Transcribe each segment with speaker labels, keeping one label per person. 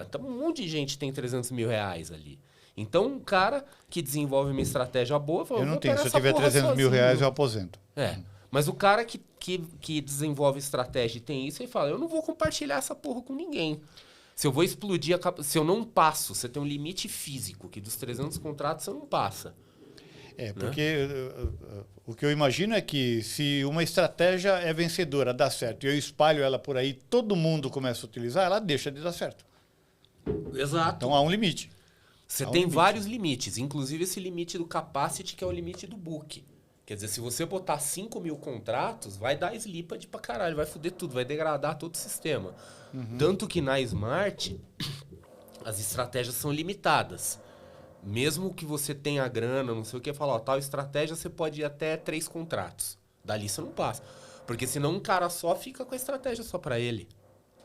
Speaker 1: Então, um monte de gente tem 300 mil reais ali. Então, um cara que desenvolve uma estratégia boa... Fala,
Speaker 2: eu não tenho. Se eu tiver 300 mil reais, eu aposento.
Speaker 1: Mas o cara que desenvolve estratégia e tem isso, ele fala, eu não vou compartilhar essa porra com ninguém. Se eu vou explodir, se eu não passo, você tem um limite físico, que dos 300 contratos você não passa.
Speaker 2: Porque o que eu imagino é que se uma estratégia é vencedora, dá certo, e eu espalho ela por aí, todo mundo começa a utilizar, ela deixa de dar certo.
Speaker 1: Exato.
Speaker 2: Então há um limite.
Speaker 1: Você tem vários limites, inclusive esse limite do capacity, que é o limite do book. Quer dizer, se você botar 5 mil contratos, vai dar slippage pra caralho, vai foder tudo, vai degradar todo o sistema. Tanto que na Smart, as estratégias são limitadas. Mesmo que você tenha grana, não sei o que, falar, ó, tal estratégia você pode ir até 3 contratos. Dali você não passa. Porque senão um cara só fica com a estratégia só pra ele.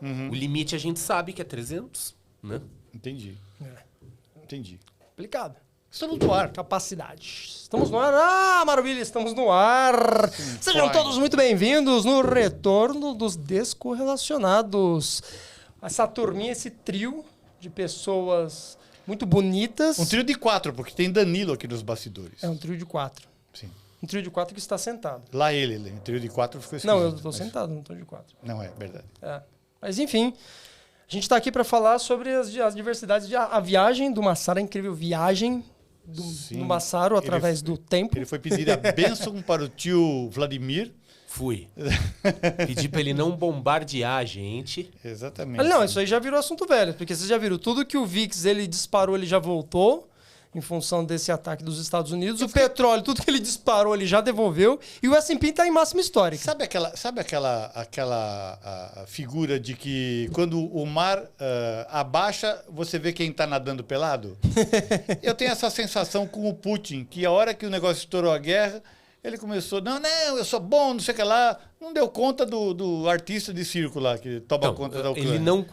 Speaker 1: O limite a gente sabe que é 300, né?
Speaker 2: Entendi. Entendi.
Speaker 3: Complicado.
Speaker 2: Estamos no ar.
Speaker 3: Capacidade. Estamos no ar. Ah, maravilha, estamos no ar. Sejam todos muito bem-vindos no retorno dos descorrelacionados. Essa turminha, esse trio de pessoas muito bonitas.
Speaker 2: Um trio de 4, porque tem Danilo aqui nos bastidores.
Speaker 3: É um trio de 4.
Speaker 2: Sim.
Speaker 3: Um trio de 4 que está sentado.
Speaker 2: Lá ele. Um trio de 4 ficou esquisito.
Speaker 3: Não, eu estou sentado, não estou de 4.
Speaker 2: Não é verdade.
Speaker 3: Mas enfim, a gente está aqui para falar sobre as diversidades de a viagem do Massaro, a incrível viagem do Massaro através do tempo.
Speaker 2: Ele foi pedir a bênção para o tio Vladimir.
Speaker 1: Fui. Pedi pra ele não bombardear a gente.
Speaker 2: Exatamente.
Speaker 3: Mas não, isso aí já virou assunto velho, porque vocês já viram, tudo que o VIX ele disparou, ele já voltou, em função desse ataque dos Estados Unidos. O petróleo, tudo que ele disparou, ele já devolveu. E o S&P está em máxima histórica.
Speaker 2: Sabe aquela figura de que quando o mar abaixa, você vê quem está nadando pelado? Eu tenho essa sensação com o Putin, que a hora que o negócio estourou a guerra, ele começou, não, eu sou bom, não sei o que lá. Não deu conta do artista de circo lá, que toma conta da Ucrânia.
Speaker 1: Ele não,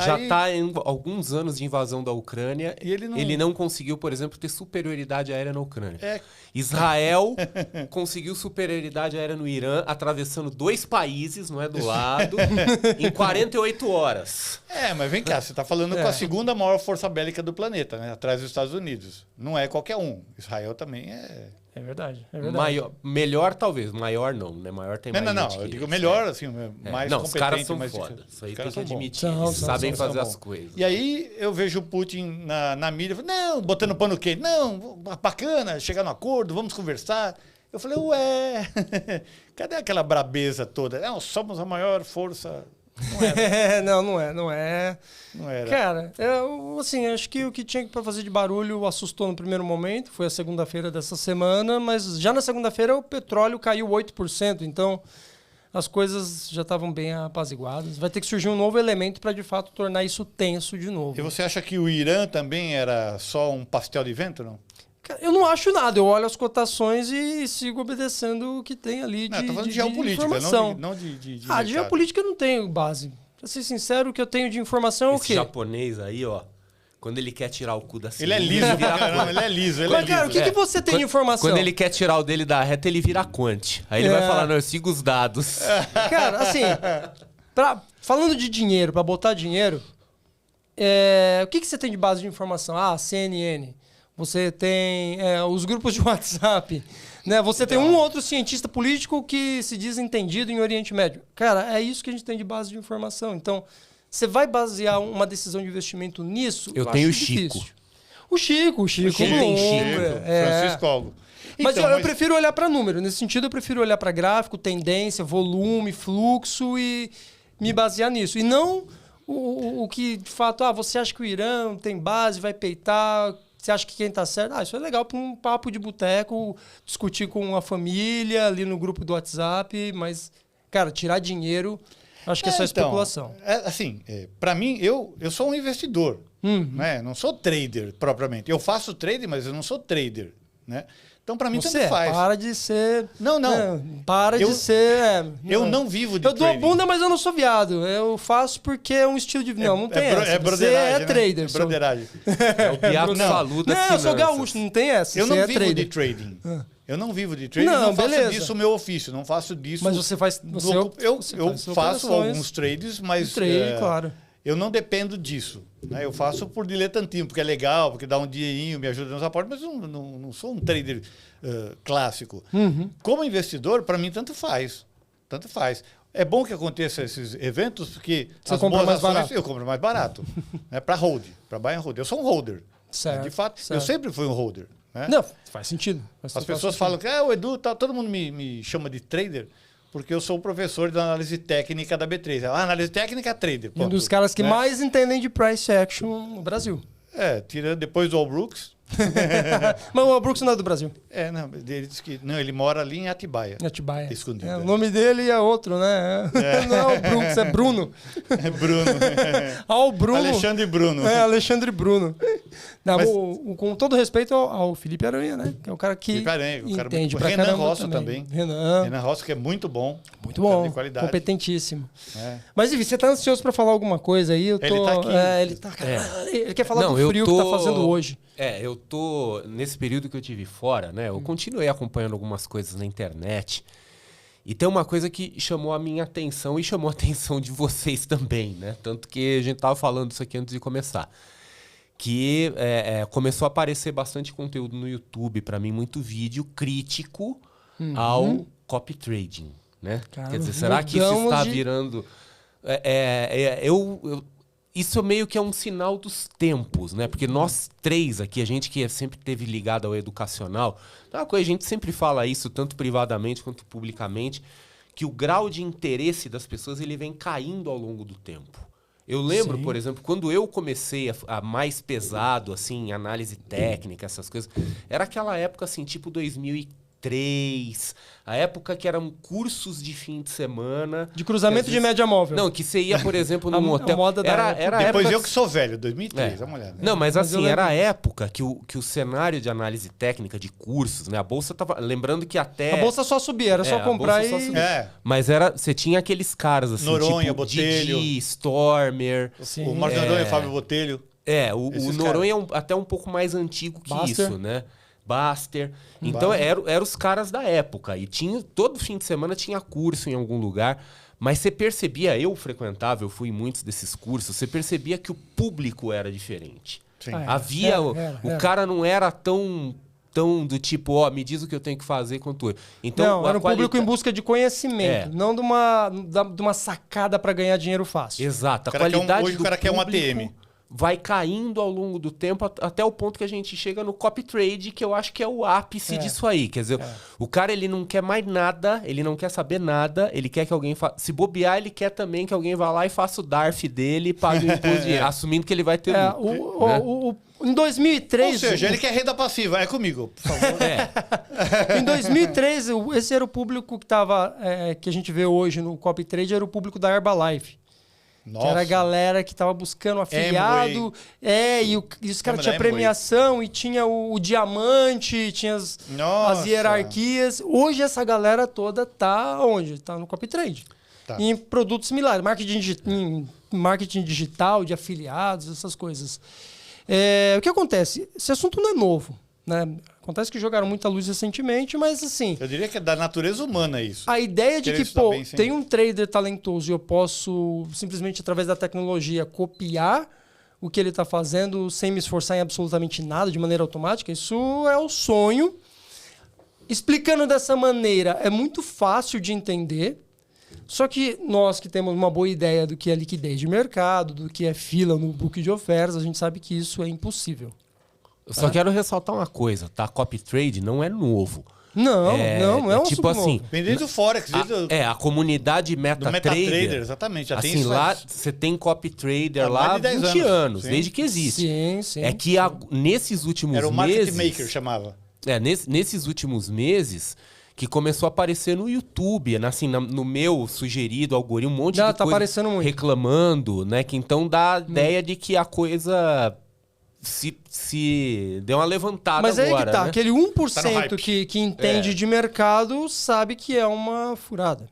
Speaker 1: já está em alguns anos de invasão da Ucrânia.
Speaker 2: E
Speaker 1: ele não conseguiu, por exemplo, ter superioridade aérea na Ucrânia. Israel conseguiu superioridade aérea no Irã, atravessando 2 países, não é do lado, em 48 horas.
Speaker 2: Mas vem cá, você está falando com a segunda maior força bélica do planeta, né? Atrás dos Estados Unidos. Não é qualquer um. Israel também é...
Speaker 3: É verdade, é verdade.
Speaker 1: Melhor talvez, maior não, né? Maior tem mais
Speaker 2: Não, eu digo melhor, assim, mais
Speaker 1: não,
Speaker 2: competente.
Speaker 1: os caras são
Speaker 2: mais
Speaker 1: foda. Isso aí tem que
Speaker 2: são
Speaker 1: admitir. Eles sabem fazer as coisas.
Speaker 2: E aí eu vejo o Putin na mídia, não, botando pano quente, não, bacana, chegar no acordo, vamos conversar. Eu falei, ué, cadê aquela brabeza toda? Não, somos a maior força...
Speaker 3: Não era. Não é.
Speaker 2: Não era.
Speaker 3: Cara, assim, acho que o que tinha para fazer de barulho assustou no primeiro momento. Foi a segunda-feira dessa semana, mas já na segunda-feira o petróleo caiu 8%. Então, as coisas já estavam bem apaziguadas. Vai ter que surgir um novo elemento para, de fato, tornar isso tenso de novo.
Speaker 2: E você acha que o Irã também era só um pastel de vento, não?
Speaker 3: Eu não acho nada. Eu olho as cotações e sigo obedecendo o que tem ali de
Speaker 2: tô falando de geopolítica,
Speaker 3: informação.
Speaker 2: não de
Speaker 3: de geopolítica eu não tenho base. Pra ser sincero, o que eu tenho de informação é o quê?
Speaker 1: Esse japonês aí, ó, quando ele quer tirar o cu da
Speaker 2: Ele é liso pra caramba, ele é liso.
Speaker 3: Mas, cara, o que você tem de informação?
Speaker 1: Quando ele quer tirar o dele da reta, ele vira quant. Aí ele vai falar, não, eu sigo os dados.
Speaker 3: Cara, assim, falando de dinheiro, pra botar dinheiro, o que você tem de base de informação? CNN. Você tem os grupos de WhatsApp, né? Você tem um outro cientista político que se diz entendido em Oriente Médio. Cara, é isso que a gente tem de base de informação. Então, você vai basear uma decisão de investimento nisso?
Speaker 1: Eu tenho o Chico.
Speaker 3: Difícil. O Chico.
Speaker 2: Francisco Algo.
Speaker 3: Mas eu prefiro olhar para número. Nesse sentido, eu prefiro olhar para gráfico, tendência, volume, fluxo e me basear nisso. E não o que, de fato, você acha que o Irã tem base, vai peitar... Você acha que quem tá certo? Isso é legal para um papo de boteco, discutir com a família, ali no grupo do WhatsApp, mas, cara, tirar dinheiro, acho que é só especulação.
Speaker 2: Para mim, eu sou um investidor, né? Não sou trader propriamente. Eu faço trading, mas eu não sou trader, né? Então, para mim, tanto faz.
Speaker 3: Para de ser...
Speaker 2: Não.
Speaker 3: De ser...
Speaker 2: Eu não vivo de trading.
Speaker 3: Eu dou bunda, mas eu não sou viado. Eu faço porque é um estilo de... Não tem essa.
Speaker 2: É broderagem,
Speaker 3: Você é trader.
Speaker 2: É broderagem.
Speaker 1: É o Biato Salu da
Speaker 3: Não, eu sou gaúcho, não tem essa.
Speaker 2: Eu não vivo de trading. Eu não vivo de trading, não faço disso o meu ofício, não faço disso...
Speaker 3: Mas você faz...
Speaker 2: Eu faço alguns trades, mas...
Speaker 3: Claro.
Speaker 2: eu não dependo disso. Né? Eu faço por diletantismo, porque é legal, porque dá um dinheirinho, me ajuda nos aportes, mas eu não sou um trader clássico. Como investidor, para mim, tanto faz. Tanto faz. É bom que aconteça esses eventos, porque
Speaker 3: você compra mais barato.
Speaker 2: Eu compro mais barato. Né? Para hold, para buy and hold. Eu sou um holder.
Speaker 3: Certo,
Speaker 2: de fato,
Speaker 3: certo.
Speaker 2: eu sempre fui um holder. Né?
Speaker 3: Não, faz sentido.
Speaker 2: As pessoas falam que o Edu, todo mundo me chama de trader, porque eu sou o professor da análise técnica da B3. Análise técnica, trader.
Speaker 3: Um dos caras que mais entendem de price action no Brasil.
Speaker 2: Tirando depois do All Brooks.
Speaker 3: Mas o Brooks não é do Brasil.
Speaker 2: Não, ele disse que não, ele mora ali em Atibaia.
Speaker 3: Atibaia.
Speaker 2: Escondido.
Speaker 3: O nome dele é outro, né? Não é o Brooks, é Bruno.
Speaker 2: É Bruno.
Speaker 3: O Bruno.
Speaker 2: Alexandre Bruno.
Speaker 3: Alexandre Bruno. Não,
Speaker 2: Mas,
Speaker 3: com todo respeito ao Felipe Aranha, né? Que é o cara que entende pra
Speaker 2: Renan
Speaker 3: caramba
Speaker 2: Rosso também.
Speaker 3: Renan
Speaker 2: Rosso, que é muito bom.
Speaker 3: Muito bom,
Speaker 2: de qualidade.
Speaker 3: Competentíssimo. Mas, enfim, você tá ansioso pra falar alguma coisa aí?
Speaker 2: Ele tá aqui.
Speaker 3: Ele tá, ele quer falar do frio que tá fazendo hoje.
Speaker 1: Eu tô... Nesse período que eu tive fora, né? Eu continuei acompanhando algumas coisas na internet. E tem uma coisa que chamou a minha atenção e chamou a atenção de vocês também, né? Tanto que a gente tava falando isso aqui antes de começar. Que começou a aparecer bastante conteúdo no YouTube, para mim, muito vídeo crítico ao copy trading, né?
Speaker 3: Cara,
Speaker 1: quer dizer, será que isso está virando... Isso meio que é um sinal dos tempos, né? Porque nós três aqui, a gente que sempre teve ligado ao educacional, a gente sempre fala isso, tanto privadamente quanto publicamente, que o grau de interesse das pessoas ele vem caindo ao longo do tempo. Eu lembro, por exemplo, quando eu comecei a mais pesado, assim, análise técnica, essas coisas, era aquela época, assim, tipo 2003, a época que eram cursos de fim de semana.
Speaker 3: De cruzamento de média móvel.
Speaker 1: Não, que você ia, por exemplo, num hotel.
Speaker 2: Era depois eu que sou velho, 2003, dá uma olhada.
Speaker 1: Não, mas assim, era a época que o cenário de análise técnica de cursos, né? A bolsa tava... Lembrando que até...
Speaker 3: A bolsa só subia, era só comprar e...
Speaker 1: Mas você tinha aqueles caras assim,
Speaker 2: Noronha,
Speaker 1: tipo
Speaker 2: Botelho.
Speaker 1: Didi, Stormer...
Speaker 2: O Marcos Noronha, Fábio Botelho.
Speaker 1: O Noronha é até um pouco mais antigo que
Speaker 3: Buster.
Speaker 1: isso, né? Buster. Então, eram os caras da época. E todo fim de semana tinha curso em algum lugar. Mas você percebia, eu frequentava, eu fui em muitos desses cursos, você percebia que o público era diferente.
Speaker 2: Sim.
Speaker 1: Havia... O cara não era tão do tipo, me diz o que eu tenho que fazer quanto eu. Então,
Speaker 3: não, era um público em busca de conhecimento, não de uma sacada para ganhar dinheiro fácil.
Speaker 1: Exato. A qualidade
Speaker 2: hoje o cara quer um ATM.
Speaker 1: Vai caindo ao longo do tempo até o ponto que a gente chega no copy trade, que eu acho que é o ápice disso aí. Quer dizer, o cara ele não quer mais nada, ele não quer saber nada, ele quer que alguém se bobear, ele quer também que alguém vá lá e faça o DARF dele e pague o imposto de dinheiro, assumindo que ele vai ter lucro.
Speaker 3: Em 2003...
Speaker 2: Ou seja, ele quer renda passiva, é comigo, por favor.
Speaker 3: Em 2003, esse era o público que a gente vê hoje no copy trade, era o público da Herbalife.
Speaker 2: Nossa.
Speaker 3: Que era a galera que tava buscando afiliado. E os caras tinham premiação e tinha o diamante, tinha as hierarquias. Hoje essa galera toda tá onde? Tá no copy trade. Em produtos similares. Marketing digital, de afiliados, essas coisas. O que acontece? Esse assunto não é novo, né? Acontece que jogaram muita luz recentemente, mas assim...
Speaker 2: Eu diria que é da natureza humana isso.
Speaker 3: A ideia de que, tem um trader talentoso e eu posso, simplesmente através da tecnologia, copiar o que ele está fazendo sem me esforçar em absolutamente nada, de maneira automática, isso é o sonho. Explicando dessa maneira, é muito fácil de entender, só que nós que temos uma boa ideia do que é liquidez de mercado, do que é fila no book de ofertas, a gente sabe que isso é impossível.
Speaker 1: Eu só quero ressaltar uma coisa, tá? Copy trade não é novo.
Speaker 3: Não é um
Speaker 1: tipo assim,
Speaker 3: novo.
Speaker 2: Vem desde o Forex.
Speaker 1: A comunidade MetaTrader.
Speaker 2: Exatamente. Já
Speaker 1: assim,
Speaker 2: tem
Speaker 1: lá você tem copy trader lá há 20 anos, desde que existe.
Speaker 3: Sim.
Speaker 1: É que nesses últimos meses...
Speaker 2: Era o market maker, chamava.
Speaker 1: Nesses últimos meses que começou a aparecer no YouTube, assim, no meu sugerido algoritmo, um monte de coisa
Speaker 3: aparecendo muito.
Speaker 1: Reclamando, né? Que então dá a ideia de que a coisa... Se deu uma levantada.
Speaker 3: Mas
Speaker 1: agora,
Speaker 3: aí que tá,
Speaker 1: né?
Speaker 3: aquele 1% que entende de mercado sabe que é uma furada.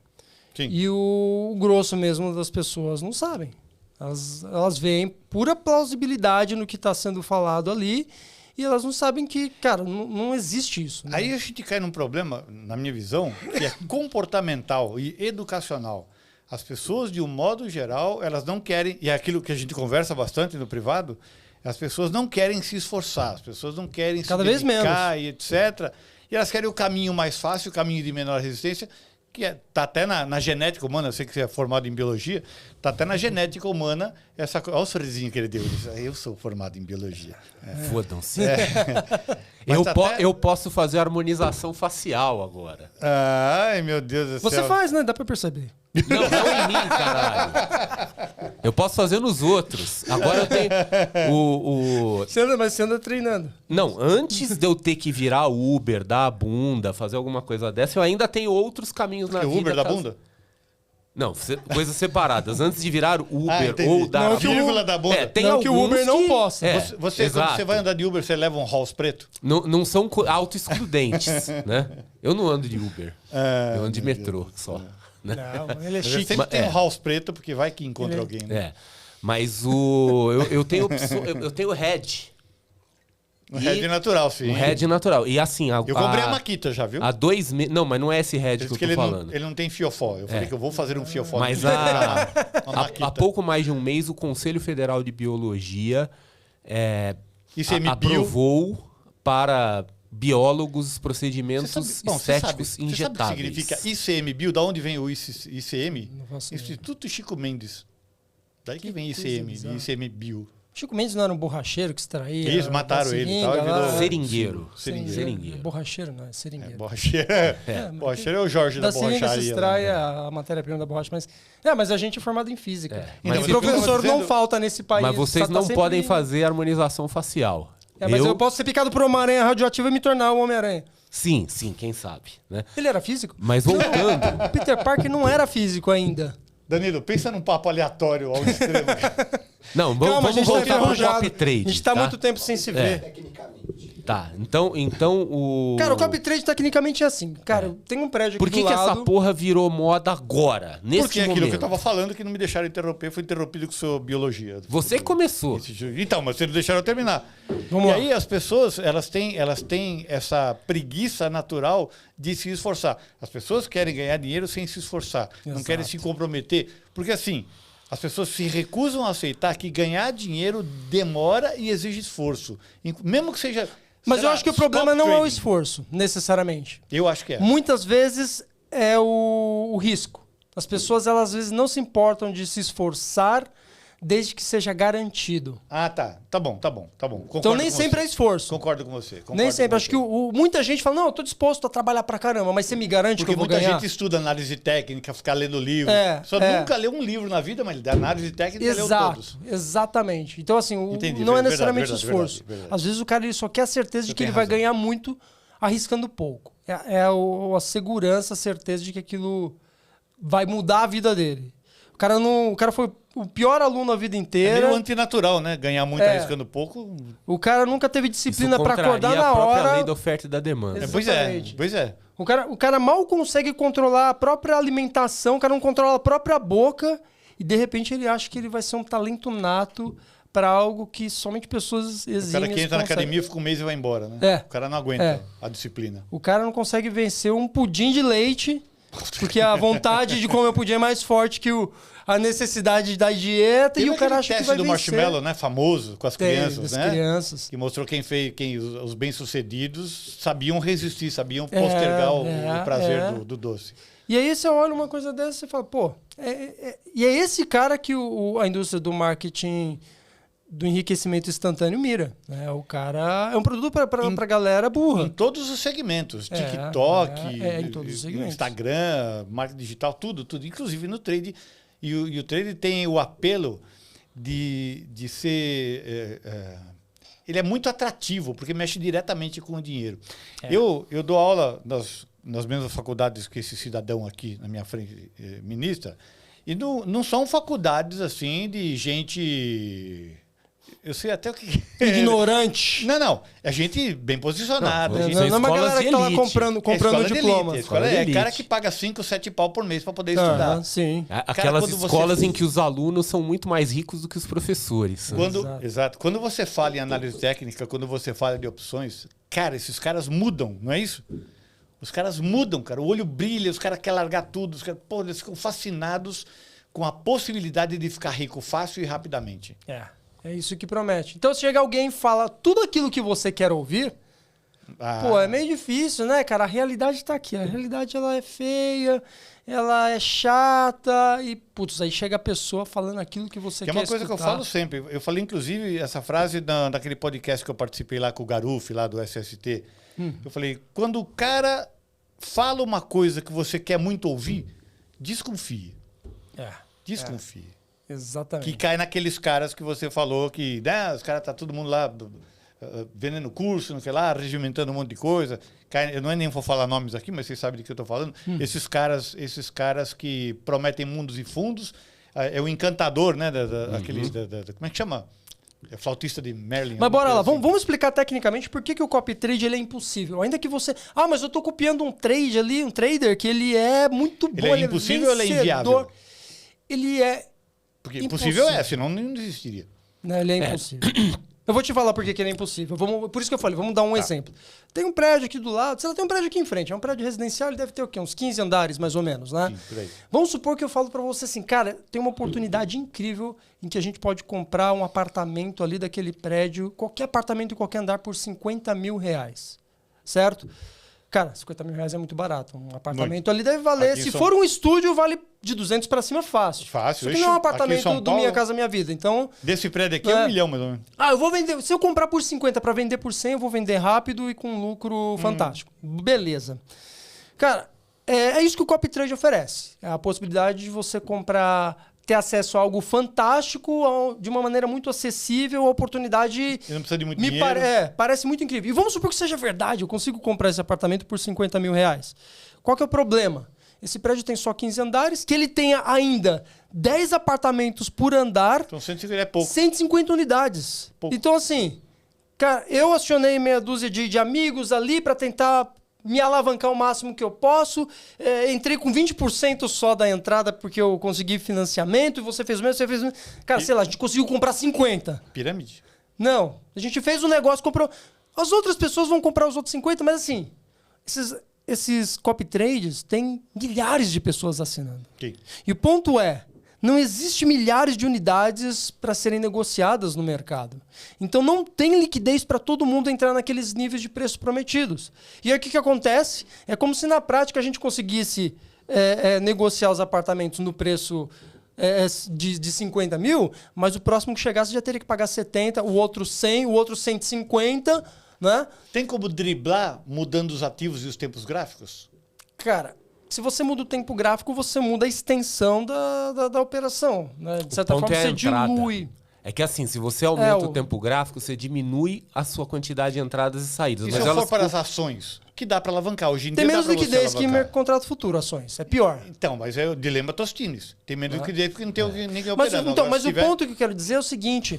Speaker 2: Sim.
Speaker 3: E o grosso mesmo das pessoas não sabem. Elas veem pura plausibilidade no que está sendo falado ali e elas não sabem que, cara, não existe isso. Né?
Speaker 2: Aí a gente cai num problema, na minha visão, que é comportamental e educacional. As pessoas, de um modo geral, elas não querem, e é aquilo que a gente conversa bastante no privado, as pessoas não querem se esforçar, as pessoas não querem
Speaker 3: Cada
Speaker 2: se
Speaker 3: vez
Speaker 2: dedicar
Speaker 3: menos.
Speaker 2: e etc. E elas querem o caminho mais fácil, o caminho de menor resistência, que está até na genética humana. Eu sei que você é formado em biologia, está até na genética humana essa coisa. Olha o sorrisinho que ele deu. Ele disse, eu sou formado em biologia.
Speaker 1: Fodam-se.
Speaker 2: Mas tá até-
Speaker 1: Eu posso fazer harmonização facial agora.
Speaker 2: Ai, meu Deus do
Speaker 3: Você
Speaker 2: céu.
Speaker 3: faz, né? Dá pra perceber.
Speaker 1: Não em mim, caralho. Eu posso fazer nos outros. Agora eu tenho
Speaker 3: Mas você anda treinando.
Speaker 1: Não, antes de eu ter que virar Uber, dar a bunda, fazer alguma coisa dessa, eu ainda tenho outros caminhos na
Speaker 2: O
Speaker 1: vida.
Speaker 2: Uber da
Speaker 1: caso-
Speaker 2: bunda?
Speaker 1: Não, coisas separadas. Antes de virar Uber
Speaker 2: entendi.
Speaker 1: ou dar
Speaker 3: Não,
Speaker 1: a
Speaker 3: que o
Speaker 2: vírgula da bunda.
Speaker 1: tem
Speaker 3: Não que o
Speaker 1: alguns
Speaker 3: Uber não possa.
Speaker 2: Você, quando
Speaker 1: exato.
Speaker 2: você vai andar de Uber, você leva um house preto?
Speaker 1: Não são auto-excludentes, né? Eu não ando de Uber. Eu ando de metrô só. Né?
Speaker 3: Não, ele é
Speaker 2: Mas
Speaker 3: chique.
Speaker 2: sempre tem
Speaker 1: é.
Speaker 2: um house preto, porque vai que encontra
Speaker 3: Ele-
Speaker 2: alguém, né?
Speaker 1: É. Mas eu tenho opção, eu tenho head.
Speaker 2: Um head natural, sim.
Speaker 1: Um head natural. E assim,
Speaker 2: Eu comprei a Maquita já, viu?
Speaker 1: há 2 meses. Não, mas não é esse head
Speaker 2: Ele
Speaker 1: que
Speaker 2: disse
Speaker 1: eu
Speaker 2: que
Speaker 1: tô
Speaker 2: ele
Speaker 1: falando.
Speaker 2: não tem fiofó. Eu falei que eu vou fazer um fiofó.
Speaker 1: Mas
Speaker 2: uma
Speaker 1: há
Speaker 2: Maquita.
Speaker 1: pouco mais de um mês, o Conselho Federal de Biologia
Speaker 2: ICMBio.
Speaker 1: aprovou para biólogos os procedimentos
Speaker 2: Você sabe
Speaker 1: estéticos
Speaker 2: o que
Speaker 1: injetáveis.
Speaker 2: significa ICMBio? Da onde vem o ICM?
Speaker 3: Não faço ideia.
Speaker 2: Instituto Chico Mendes. Daí que vem
Speaker 3: coisa
Speaker 2: ICM,
Speaker 3: bizarra.
Speaker 2: ICMBio.
Speaker 3: Chico Mendes não era um borracheiro que extraía.
Speaker 2: Isso, mataram
Speaker 3: da
Speaker 2: ele,
Speaker 3: seringa
Speaker 2: tal,
Speaker 3: lá?
Speaker 2: virou-
Speaker 1: Seringueiro.
Speaker 3: Seringueiro. Borracheiro, não, é seringueiro.
Speaker 2: Borracheiro.
Speaker 3: mas
Speaker 2: Borracheiro é o Jorge da
Speaker 3: Da seringa se
Speaker 2: borracharia.
Speaker 3: extrai
Speaker 2: né?
Speaker 3: a matéria-prima da borracha, mas a gente é formado em física.
Speaker 1: Mas
Speaker 3: E
Speaker 1: você
Speaker 3: professor
Speaker 2: estava dizendo-
Speaker 3: não falta nesse país.
Speaker 1: Mas vocês
Speaker 3: só tá
Speaker 1: não
Speaker 3: sempre-
Speaker 1: podem fazer harmonização facial.
Speaker 3: Mas eu posso ser picado por uma aranha radioativa e me tornar o Homem-Aranha.
Speaker 1: Sim, quem sabe, né?
Speaker 3: Ele era físico?
Speaker 1: Mas voltando,
Speaker 3: O Peter Parker não era físico ainda.
Speaker 2: Danilo, pensa num papo aleatório ao extremo.
Speaker 1: não,
Speaker 3: Calma, a
Speaker 1: vamos
Speaker 3: gente tá
Speaker 1: voltar pro
Speaker 3: enferrujado.
Speaker 1: copy trade.
Speaker 3: A gente tá muito tempo sem se ver.
Speaker 4: Tecnicamente.
Speaker 1: Tá, então o
Speaker 3: Cara, o copy trade tecnicamente é assim. Cara, tem um prédio aqui
Speaker 1: Por que,
Speaker 3: do
Speaker 1: que
Speaker 3: lado.
Speaker 1: essa porra virou moda agora, nesse
Speaker 2: Porque é
Speaker 1: momento?
Speaker 2: aquilo que eu tava falando que não me deixaram interromper, foi interrompido com sua biologia.
Speaker 1: Você começou.
Speaker 2: Então, mas vocês não deixaram eu terminar.
Speaker 3: Vamos
Speaker 2: e
Speaker 3: lá.
Speaker 2: aí as pessoas, elas têm essa preguiça natural de se esforçar. As pessoas querem ganhar dinheiro sem se esforçar. Não
Speaker 3: Exato.
Speaker 2: querem se comprometer. Porque assim, as pessoas se recusam a aceitar que ganhar dinheiro demora e exige esforço. Mesmo que seja...
Speaker 3: Mas
Speaker 2: sei
Speaker 3: eu
Speaker 2: lá,
Speaker 3: acho que o problema
Speaker 2: stock
Speaker 3: não é o
Speaker 2: trading.
Speaker 3: esforço, necessariamente.
Speaker 2: Eu acho que é.
Speaker 3: Muitas vezes é o risco. As pessoas, elas às vezes não se importam de se esforçar desde que seja garantido.
Speaker 2: Ah, tá. Tá bom. Concordo
Speaker 3: Então nem
Speaker 2: com
Speaker 3: sempre
Speaker 2: você.
Speaker 3: é esforço.
Speaker 2: Concordo com você.
Speaker 3: Nem sempre. Acho que muita gente fala, não, eu tô disposto a trabalhar pra caramba, mas você me garante
Speaker 2: Porque
Speaker 3: que eu vou
Speaker 2: muita
Speaker 3: ganhar?
Speaker 2: gente estuda análise técnica, ficar lendo livro.
Speaker 3: É,
Speaker 2: Só
Speaker 3: é.
Speaker 2: nunca leu um livro na vida, mas de análise técnica leu
Speaker 3: Exato,
Speaker 2: todos.
Speaker 3: exatamente. Então, assim,
Speaker 2: Entendi,
Speaker 3: não é
Speaker 2: verdade,
Speaker 3: necessariamente
Speaker 2: verdade,
Speaker 3: esforço.
Speaker 2: verdade.
Speaker 3: Às vezes o cara ele só quer a certeza
Speaker 2: Você
Speaker 3: de que
Speaker 2: tem
Speaker 3: ele vai
Speaker 2: razão.
Speaker 3: ganhar muito arriscando pouco. A segurança, a certeza de que aquilo vai mudar a vida dele. O cara foi o pior aluno a vida
Speaker 2: É
Speaker 3: inteira.
Speaker 2: meio antinatural, né? Ganhar muito
Speaker 3: É.
Speaker 2: arriscando pouco.
Speaker 3: O cara nunca teve disciplina
Speaker 1: Isso
Speaker 3: pra acordar
Speaker 1: contraria
Speaker 3: na
Speaker 1: a própria
Speaker 3: hora.
Speaker 1: lei da oferta e da demanda.
Speaker 3: Exatamente.
Speaker 2: Pois é.
Speaker 3: O cara mal consegue controlar a própria alimentação, o cara não controla a própria boca e de repente ele acha que ele vai ser um talento nato para algo que somente pessoas
Speaker 2: O
Speaker 3: exímias
Speaker 2: cara que entra na
Speaker 3: conseguem.
Speaker 2: academia fica um mês e vai embora, né?
Speaker 3: É.
Speaker 2: O cara não aguenta
Speaker 3: É.
Speaker 2: a disciplina.
Speaker 3: O cara não consegue vencer um pudim de leite, porque a vontade de comer pudim é mais forte que a necessidade da dieta
Speaker 2: Teve
Speaker 3: e o cara
Speaker 2: aquele
Speaker 3: acha que
Speaker 2: teste
Speaker 3: vai
Speaker 2: do
Speaker 3: vencer.
Speaker 2: marshmallow, né? Famoso, com as crianças,
Speaker 3: das
Speaker 2: né?
Speaker 3: crianças.
Speaker 2: Que mostrou quem os bem-sucedidos sabiam resistir, sabiam postergar o prazer do doce.
Speaker 3: E aí você olha uma coisa dessa e fala, pô, e é esse cara que a indústria do marketing do enriquecimento instantâneo mira. Né? O cara é um produto para galera burra.
Speaker 2: Em todos os segmentos.
Speaker 3: É,
Speaker 2: TikTok,
Speaker 3: em todos os segmentos.
Speaker 2: Instagram, marketing digital, tudo. Inclusive no trade. E o trade tem o apelo de ser... ele é muito atrativo, porque mexe diretamente com o dinheiro. Eu dou aula nas mesmas faculdades que esse cidadão aqui na minha frente ministra, e não são faculdades assim de gente... Eu sei até o que...
Speaker 3: Ignorante.
Speaker 2: Não. É gente bem posicionada.
Speaker 1: Não,
Speaker 2: gente...
Speaker 3: Não é uma
Speaker 1: escolas
Speaker 3: galera
Speaker 1: de
Speaker 3: que tá lá
Speaker 1: elite.
Speaker 3: comprando
Speaker 2: escola de
Speaker 3: diploma.
Speaker 2: elite,
Speaker 1: Escola de
Speaker 2: é
Speaker 1: elite.
Speaker 2: cara que paga 5, 7 pau por mês para poder estudar.
Speaker 3: Aham, sim.
Speaker 1: Aquelas
Speaker 2: quando você-
Speaker 1: escolas em que os alunos são muito mais ricos do que os professores.
Speaker 2: Exato. Quando você fala em análise técnica, quando você fala de opções, cara, esses caras mudam, não é isso? Os caras mudam, cara. O olho brilha, os caras querem largar tudo. Os caras, pô, eles ficam fascinados com a possibilidade de ficar rico fácil e rapidamente.
Speaker 3: É isso que promete. Então, se chega alguém e fala tudo aquilo que você quer ouvir, pô, é meio difícil, né, cara? A realidade tá aqui. A realidade, ela é feia, ela é chata e, putz, aí chega a pessoa falando aquilo que você quer
Speaker 2: Que é uma coisa
Speaker 3: escutar.
Speaker 2: que eu falo sempre. Eu falei, inclusive, essa frase naquele podcast que eu participei lá com o Garuf, lá do SST. Eu falei, quando o cara fala uma coisa que você quer muito ouvir, desconfie. Desconfie.
Speaker 3: Exatamente.
Speaker 2: Que cai naqueles caras que você falou que, né, os caras tá todo mundo lá vendendo curso, não sei lá, regimentando um monte de coisa. Eu não nem vou falar nomes aqui, mas vocês sabem do que eu tô falando. Esses caras que prometem mundos e fundos. É o encantador, né? Aqueles, como é que chama? É flautista de Merlin.
Speaker 3: Mas bora lá,
Speaker 2: assim.
Speaker 3: vamos explicar tecnicamente por que o copy trade ele é impossível. Ainda que você... Ah, mas eu tô copiando um trade ali, um trader, que ele é muito bom.
Speaker 2: Ele é impossível ou ele é inviável?
Speaker 3: Ele é
Speaker 2: Porque
Speaker 3: impossível.
Speaker 2: impossível senão não existiria.
Speaker 3: Não, ele é impossível. Eu vou te falar por que ele é impossível. Por isso que eu falei, vamos dar um exemplo. Tem um prédio aqui do lado, sei lá, tem um prédio aqui em frente, é um prédio residencial, ele deve ter o quê? Uns 15 andares, mais ou menos, né?
Speaker 2: Sim, por aí.
Speaker 3: Vamos supor que eu falo pra você assim, cara, tem uma oportunidade incrível em que a gente pode comprar um apartamento ali daquele prédio, qualquer apartamento em qualquer andar por R$50 mil, certo? Cara, R$50 mil é muito barato. Um apartamento ali deve valer,
Speaker 2: Aqui em
Speaker 3: se
Speaker 2: São-
Speaker 3: for um estúdio, vale de 200 pra cima fácil.
Speaker 2: Fácil.
Speaker 3: Isso aqui não é um
Speaker 2: Ixi, aqui em
Speaker 3: apartamento
Speaker 2: São
Speaker 3: do
Speaker 2: Paulo-
Speaker 3: Minha Casa Minha Vida, então...
Speaker 2: Desse prédio aqui é 1 milhão, mais ou menos.
Speaker 3: Ah, eu vou vender. Se eu comprar por 50 para vender por 100, eu vou vender rápido e com lucro fantástico. Beleza. Cara, é isso que o copy trade oferece. É a possibilidade de você comprar, ter acesso a algo fantástico de uma maneira muito acessível, a oportunidade.
Speaker 2: Ele não precisa de muito dinheiro.
Speaker 3: Parece muito incrível. E vamos supor que seja verdade, eu consigo comprar esse apartamento por R$50 mil. Qual que é o problema? Esse prédio tem só 15 andares, que ele tenha ainda 10 apartamentos por andar.
Speaker 2: Então 150 é pouco.
Speaker 3: 150 unidades.
Speaker 2: Pouco.
Speaker 3: Então, assim, cara, eu acionei meia dúzia de amigos ali para tentar me alavancar o máximo que eu posso. Entrei com 20% só da entrada porque eu consegui financiamento e você fez o mesmo, você fez o mesmo. Cara, sei lá, a gente conseguiu comprar 50.
Speaker 2: Pirâmide.
Speaker 3: Não, a gente fez um negócio, comprou. As outras pessoas vão comprar os outros 50, mas assim, esses copy trades têm milhares de pessoas assinando.
Speaker 2: Ok.
Speaker 3: E o ponto é, não existe milhares de unidades para serem negociadas no mercado. Então não tem liquidez para todo mundo entrar naqueles níveis de preço prometidos. E aí o que acontece? É como se na prática a gente conseguisse negociar os apartamentos no preço de 50 mil, mas o próximo que chegasse já teria que pagar 70, o outro 100, o outro 150, né?
Speaker 2: Tem como driblar mudando os ativos e os tempos gráficos?
Speaker 3: Cara, se você muda o tempo gráfico, você muda a extensão da operação. Né? De certa
Speaker 1: ponto
Speaker 3: forma,
Speaker 1: é a
Speaker 3: você
Speaker 1: entrada.
Speaker 3: dilui.
Speaker 1: É que assim, se você aumenta
Speaker 3: o
Speaker 1: o tempo gráfico, você diminui a sua quantidade de entradas e saídas.
Speaker 2: E
Speaker 1: Mas
Speaker 2: se eu for
Speaker 1: elas
Speaker 2: para as ações, que dá para alavancar? Hoje em
Speaker 3: Tem
Speaker 2: dia
Speaker 3: menos
Speaker 2: dá pra você
Speaker 3: liquidez que
Speaker 2: alavancar.
Speaker 3: contrato futuro, ações. É pior.
Speaker 2: Então, mas é o dilema Tostines. Tem menos liquidez porque não tem ninguém
Speaker 3: Mas,
Speaker 2: operando.
Speaker 3: então,
Speaker 2: Agora,
Speaker 3: mas
Speaker 2: se
Speaker 3: o
Speaker 2: tiver-
Speaker 3: ponto que eu quero dizer é o seguinte: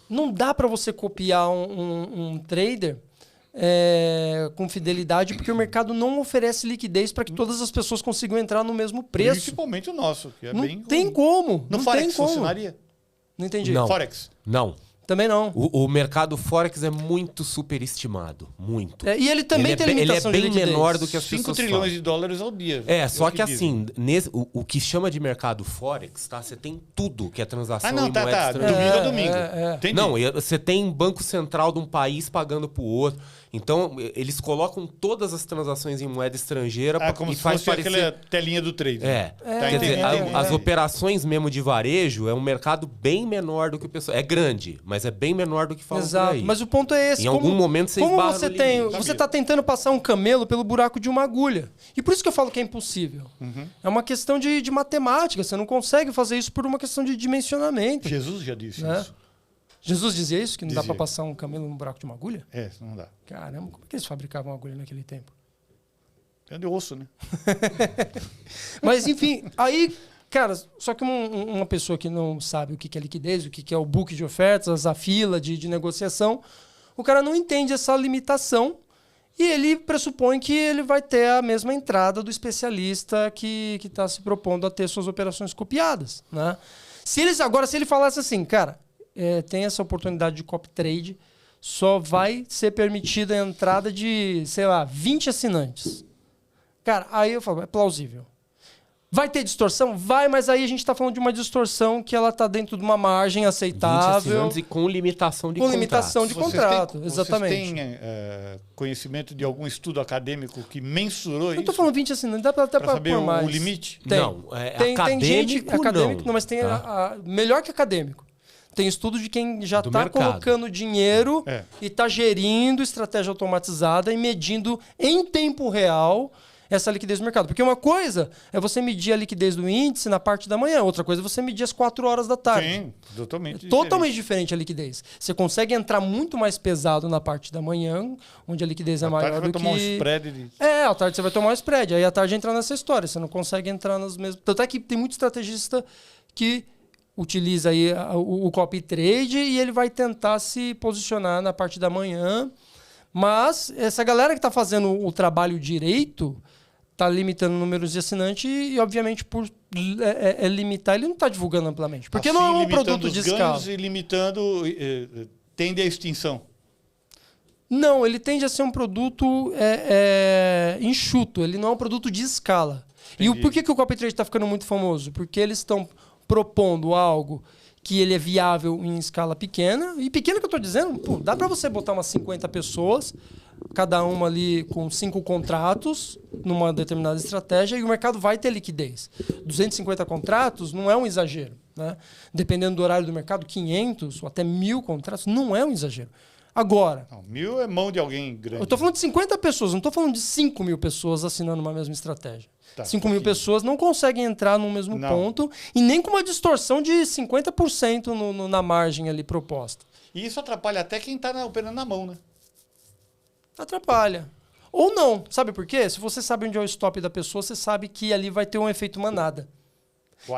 Speaker 3: não dá para você copiar um trader com fidelidade, porque o mercado não oferece liquidez para que todas as pessoas consigam entrar no mesmo preço.
Speaker 2: Principalmente o nosso, que é
Speaker 3: Não
Speaker 2: bem...
Speaker 3: tem como.
Speaker 2: No
Speaker 3: Não
Speaker 2: Forex
Speaker 3: tem como.
Speaker 2: funcionaria?
Speaker 3: Não entendi.
Speaker 1: Não.
Speaker 2: Forex.
Speaker 1: Não.
Speaker 3: Também não.
Speaker 1: O mercado Forex é muito superestimado. Muito.
Speaker 3: E ele também tem
Speaker 1: ele é
Speaker 3: limitação de
Speaker 1: bem
Speaker 3: liquidez.
Speaker 1: menor do que as
Speaker 2: 5
Speaker 1: pessoas
Speaker 2: trilhões
Speaker 1: falam.
Speaker 2: de dólares ao dia.
Speaker 1: Só
Speaker 2: o
Speaker 1: que
Speaker 2: dizem.
Speaker 1: assim, o que chama de mercado Forex, tá? Você tem tudo que é transação
Speaker 2: Ah, não,
Speaker 1: em
Speaker 2: tá.
Speaker 1: moeda estrangeira.
Speaker 2: Domingo a domingo. Entendi.
Speaker 1: Não, você tem banco central de um país pagando pro outro. Então, eles colocam todas as transações em moeda estrangeira
Speaker 2: Como
Speaker 1: e
Speaker 2: se
Speaker 1: faz
Speaker 2: fosse
Speaker 1: parecer...
Speaker 2: aquela telinha do trade.
Speaker 1: Quer dizer, as operações mesmo de varejo é um mercado bem menor do que o pessoal. É grande, mas é bem menor do que falam por
Speaker 3: Exato,
Speaker 1: aí.
Speaker 3: mas o ponto é esse.
Speaker 1: Em algum momento você
Speaker 3: como
Speaker 1: esbarra
Speaker 3: você
Speaker 1: no
Speaker 3: tem,
Speaker 1: limite.
Speaker 3: você está tentando passar um camelo pelo buraco de uma agulha. E por isso que eu falo que é impossível. É uma questão de matemática. Você não consegue fazer isso por uma questão de dimensionamento.
Speaker 2: Jesus já disse
Speaker 3: Né?
Speaker 2: isso.
Speaker 3: Jesus dizia isso? Que não dá
Speaker 2: Dizia.
Speaker 3: para passar um camelo no buraco de uma agulha?
Speaker 2: Não dá.
Speaker 3: Caramba, como é que eles fabricavam agulha naquele tempo?
Speaker 2: É de osso, né?
Speaker 3: Mas, enfim, aí, cara, só que uma pessoa que não sabe o que é liquidez, o que é o book de ofertas, a fila de negociação, o cara não entende essa limitação e ele pressupõe que ele vai ter a mesma entrada do especialista que está se propondo a ter suas operações copiadas, né? Se ele falasse assim, cara, tem essa oportunidade de copy trade, só vai ser permitida a entrada de, sei lá, 20 assinantes. Cara, aí eu falo, é plausível. Vai ter distorção? Vai, mas aí a gente está falando de uma distorção que ela está dentro de uma margem
Speaker 1: 20
Speaker 3: aceitável.
Speaker 1: assinantes e com limitação de
Speaker 3: Com limitação de
Speaker 1: contratos.
Speaker 3: contrato, exatamente.
Speaker 2: Vocês têm conhecimento de algum estudo acadêmico que mensurou
Speaker 3: Eu
Speaker 2: isso?
Speaker 3: estou falando 20 assinantes, dá até
Speaker 2: Para
Speaker 3: para
Speaker 2: saber
Speaker 3: pôr mais.
Speaker 2: o limite?
Speaker 3: Tem.
Speaker 1: Não,
Speaker 3: Tem gente acadêmico,
Speaker 1: não,
Speaker 3: mas tem
Speaker 1: tá?
Speaker 3: melhor que acadêmico. Tem estudo de quem já
Speaker 1: Do
Speaker 3: está
Speaker 1: mercado.
Speaker 3: colocando dinheiro
Speaker 2: É.
Speaker 3: e está gerindo estratégia automatizada e medindo em tempo real essa liquidez do mercado. Porque uma coisa é você medir a liquidez do índice na parte da manhã, outra coisa é você medir às 4 horas da tarde.
Speaker 2: Sim, totalmente
Speaker 3: Totalmente diferente a liquidez. Você consegue entrar muito mais pesado na parte da manhã, onde a liquidez é
Speaker 2: À
Speaker 3: maior
Speaker 2: tarde vai
Speaker 3: do
Speaker 2: tomar um
Speaker 3: que...
Speaker 2: spread de...
Speaker 3: À tarde você vai tomar um spread. Aí à tarde entra nessa história. Você não consegue entrar nos mesmos... Tanto é que tem muito estrategista que utiliza aí o copy trade e ele vai tentar se posicionar na parte da manhã. Mas essa galera que está fazendo o trabalho direito está limitando números de assinante e obviamente, por limitar, ele não está divulgando amplamente. Porque não é um
Speaker 2: limitando
Speaker 3: produto
Speaker 2: os
Speaker 3: de
Speaker 2: ganhos
Speaker 3: escala.
Speaker 2: e limitando... tende à extinção.
Speaker 3: Não, ele tende a ser um produto enxuto. Ele não é um produto de escala.
Speaker 2: Entendi.
Speaker 3: E por que o copy trade está ficando muito famoso? Porque eles estão propondo algo que ele é viável em escala pequena. E pequena que eu estou dizendo, pô, dá para você botar umas 50 pessoas, cada uma ali com 5 contratos, numa determinada estratégia, e o mercado vai ter liquidez. 250 contratos não é um exagero, né? Dependendo do horário do mercado, 500 ou até 1.000 contratos não é um exagero. Agora,
Speaker 2: Não, 1.000 é mão de alguém grande.
Speaker 3: eu estou falando de 50 pessoas, não estou falando de 5.000 pessoas assinando uma mesma estratégia.
Speaker 2: Tá,
Speaker 3: 5.000 pessoas não conseguem entrar no mesmo
Speaker 2: Não.
Speaker 3: ponto e nem com uma distorção de 50% na margem ali proposta.
Speaker 2: E isso atrapalha até quem está operando na mão, né?
Speaker 3: Atrapalha. Ou não. Sabe por quê? Se você sabe onde é o stop da pessoa, você sabe que ali vai ter um efeito manada.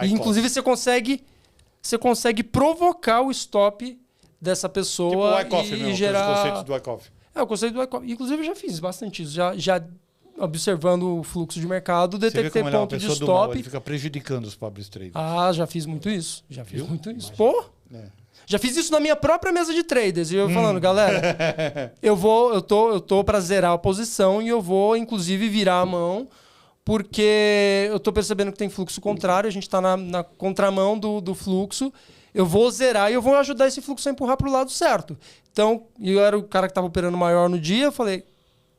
Speaker 3: E, inclusive, você consegue provocar o stop dessa
Speaker 2: Tipo
Speaker 3: pessoa
Speaker 2: o Wyckoff
Speaker 3: e
Speaker 2: mesmo,
Speaker 3: gerar...
Speaker 2: os conceitos do Wyckoff.
Speaker 3: É, o conceito do Wyckoff. Inclusive, eu já fiz bastante isso. Já observando o fluxo de mercado,
Speaker 2: Você vê
Speaker 3: detectei
Speaker 2: como ele é uma
Speaker 3: ponto de
Speaker 2: pessoa do mal,
Speaker 3: stop.
Speaker 2: ele fica prejudicando os pobres traders.
Speaker 3: Ah, já fiz muito isso. Já fiz
Speaker 2: Viu?
Speaker 3: muito isso. Pô,
Speaker 2: É.
Speaker 3: já fiz isso na minha própria mesa de traders. E eu falando, galera, eu tô para zerar a posição e eu vou, inclusive, virar a mão, porque eu tô percebendo que tem fluxo contrário, a gente tá na contramão do fluxo. Eu vou zerar e eu vou ajudar esse fluxo a empurrar para o lado certo. Então, eu era o cara que estava operando maior no dia, eu falei,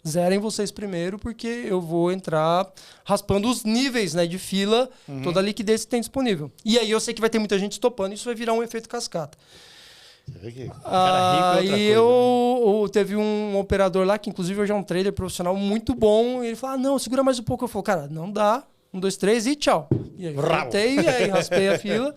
Speaker 3: zerem vocês primeiro, porque eu vou entrar raspando os níveis, né, de fila, toda a liquidez que tem disponível. E aí eu sei que vai ter muita gente estopando, isso vai virar um efeito cascata.
Speaker 2: Você vê que cara rico é outra
Speaker 3: E
Speaker 2: coisa,
Speaker 3: eu teve um operador lá, que inclusive hoje é um trader profissional muito bom, e ele falou, não, segura mais um pouco. Eu falei, cara, não dá, 1, 2, 3 e tchau. E aí eu voltei, e aí raspei a fila.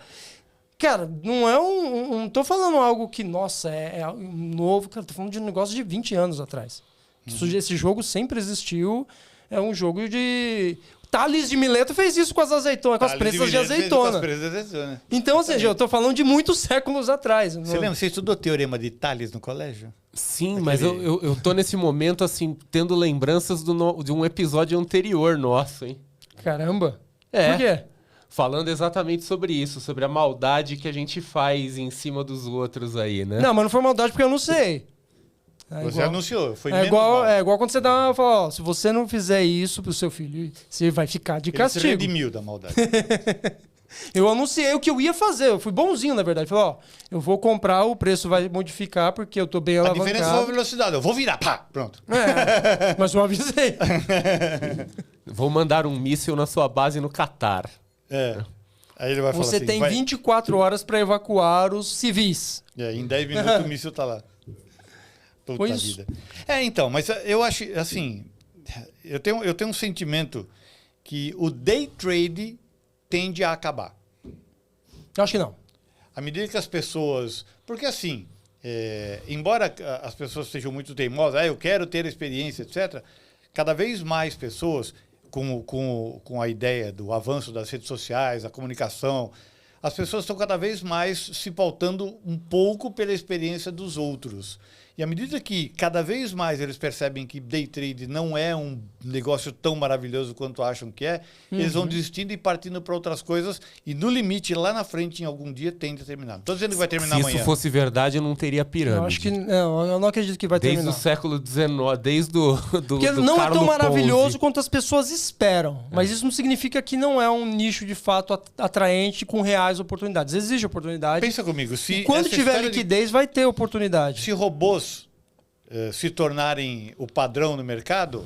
Speaker 3: Cara, não é não tô falando algo que, nossa, é novo, cara, tô falando de um negócio de 20 anos atrás. Esse jogo sempre existiu, é um jogo de... Tales de Mileto fez isso com as azeitonas, com as prensas de azeitona. Então, ou seja, eu tô falando de muitos séculos atrás.
Speaker 2: Você lembra? Você estudou teorema de Tales no colégio?
Speaker 1: Sim, mas eu tô nesse momento, assim, tendo lembranças de um episódio anterior nosso, hein?
Speaker 3: Caramba.
Speaker 1: É.
Speaker 3: Por quê?
Speaker 1: Falando exatamente sobre isso, sobre a maldade que a gente faz em cima dos outros aí, né?
Speaker 3: Não, mas não foi maldade porque eu não sei.
Speaker 2: Você anunciou, foi
Speaker 3: É
Speaker 2: menos
Speaker 3: igual,
Speaker 2: mal.
Speaker 3: é igual quando você fala, ó, se você não fizer isso pro seu filho, você vai ficar de
Speaker 2: Ele se
Speaker 3: castigo.
Speaker 2: redimiu da maldade.
Speaker 3: Eu anunciei o que eu ia fazer, eu fui bonzinho, na verdade. Falei, ó, eu vou comprar, o preço vai modificar porque eu tô bem
Speaker 2: A
Speaker 3: alavancado.
Speaker 2: diferença foi a velocidade. Eu vou virar, pá, pronto.
Speaker 3: É, mas eu avisei.
Speaker 1: Vou mandar um míssil na sua base no Catar.
Speaker 2: É. Aí ele vai falar
Speaker 3: Você
Speaker 2: assim,
Speaker 3: tem
Speaker 2: vai...
Speaker 3: 24 horas para evacuar os civis.
Speaker 2: em 10 minutos o míssil tá lá. Puta
Speaker 3: Foi isso.
Speaker 2: vida. Então, mas eu acho, assim, eu tenho um sentimento que o day trade tende a acabar.
Speaker 3: Eu acho que não.
Speaker 2: À medida que as pessoas... Porque assim, embora as pessoas sejam muito teimosas, eu quero ter experiência, etc., cada vez mais pessoas, com a ideia do avanço das redes sociais, a comunicação, as pessoas estão cada vez mais se pautando um pouco pela experiência dos outros. E à medida que cada vez mais eles percebem que day trade não é um negócio tão maravilhoso quanto acham que é, eles vão desistindo e partindo para outras coisas. E no limite, lá na frente, em algum dia, tende a terminar. Não estou dizendo que vai terminar
Speaker 1: Se
Speaker 2: amanhã.
Speaker 1: isso fosse verdade, eu não teria pirâmide.
Speaker 3: Eu acho que não, eu não acredito que vai
Speaker 1: Desde
Speaker 3: terminar.
Speaker 1: o século XIX, desde o do
Speaker 3: Porque
Speaker 1: do
Speaker 3: não é
Speaker 1: Carlo
Speaker 3: tão maravilhoso
Speaker 1: Ponzi.
Speaker 3: quanto as pessoas esperam. Mas isso não significa que não é um nicho de fato atraente com reais oportunidades. Existe oportunidade.
Speaker 2: Pensa comigo, se
Speaker 3: E quando
Speaker 2: essa
Speaker 3: tiver
Speaker 2: história de-
Speaker 3: liquidez, vai ter oportunidade.
Speaker 2: se robôs se tornarem o padrão no mercado,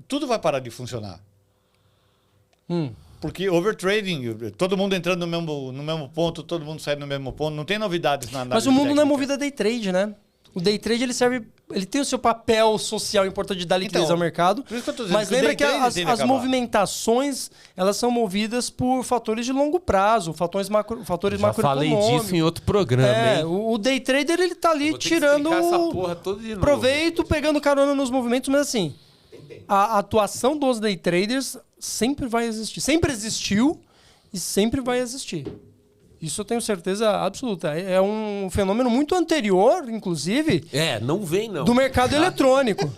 Speaker 2: tudo vai parar de funcionar. Porque overtrading, todo mundo entrando no mesmo ponto, todo mundo saindo no mesmo ponto, não tem novidades na
Speaker 3: Mas
Speaker 2: análise
Speaker 3: o mundo não é
Speaker 2: técnica.
Speaker 3: movido a day trade, né? O day trade ele tem o seu papel social importante de dar liquidez
Speaker 2: Então,
Speaker 3: ao mercado.
Speaker 2: por isso que eu tô dizendo
Speaker 3: Mas
Speaker 2: que o
Speaker 3: lembra
Speaker 2: day
Speaker 3: que
Speaker 2: trade
Speaker 3: as,
Speaker 2: tem que
Speaker 3: as
Speaker 2: acabar.
Speaker 3: movimentações elas são movidas por fatores de longo prazo, fatores
Speaker 1: Já falei
Speaker 3: macroeconômicos.
Speaker 1: disso em outro programa, hein?
Speaker 3: O day trader ele tá ali
Speaker 1: Vou ter que
Speaker 3: tirando
Speaker 1: explicar essa porra toda de novo.
Speaker 3: proveito, pegando carona nos movimentos, mas assim, a atuação dos day traders sempre vai existir. Sempre existiu e sempre vai existir. Isso eu tenho certeza absoluta. É um fenômeno muito anterior, inclusive,
Speaker 1: Não vem não.
Speaker 3: do mercado eletrônico.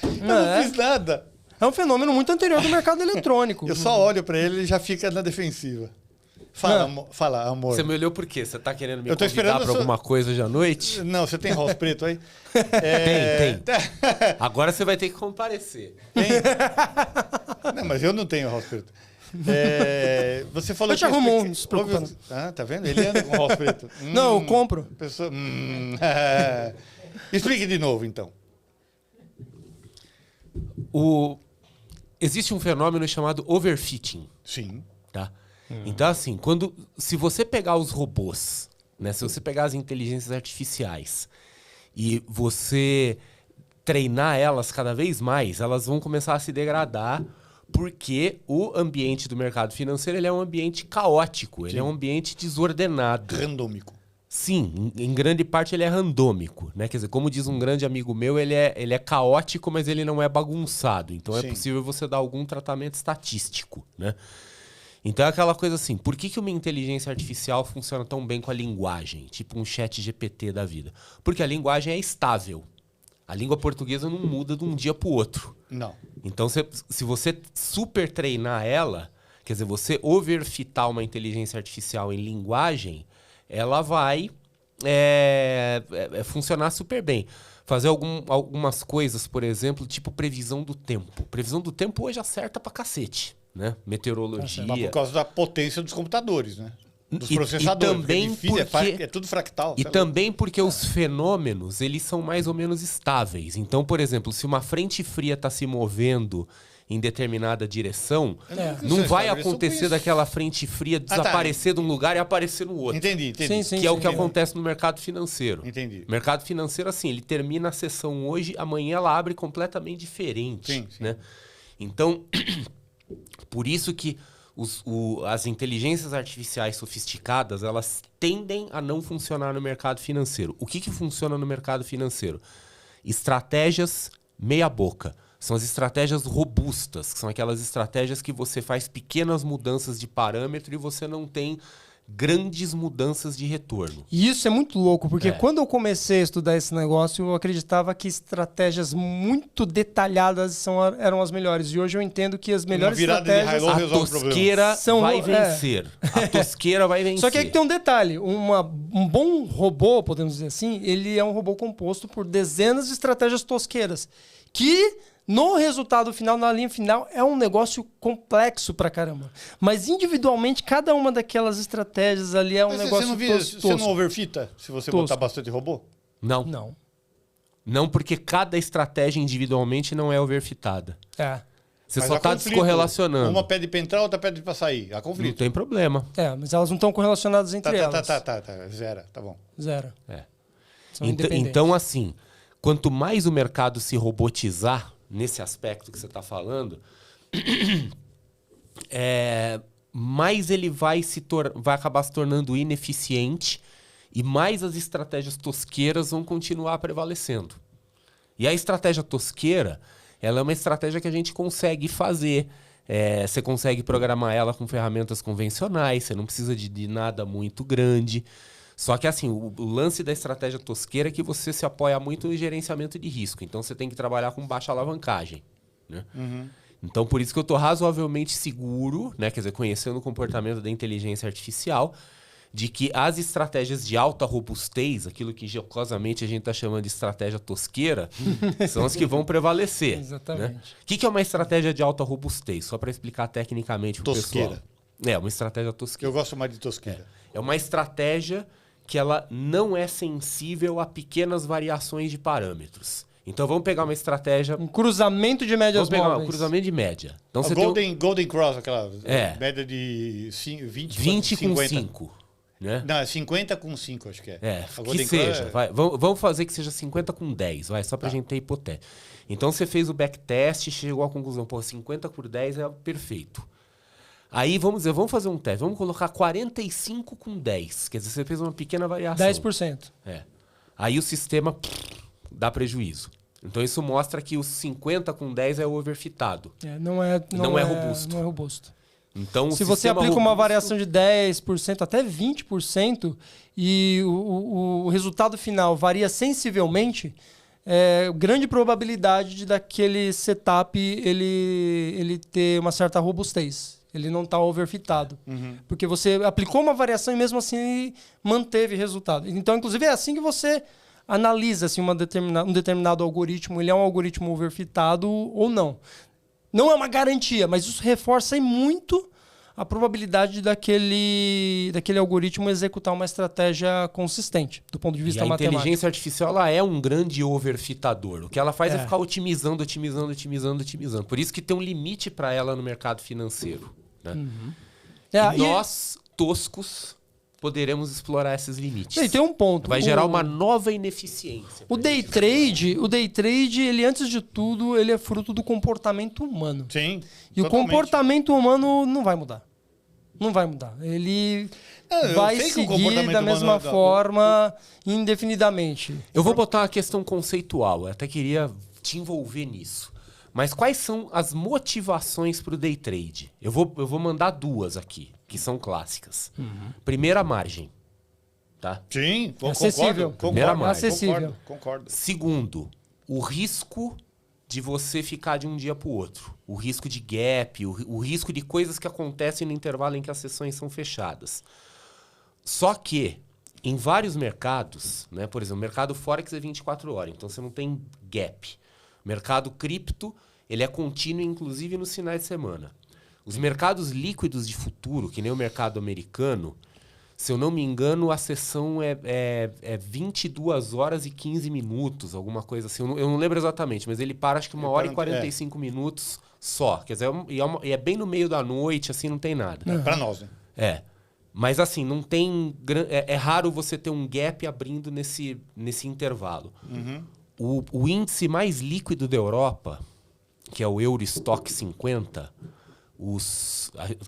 Speaker 2: Eu não fiz nada.
Speaker 3: É um fenômeno muito anterior do mercado eletrônico.
Speaker 2: Eu só olho para ele e já fica na defensiva. Fala, fala, amor.
Speaker 1: Você me olhou por quê? Você tá querendo me
Speaker 2: Eu tô
Speaker 1: convidar
Speaker 2: esperando
Speaker 1: pra
Speaker 2: a sua-
Speaker 1: alguma coisa hoje à noite?
Speaker 2: Não, você tem house preto aí?
Speaker 1: Tem. Agora você vai ter que comparecer.
Speaker 2: Não, mas eu não tenho house preto. Você falou
Speaker 3: Eu te arrumo um, não se
Speaker 2: houve-
Speaker 3: preocupa não.
Speaker 2: Ah, tá vendo? Ele anda com house preto.
Speaker 3: Não, eu compro.
Speaker 2: Pessoa... Explique de novo, então.
Speaker 1: Existe um fenômeno chamado overfitting.
Speaker 2: Sim.
Speaker 1: Tá? Então, assim, se você pegar os robôs, né? Se você pegar as inteligências artificiais e você treinar elas cada vez mais, elas vão começar a se degradar porque o ambiente do mercado financeiro ele é um ambiente caótico, ele é um ambiente desordenado.
Speaker 2: Randômico.
Speaker 1: Sim, em grande parte ele é randômico, né? Quer dizer, como diz um grande amigo meu, ele é caótico, mas ele não é bagunçado. Então é
Speaker 2: Sim.
Speaker 1: possível você dar algum tratamento estatístico, né? Então é aquela coisa assim, por que uma inteligência artificial funciona tão bem com a linguagem? Tipo um chat GPT da vida. Porque a linguagem é estável. A língua portuguesa não muda de um dia para o outro.
Speaker 2: Não.
Speaker 1: Então, se você super treinar ela, quer dizer, você overfitar uma inteligência artificial em linguagem, ela vai funcionar super bem. Fazer algumas coisas, por exemplo, tipo previsão do tempo. Previsão do tempo hoje acerta pra cacete, né? Meteorologia.
Speaker 2: Mas por causa da potência dos computadores, né? Dos processadores.
Speaker 1: E também
Speaker 2: porque é difícil,
Speaker 1: porque-
Speaker 2: é tudo fractal.
Speaker 1: E
Speaker 2: sabe?
Speaker 1: também porque os fenômenos, eles são mais ou menos estáveis. Então, por exemplo, se uma frente fria está se movendo em determinada direção, não
Speaker 2: Isso é
Speaker 1: vai
Speaker 2: estável, isso
Speaker 1: acontecer
Speaker 2: isso.
Speaker 1: daquela frente fria
Speaker 2: tá.
Speaker 1: desaparecer de um lugar e aparecer no outro.
Speaker 2: Entendi.
Speaker 3: Sim, sim.
Speaker 1: Que é o que acontece no mercado financeiro.
Speaker 2: Entendi.
Speaker 1: O mercado financeiro, assim, ele termina a sessão hoje, amanhã ela abre completamente diferente.
Speaker 2: Sim.
Speaker 1: Né? Então, por isso que as inteligências artificiais sofisticadas, elas tendem a não funcionar no mercado financeiro. O que funciona no mercado financeiro? Estratégias meia boca. São as estratégias robustas, que são aquelas estratégias que você faz pequenas mudanças de parâmetro e você não tem grandes mudanças de retorno.
Speaker 3: E isso é muito louco, porque quando eu comecei a estudar esse negócio, eu acreditava que estratégias muito detalhadas eram as melhores. E hoje eu entendo que as melhores
Speaker 2: virada de
Speaker 3: estratégias...
Speaker 2: high-low
Speaker 1: A
Speaker 2: resolve o problema.
Speaker 1: tosqueira
Speaker 3: São
Speaker 1: vai
Speaker 3: é.
Speaker 1: vencer. A tosqueira vai vencer.
Speaker 3: Só que aí tem um detalhe. Um bom robô, podemos dizer assim, ele é um robô composto por dezenas de estratégias tosqueiras. Que, no resultado final, na linha final, é um negócio complexo pra caramba. Mas, individualmente, cada uma daquelas estratégias ali é um
Speaker 2: Mas
Speaker 3: negócio
Speaker 2: você não overfita se você
Speaker 3: Tosco.
Speaker 2: botar bastante robô?
Speaker 1: Não.
Speaker 3: Não.
Speaker 1: Não, porque cada estratégia individualmente não é overfitada. Você
Speaker 2: Mas
Speaker 1: só
Speaker 2: há
Speaker 1: está
Speaker 2: conflito.
Speaker 1: descorrelacionando.
Speaker 2: Uma pede pra entrar, outra pede pra sair. Há
Speaker 1: Não
Speaker 2: conflito.
Speaker 1: tem problema.
Speaker 3: Mas elas não estão correlacionadas entre elas.
Speaker 2: Tá. Zero. Tá bom.
Speaker 3: Zero.
Speaker 1: É.
Speaker 3: São independentes.
Speaker 1: Então, assim, quanto mais o mercado se robotizar, nesse aspecto que você está falando, mais ele vai acabar se tornando ineficiente e mais as estratégias tosqueiras vão continuar prevalecendo. E a estratégia tosqueira, ela é uma estratégia que a gente consegue fazer. Você consegue programar ela com ferramentas convencionais, você não precisa de nada muito grande. Só que assim, o lance da estratégia tosqueira é que você se apoia muito no gerenciamento de risco. Então você tem que trabalhar com baixa alavancagem, né? Então por isso que eu estou razoavelmente seguro, né? Quer dizer, conhecendo o comportamento da inteligência artificial, de que as estratégias de alta robustez, aquilo que jocosamente a gente está chamando de estratégia tosqueira, são as que vão prevalecer.
Speaker 3: Exatamente.
Speaker 1: Né? O que é uma estratégia de alta robustez? Só para explicar tecnicamente para o pessoal.
Speaker 2: Tosqueira.
Speaker 1: É, uma estratégia tosqueira.
Speaker 2: Eu gosto mais de tosqueira.
Speaker 1: É uma estratégia que ela não é sensível a pequenas variações de parâmetros. Então vamos pegar uma estratégia...
Speaker 3: Um cruzamento de médias
Speaker 1: Vamos pegar
Speaker 3: móveis.
Speaker 1: um cruzamento de média. Então,
Speaker 2: A
Speaker 1: você
Speaker 2: Golden Cross, aquela média de
Speaker 1: 20
Speaker 2: 20
Speaker 1: com
Speaker 2: 50.
Speaker 1: 5. Né?
Speaker 2: Não, é 50 com 5, acho que é.
Speaker 1: É,
Speaker 2: A
Speaker 1: que
Speaker 2: Golden
Speaker 1: seja.
Speaker 2: Cross
Speaker 1: Vai, vamos fazer que seja 50 com 10, vai, só pra gente ter hipotético. Então você fez o backtest e chegou à conclusão, pô, 50 por 10 é perfeito. Aí vamos fazer um teste, vamos colocar 45 com 10, quer dizer, você fez uma pequena variação.
Speaker 3: 10%.
Speaker 1: É. Aí o sistema dá prejuízo. Então isso mostra que os 50 com 10 é overfitado.
Speaker 3: Não é
Speaker 1: robusto.
Speaker 3: Não é robusto.
Speaker 1: Então,
Speaker 3: Se você aplica uma variação de 10%, até 20%, e o resultado final varia sensivelmente, grande probabilidade de daquele setup ele ter uma certa robustez. Ele não está overfitado. Porque você aplicou uma variação e mesmo assim manteve resultado. Então, inclusive, é assim que você analisa assim, um determinado algoritmo. Ele é um algoritmo overfitado ou não. Não é uma garantia, mas isso reforça muito a probabilidade daquele algoritmo executar uma estratégia consistente, do ponto de vista matemático.
Speaker 1: A inteligência artificial ela é um grande overfitador. O que ela faz é ficar otimizando. Por isso que tem um limite para ela no mercado financeiro. Né? E nós, toscos, poderemos explorar esses limites.
Speaker 3: E tem um ponto.
Speaker 1: Vai gerar uma nova ineficiência.
Speaker 3: O day trade, ele antes de tudo, ele é fruto do comportamento humano.
Speaker 2: Sim.
Speaker 3: E totalmente. O comportamento humano não vai mudar. Não vai mudar. Ele vai seguir da mesma forma indefinidamente.
Speaker 1: Eu vou botar uma questão conceitual. Eu até queria te envolver nisso. Mas quais são as motivações para o day trade? Eu vou mandar duas aqui, que são clássicas. Primeira, margem. Tá?
Speaker 2: Sim,
Speaker 3: acessível.
Speaker 2: Concordo.
Speaker 1: Segundo, o risco de você ficar de um dia para o outro. O risco de gap, o risco de coisas que acontecem no intervalo em que as sessões são fechadas. Só que, em vários mercados, né, por exemplo, o mercado Forex é 24 horas, então você não tem gap. O mercado cripto, ele é contínuo, inclusive, nos finais de semana. Os mercados líquidos de futuro, que nem o mercado americano, se eu não me engano, a sessão é 22 horas e 15 minutos, alguma coisa assim. Eu não lembro exatamente, mas ele para acho que 1 hora e 45 minutos só. Quer dizer, é bem no meio da noite, assim, não tem nada.
Speaker 2: Para nós, né?
Speaker 1: Mas assim, não tem... É raro você ter um gap abrindo nesse intervalo. O índice mais líquido da Europa, que é o Eurostock 50,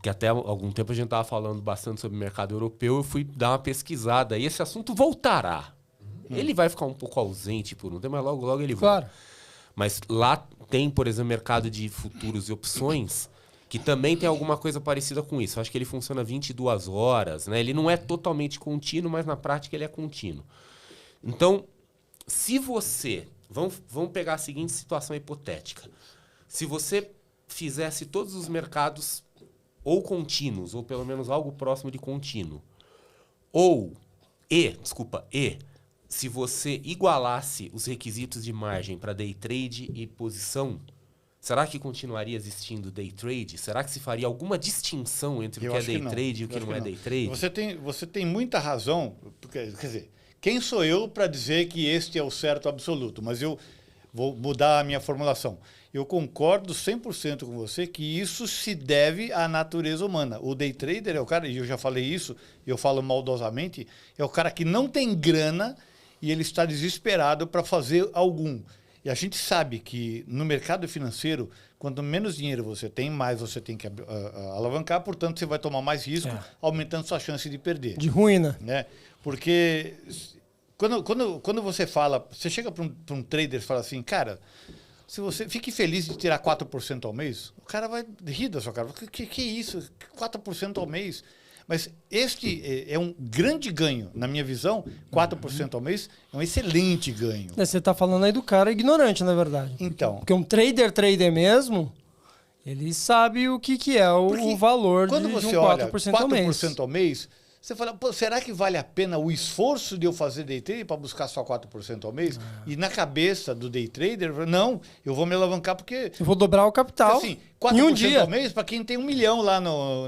Speaker 1: que até há algum tempo a gente estava falando bastante sobre o mercado europeu, eu fui dar uma pesquisada e esse assunto voltará. Ele vai ficar um pouco ausente por um tempo, mas logo ele volta. Mas lá tem, por exemplo, mercado de futuros e opções, que também tem alguma coisa parecida com isso. Eu acho que ele funciona 22 horas, né? Ele não é totalmente contínuo, mas na prática ele é contínuo. Então, se você... Vamos pegar a seguinte situação hipotética. Se você fizesse todos os mercados ou contínuos, ou pelo menos algo próximo de contínuo, se você igualasse os requisitos de margem para day trade e posição, será que continuaria existindo day trade? Será que se faria alguma distinção entre o que é day trade e o que não é day trade?
Speaker 2: Você tem muita razão, porque, quer dizer, quem sou eu para dizer que este é o certo absoluto? Mas eu vou mudar a minha formulação. Eu concordo 100% com você que isso se deve à natureza humana. O day trader é o cara, e eu já falei isso, eu falo maldosamente, é o cara que não tem grana e ele está desesperado para fazer algum. E a gente sabe que no mercado financeiro, quanto menos dinheiro você tem, mais você tem que alavancar, portanto você vai tomar mais risco, aumentando sua chance de perder.
Speaker 3: De ruína.
Speaker 2: Né? Porque quando você fala, você chega para um trader e fala assim, cara, se você fique feliz de tirar 4% ao mês, o cara vai rir da sua cara. Que é isso? 4% ao mês? Mas este é um grande ganho, na minha visão, 4% ao mês é um excelente ganho.
Speaker 3: Você está falando aí do cara ignorante, na verdade.
Speaker 2: Então,
Speaker 3: Porque um trader mesmo, ele sabe o que é o valor
Speaker 2: quando
Speaker 3: de
Speaker 2: você
Speaker 3: um 4%
Speaker 2: olha
Speaker 3: ao mês.
Speaker 2: 4% ao mês, você fala, pô, será que vale a pena o esforço de eu fazer day trade para buscar só 4% ao mês? E na cabeça do day trader, não, eu vou me alavancar porque...
Speaker 3: Eu vou dobrar o capital
Speaker 2: Assim,
Speaker 3: em
Speaker 2: 4%
Speaker 3: um dia.
Speaker 2: ao mês para quem tem 1 milhão lá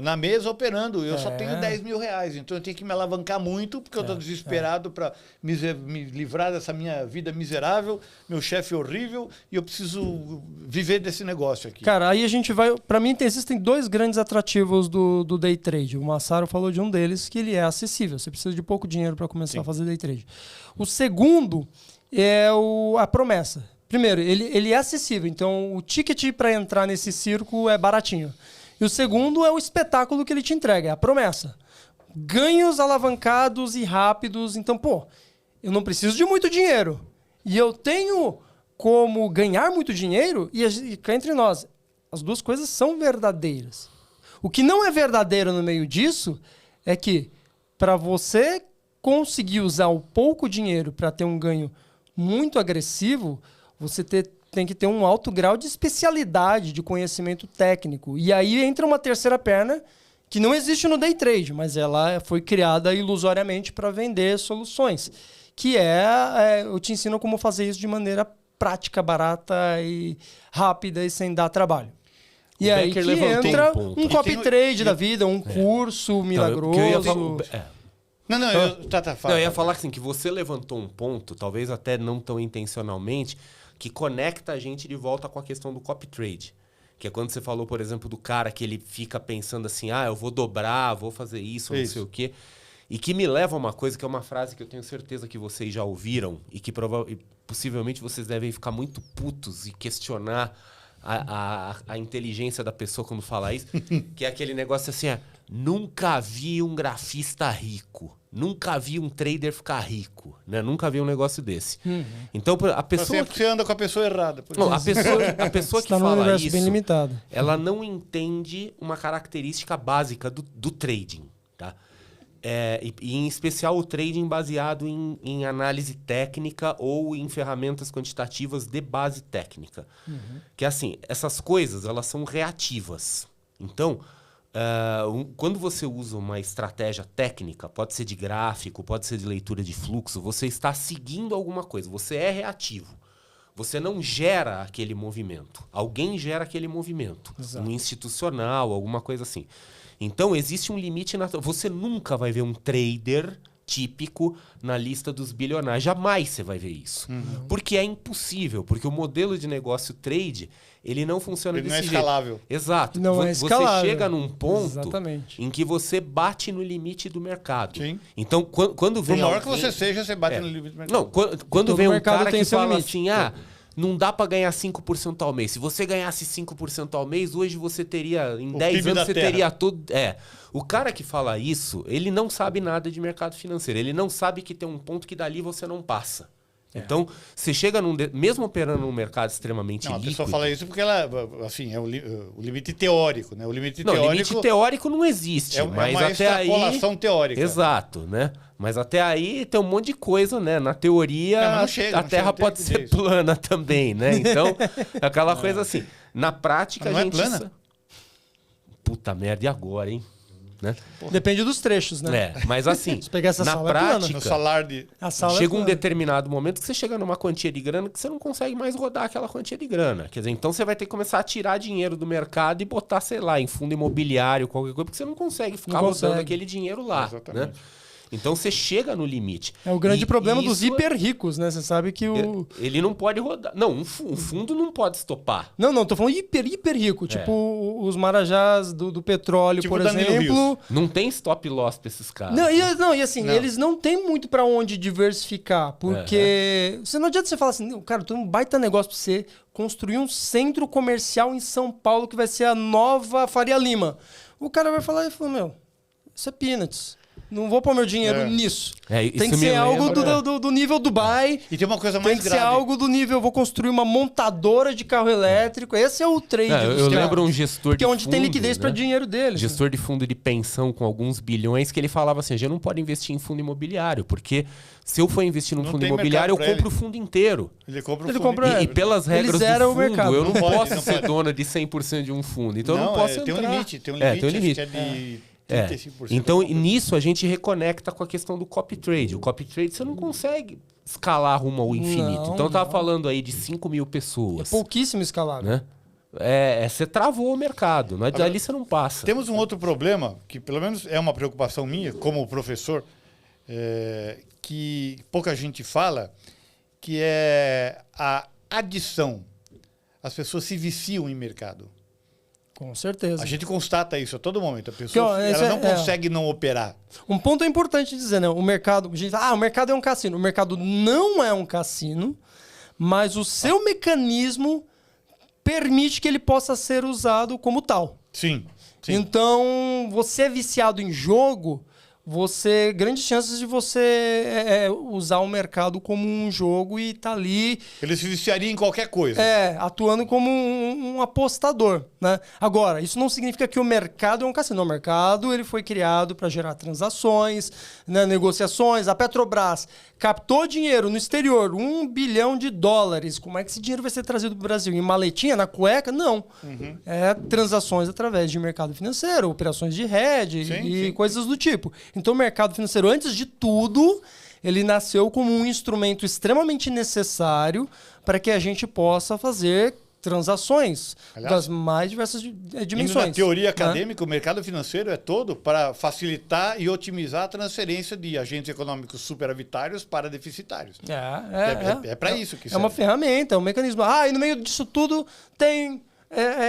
Speaker 2: na mesa operando. Eu só tenho 10 mil reais. Então eu tenho que me alavancar muito porque eu estou desesperado para me livrar dessa minha vida miserável, meu chefe horrível, e eu preciso viver desse negócio aqui.
Speaker 3: Cara, aí a gente vai... Para mim, existem dois grandes atrativos do day trade. O Massaro falou de um deles, que ele é acessível. Você precisa de pouco dinheiro para começar a fazer day trade. O segundo é a promessa. Primeiro, ele é acessível, então o ticket para entrar nesse circo é baratinho. E o segundo é o espetáculo que ele te entrega, é a promessa. Ganhos alavancados e rápidos. Então, pô, eu não preciso de muito dinheiro. E eu tenho como ganhar muito dinheiro e cá entre nós, as duas coisas são verdadeiras. O que não é verdadeiro no meio disso é que para você conseguir usar o pouco dinheiro para ter um ganho muito agressivo, você tem que ter um alto grau de especialidade, de conhecimento técnico. E aí entra uma terceira perna que não existe no day trade, mas ela foi criada ilusoriamente para vender soluções. Que eu te ensino como fazer isso de maneira prática, barata e rápida e sem dar trabalho. E aí que entra um copy trade da vida, um curso milagroso.
Speaker 1: Eu ia falar assim, que você levantou um ponto, talvez até não tão intencionalmente, que conecta a gente de volta com a questão do copy trade. Que é quando você falou, por exemplo, do cara que ele fica pensando assim, eu vou dobrar, vou fazer isso, não sei o quê. E que me leva a uma coisa que é uma frase que eu tenho certeza que vocês já ouviram e que possivelmente vocês devem ficar muito putos e questionar a inteligência da pessoa quando fala isso, que é aquele negócio assim, nunca vi um grafista rico, nunca vi um trader ficar rico, né? Nunca vi um negócio desse. Então, a pessoa...
Speaker 2: Você anda com a pessoa errada.
Speaker 1: Não, a pessoa que fala isso,
Speaker 3: bem limitado.
Speaker 1: Ela não entende uma característica básica do trading, tá? E em especial o trading baseado em análise técnica ou em ferramentas quantitativas de base técnica. Que assim, essas coisas elas são reativas. Então, quando você usa uma estratégia técnica, pode ser de gráfico, pode ser de leitura de fluxo, você está seguindo alguma coisa, você é reativo. Você não gera aquele movimento. Alguém gera aquele movimento. Exato. Um institucional, alguma coisa assim. Então, existe um limite. Você nunca vai ver um trader típico na lista dos bilionários. Jamais você vai ver isso. Porque é impossível. Porque o modelo de negócio trade, ele não funciona desse jeito. Ele não é escalável. Exato.
Speaker 3: Não é escalável.
Speaker 1: Você chega num ponto em que você bate no limite do mercado. Sim. Então, quando vem
Speaker 2: por maior que você seja, você bate no limite do mercado.
Speaker 1: Não, quando vem um cara que fala assim, não dá para ganhar 5% ao mês. Se você ganhasse 5% ao mês, hoje você teria, em 10 anos, você teria tudo... O cara que fala isso, ele não sabe nada de mercado financeiro. Ele não sabe que tem um ponto que dali você não passa. Então, você chega mesmo operando num mercado extremamente líquido...
Speaker 2: A pessoa fala isso porque ela, assim, é o limite teórico, né? O limite
Speaker 1: teórico não existe, mas
Speaker 2: uma
Speaker 1: até aí...
Speaker 2: extrapolação teórica.
Speaker 1: Exato, né? Mas até aí tem um monte de coisa, né? Na teoria, a Terra pode ser plana também, né? Então, aquela coisa assim. Na prática, a gente...
Speaker 2: Não é plana?
Speaker 1: Puta merda, e agora, hein? Né?
Speaker 3: Depende dos trechos, né?
Speaker 1: Mas assim,
Speaker 3: se pegar essa
Speaker 1: na
Speaker 3: sala
Speaker 1: prática,
Speaker 2: no salário de...
Speaker 1: chega um determinado momento que você chega numa quantia de grana que você não consegue mais rodar aquela quantia de grana. Quer dizer, então você vai ter que começar a tirar dinheiro do mercado e botar, sei lá, em fundo imobiliário, qualquer coisa, porque você não consegue ficar rodando aquele dinheiro lá. Exatamente. Né? Então você chega no limite.
Speaker 3: É o grande problema dos hiper ricos, né? Você sabe que
Speaker 1: ele não pode rodar. Não, um fundo não pode estopar.
Speaker 3: Não, tô falando hiper rico. Tipo os marajás do petróleo, tipo por exemplo.
Speaker 1: Não tem stop loss pra esses caras.
Speaker 3: Eles não têm muito pra onde diversificar. Porque você não adianta você falar assim, cara, tem um baita negócio pra você construir um centro comercial em São Paulo que vai ser a nova Faria Lima. O cara vai falar e fala, isso é peanuts. Não vou pôr meu dinheiro nisso.
Speaker 1: Isso
Speaker 3: tem que
Speaker 1: me
Speaker 3: ser algo
Speaker 1: lembra-
Speaker 3: do nível Dubai.
Speaker 2: E tem uma coisa
Speaker 3: Tem
Speaker 2: mais
Speaker 3: que ser
Speaker 2: grave.
Speaker 3: algo do nível, eu vou construir uma montadora de carro elétrico. Esse é o trade
Speaker 1: Não,
Speaker 3: dos
Speaker 1: eu
Speaker 3: caras.
Speaker 1: lembro um gestor
Speaker 3: Porque
Speaker 1: de
Speaker 3: é onde tem
Speaker 1: fundo,
Speaker 3: liquidez para
Speaker 1: né?
Speaker 3: dinheiro deles. né?
Speaker 1: Gestor de fundo de pensão com alguns bilhões, que ele falava assim, a gente não pode investir em fundo imobiliário, porque se eu for investir num
Speaker 2: Não
Speaker 1: fundo
Speaker 2: tem
Speaker 1: imobiliário, eu
Speaker 2: mercado pra
Speaker 1: compro o fundo inteiro.
Speaker 2: Ele compra o
Speaker 3: Ele
Speaker 2: fundo
Speaker 3: compra-
Speaker 2: inteiro.
Speaker 1: E pelas
Speaker 3: Ele
Speaker 1: regras do
Speaker 3: zera o
Speaker 1: fundo,
Speaker 3: mercado.
Speaker 1: eu não
Speaker 2: Não pode,
Speaker 1: posso
Speaker 2: não
Speaker 1: ser
Speaker 2: pode.
Speaker 1: dona de 100% de um fundo. Então eu não posso
Speaker 2: tem um
Speaker 1: entrar.
Speaker 2: limite, tem um
Speaker 1: É,
Speaker 2: limite.
Speaker 1: tem um limite.
Speaker 2: Acho que é de
Speaker 1: É.
Speaker 2: 35%.
Speaker 1: Então, nisso a gente reconecta com a questão do copy trade. O copy trade você não consegue escalar rumo ao infinito.
Speaker 3: Não,
Speaker 1: então, eu tava
Speaker 3: não.
Speaker 1: falando aí de 5 mil
Speaker 3: É
Speaker 1: pessoas.
Speaker 3: pouquíssimo escalável.
Speaker 1: Né? Você travou o mercado. Não é dali você não passa.
Speaker 2: Temos um outro problema, que pelo menos é uma preocupação minha, como professor, que pouca gente fala, que é a adição. As pessoas se viciam em mercado.
Speaker 3: Com certeza.
Speaker 2: A gente constata isso a todo momento. A
Speaker 3: Que,
Speaker 2: pessoa
Speaker 3: ó, esse
Speaker 2: ela não
Speaker 3: é-
Speaker 2: consegue não operar.
Speaker 3: Um ponto é importante dizer, né? O mercado. A gente fala, o mercado é um cassino. O mercado não é um cassino, mas o seu mecanismo permite que ele possa ser usado como tal.
Speaker 2: Sim. sim.
Speaker 3: Então, você é viciado em jogo, grandes chances de você usar o mercado como um jogo e tá ali
Speaker 2: Ele se viciaria em qualquer coisa.
Speaker 3: atuando como um apostador, né? Agora, isso não significa que o mercado é um cassino. O mercado ele foi criado para gerar transações, né, negociações. A Petrobras captou dinheiro no exterior, $1 bilhão. Como é que esse dinheiro vai ser trazido para o Brasil? Em maletinha, na cueca? Não. É transações através de mercado financeiro, operações de hedge
Speaker 2: Sim,
Speaker 3: e
Speaker 2: sim.
Speaker 3: coisas do tipo. Então, o mercado financeiro, antes de tudo, ele nasceu como um instrumento extremamente necessário para que a gente possa fazer transações
Speaker 2: Aliás,
Speaker 3: das mais diversas
Speaker 2: Indo
Speaker 3: dimensões.
Speaker 2: na teoria
Speaker 3: né?
Speaker 2: acadêmica, o mercado financeiro é todo para facilitar e otimizar a transferência de agentes econômicos superavitários para deficitários. É para isso que
Speaker 3: É uma
Speaker 2: serve.
Speaker 3: ferramenta, é um mecanismo. E no meio disso tudo tem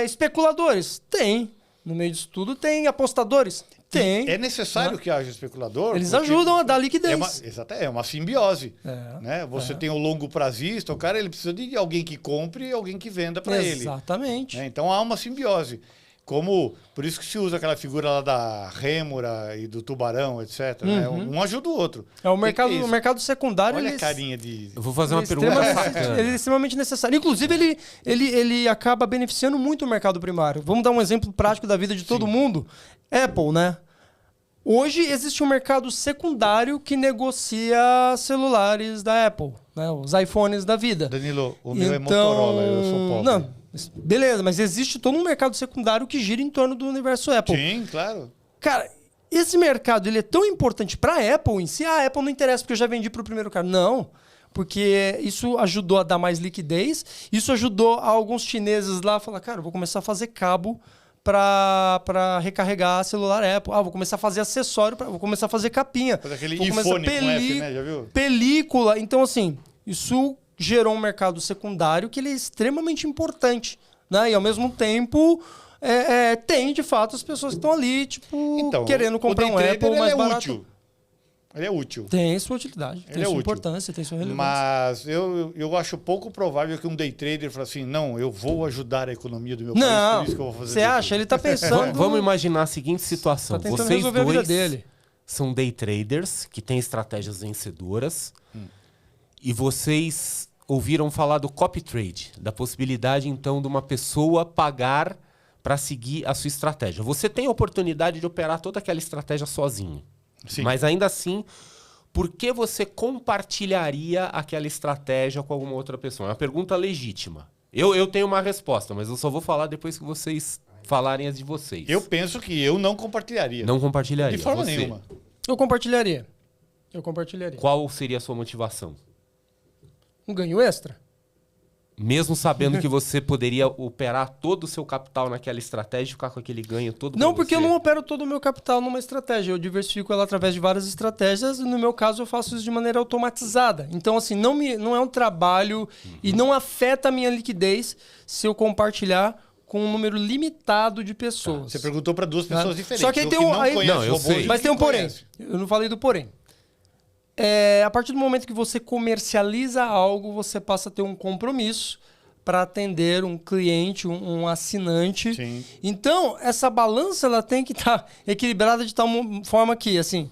Speaker 3: especuladores? Tem. No meio disso tudo tem apostadores? Tem.
Speaker 2: É necessário que haja especulador.
Speaker 3: Eles
Speaker 2: porque
Speaker 3: ajudam a dar liquidez.
Speaker 2: É uma simbiose.
Speaker 3: É,
Speaker 2: Né? Você tem o longo prazista, o cara ele precisa de alguém que compre e alguém que venda para ele.
Speaker 3: Exatamente.
Speaker 2: Né? Então há uma simbiose. Por isso que se usa aquela figura lá da rêmora e do tubarão, etc. Né? Um ajuda o outro.
Speaker 3: É o
Speaker 2: Tem que ter isso.
Speaker 3: mercado secundário.
Speaker 2: Olha
Speaker 3: ele
Speaker 2: a carinha de...
Speaker 1: Eu vou fazer uma
Speaker 3: é
Speaker 1: pergunta sacana.
Speaker 3: ele é extremamente necessário. Inclusive, ele acaba beneficiando muito o mercado primário. Vamos dar um exemplo prático da vida de todo mundo. Apple, né? Hoje existe um mercado secundário que negocia celulares da Apple, né? Os iPhones da vida.
Speaker 2: Danilo, o meu é Motorola, eu sou pobre.
Speaker 3: Não, beleza, mas existe todo um mercado secundário que gira em torno do universo Apple.
Speaker 2: Sim, claro.
Speaker 3: Cara, esse mercado ele é tão importante para a Apple em si. A Apple não interessa porque eu já vendi para o primeiro cara. Não, porque isso ajudou a dar mais liquidez. Isso ajudou alguns chineses lá a falar, cara, eu vou começar a fazer cabo para recarregar celular Apple. Vou começar a fazer acessório, vou começar a fazer capinha.
Speaker 2: Fazer aquele
Speaker 3: Vou começar
Speaker 2: iPhone com F, né? Já viu?
Speaker 3: Película. Então, assim, isso gerou um mercado secundário que ele é extremamente importante. Né? E, ao mesmo tempo, tem, de fato, as pessoas que estão ali, tipo, querendo comprar
Speaker 2: o
Speaker 3: um
Speaker 2: day
Speaker 3: Apple
Speaker 2: trader,
Speaker 3: mais
Speaker 2: ele é
Speaker 3: barato.
Speaker 2: útil. Ele é útil.
Speaker 3: Tem sua utilidade,
Speaker 2: Ele
Speaker 3: tem
Speaker 2: é
Speaker 3: sua
Speaker 2: útil.
Speaker 3: importância, tem sua relevância.
Speaker 2: Mas eu acho pouco provável que um day trader fale assim, não, eu vou ajudar a economia do meu país,
Speaker 3: Não,
Speaker 2: por isso que eu vou fazer
Speaker 3: você
Speaker 2: day
Speaker 3: acha?
Speaker 2: trading.
Speaker 3: Ele tá pensando...
Speaker 1: Vamos imaginar a seguinte situação.
Speaker 3: Tá tentando
Speaker 1: Vocês
Speaker 3: resolver a vida
Speaker 1: dois
Speaker 3: dele.
Speaker 1: são day traders que têm estratégias vencedoras e vocês ouviram falar do copy trade, da possibilidade, então, de uma pessoa pagar para seguir a sua estratégia. Você tem a oportunidade de operar toda aquela estratégia sozinho.
Speaker 2: Sim.
Speaker 1: Mas ainda assim, por que você compartilharia aquela estratégia com alguma outra pessoa? É uma pergunta legítima. Eu tenho uma resposta, mas eu só vou falar depois que vocês falarem as de vocês.
Speaker 2: Eu penso que eu não compartilharia.
Speaker 1: Não compartilharia.
Speaker 2: De forma
Speaker 1: Você.
Speaker 2: nenhuma.
Speaker 3: Eu compartilharia.
Speaker 1: Qual seria a sua motivação?
Speaker 3: Um ganho extra.
Speaker 1: Mesmo sabendo que você poderia operar todo o seu capital naquela estratégia e ficar com aquele ganho todo
Speaker 3: Não,
Speaker 1: pra
Speaker 3: porque
Speaker 1: você?
Speaker 3: eu não opero todo o meu capital numa estratégia. Eu diversifico ela através de várias estratégias e, no meu caso, eu faço isso de maneira automatizada. Então, assim, não é um trabalho e não afeta a minha liquidez se eu compartilhar com um número limitado de pessoas.
Speaker 2: Você perguntou para duas pessoas diferentes.
Speaker 3: Só que aí
Speaker 2: o
Speaker 3: tem
Speaker 2: que
Speaker 3: um...
Speaker 2: não
Speaker 3: aí-
Speaker 2: conhece
Speaker 1: Não, eu
Speaker 2: robôs
Speaker 1: sei.
Speaker 2: e o
Speaker 3: Mas
Speaker 2: que
Speaker 3: tem um porém.
Speaker 2: conhece.
Speaker 3: Eu não falei do porém. A partir do momento que você comercializa algo, você passa a ter um compromisso para atender um cliente, um assinante.
Speaker 2: Sim.
Speaker 3: Então, essa balança ela tem que estar equilibrada de tal forma que, assim,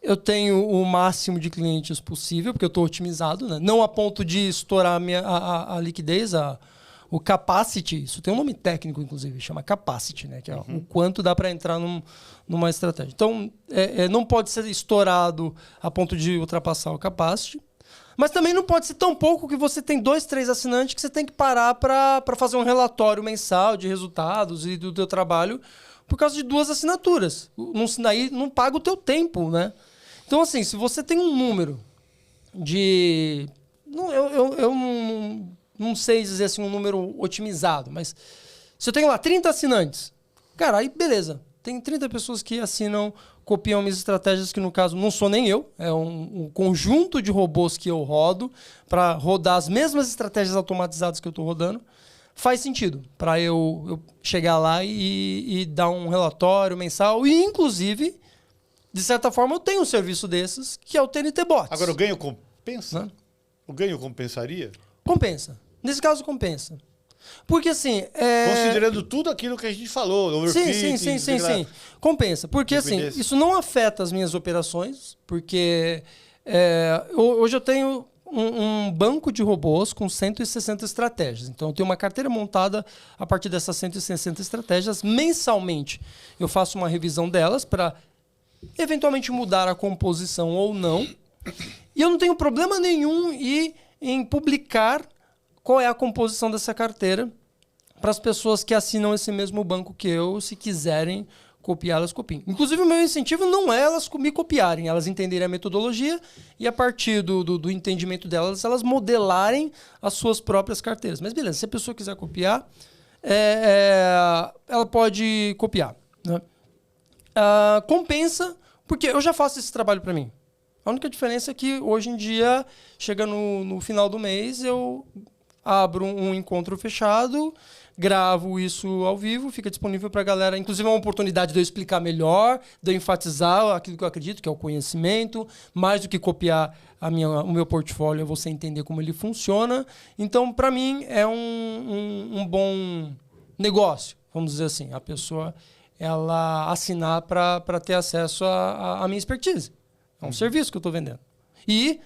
Speaker 3: eu tenho o máximo de clientes possível, porque eu estou otimizado, né? Não a ponto de estourar a liquidez, o capacity. Isso tem um nome técnico, inclusive, chama capacity, né? Que é o quanto dá para entrar numa estratégia. Então, não pode ser estourado a ponto de ultrapassar o capacity. Mas também não pode ser tão pouco que você tem 2, 3 assinantes que você tem que parar para fazer um relatório mensal de resultados e do teu trabalho por causa de 2 assinaturas. Daí não paga o teu tempo, né? Então, assim, se você tem um número de... Eu não sei dizer assim um número otimizado, mas se eu tenho lá 30 assinantes, cara, aí beleza. Tem 30 pessoas que assinam, copiam minhas estratégias, que no caso não sou nem eu, é um conjunto de robôs que eu rodo para rodar as mesmas estratégias automatizadas que eu estou rodando. Faz sentido para eu chegar lá e dar um relatório mensal. E, inclusive, de certa forma, eu tenho um serviço desses, que é o TNT Bots.
Speaker 2: Agora, o ganho compensa?
Speaker 3: Né?
Speaker 2: O ganho compensaria?
Speaker 3: Compensa. Nesse caso, compensa. Porque, assim...
Speaker 2: Considerando tudo aquilo que a gente falou, overfit...
Speaker 3: Sim. Compensa. Porque, assim, isso não afeta as minhas operações, porque hoje eu tenho um banco de robôs com 160 estratégias. Então, eu tenho uma carteira montada a partir dessas 160 estratégias. Mensalmente, eu faço uma revisão delas para, eventualmente, mudar a composição ou não. E eu não tenho problema nenhum em publicar qual é a composição dessa carteira para as pessoas que assinam esse mesmo banco que eu, se quiserem copiar, elas copiem. Inclusive, o meu incentivo não é elas me copiarem, elas entenderem a metodologia e, a partir do entendimento delas, elas modelarem as suas próprias carteiras. Mas beleza, se a pessoa quiser copiar, ela pode copiar. Né? Compensa, porque eu já faço esse trabalho para mim. A única diferença é que, hoje em dia, chega no final do mês, eu abro um encontro fechado, gravo isso ao vivo, fica disponível para a galera. Inclusive, é uma oportunidade de eu explicar melhor, de eu enfatizar aquilo que eu acredito, que é o conhecimento. Mais do que copiar o meu portfólio, é você entender como ele funciona. Então, para mim, é um bom negócio, vamos dizer assim. A pessoa ela assinar para ter acesso à minha expertise. É um serviço que eu estou vendendo. E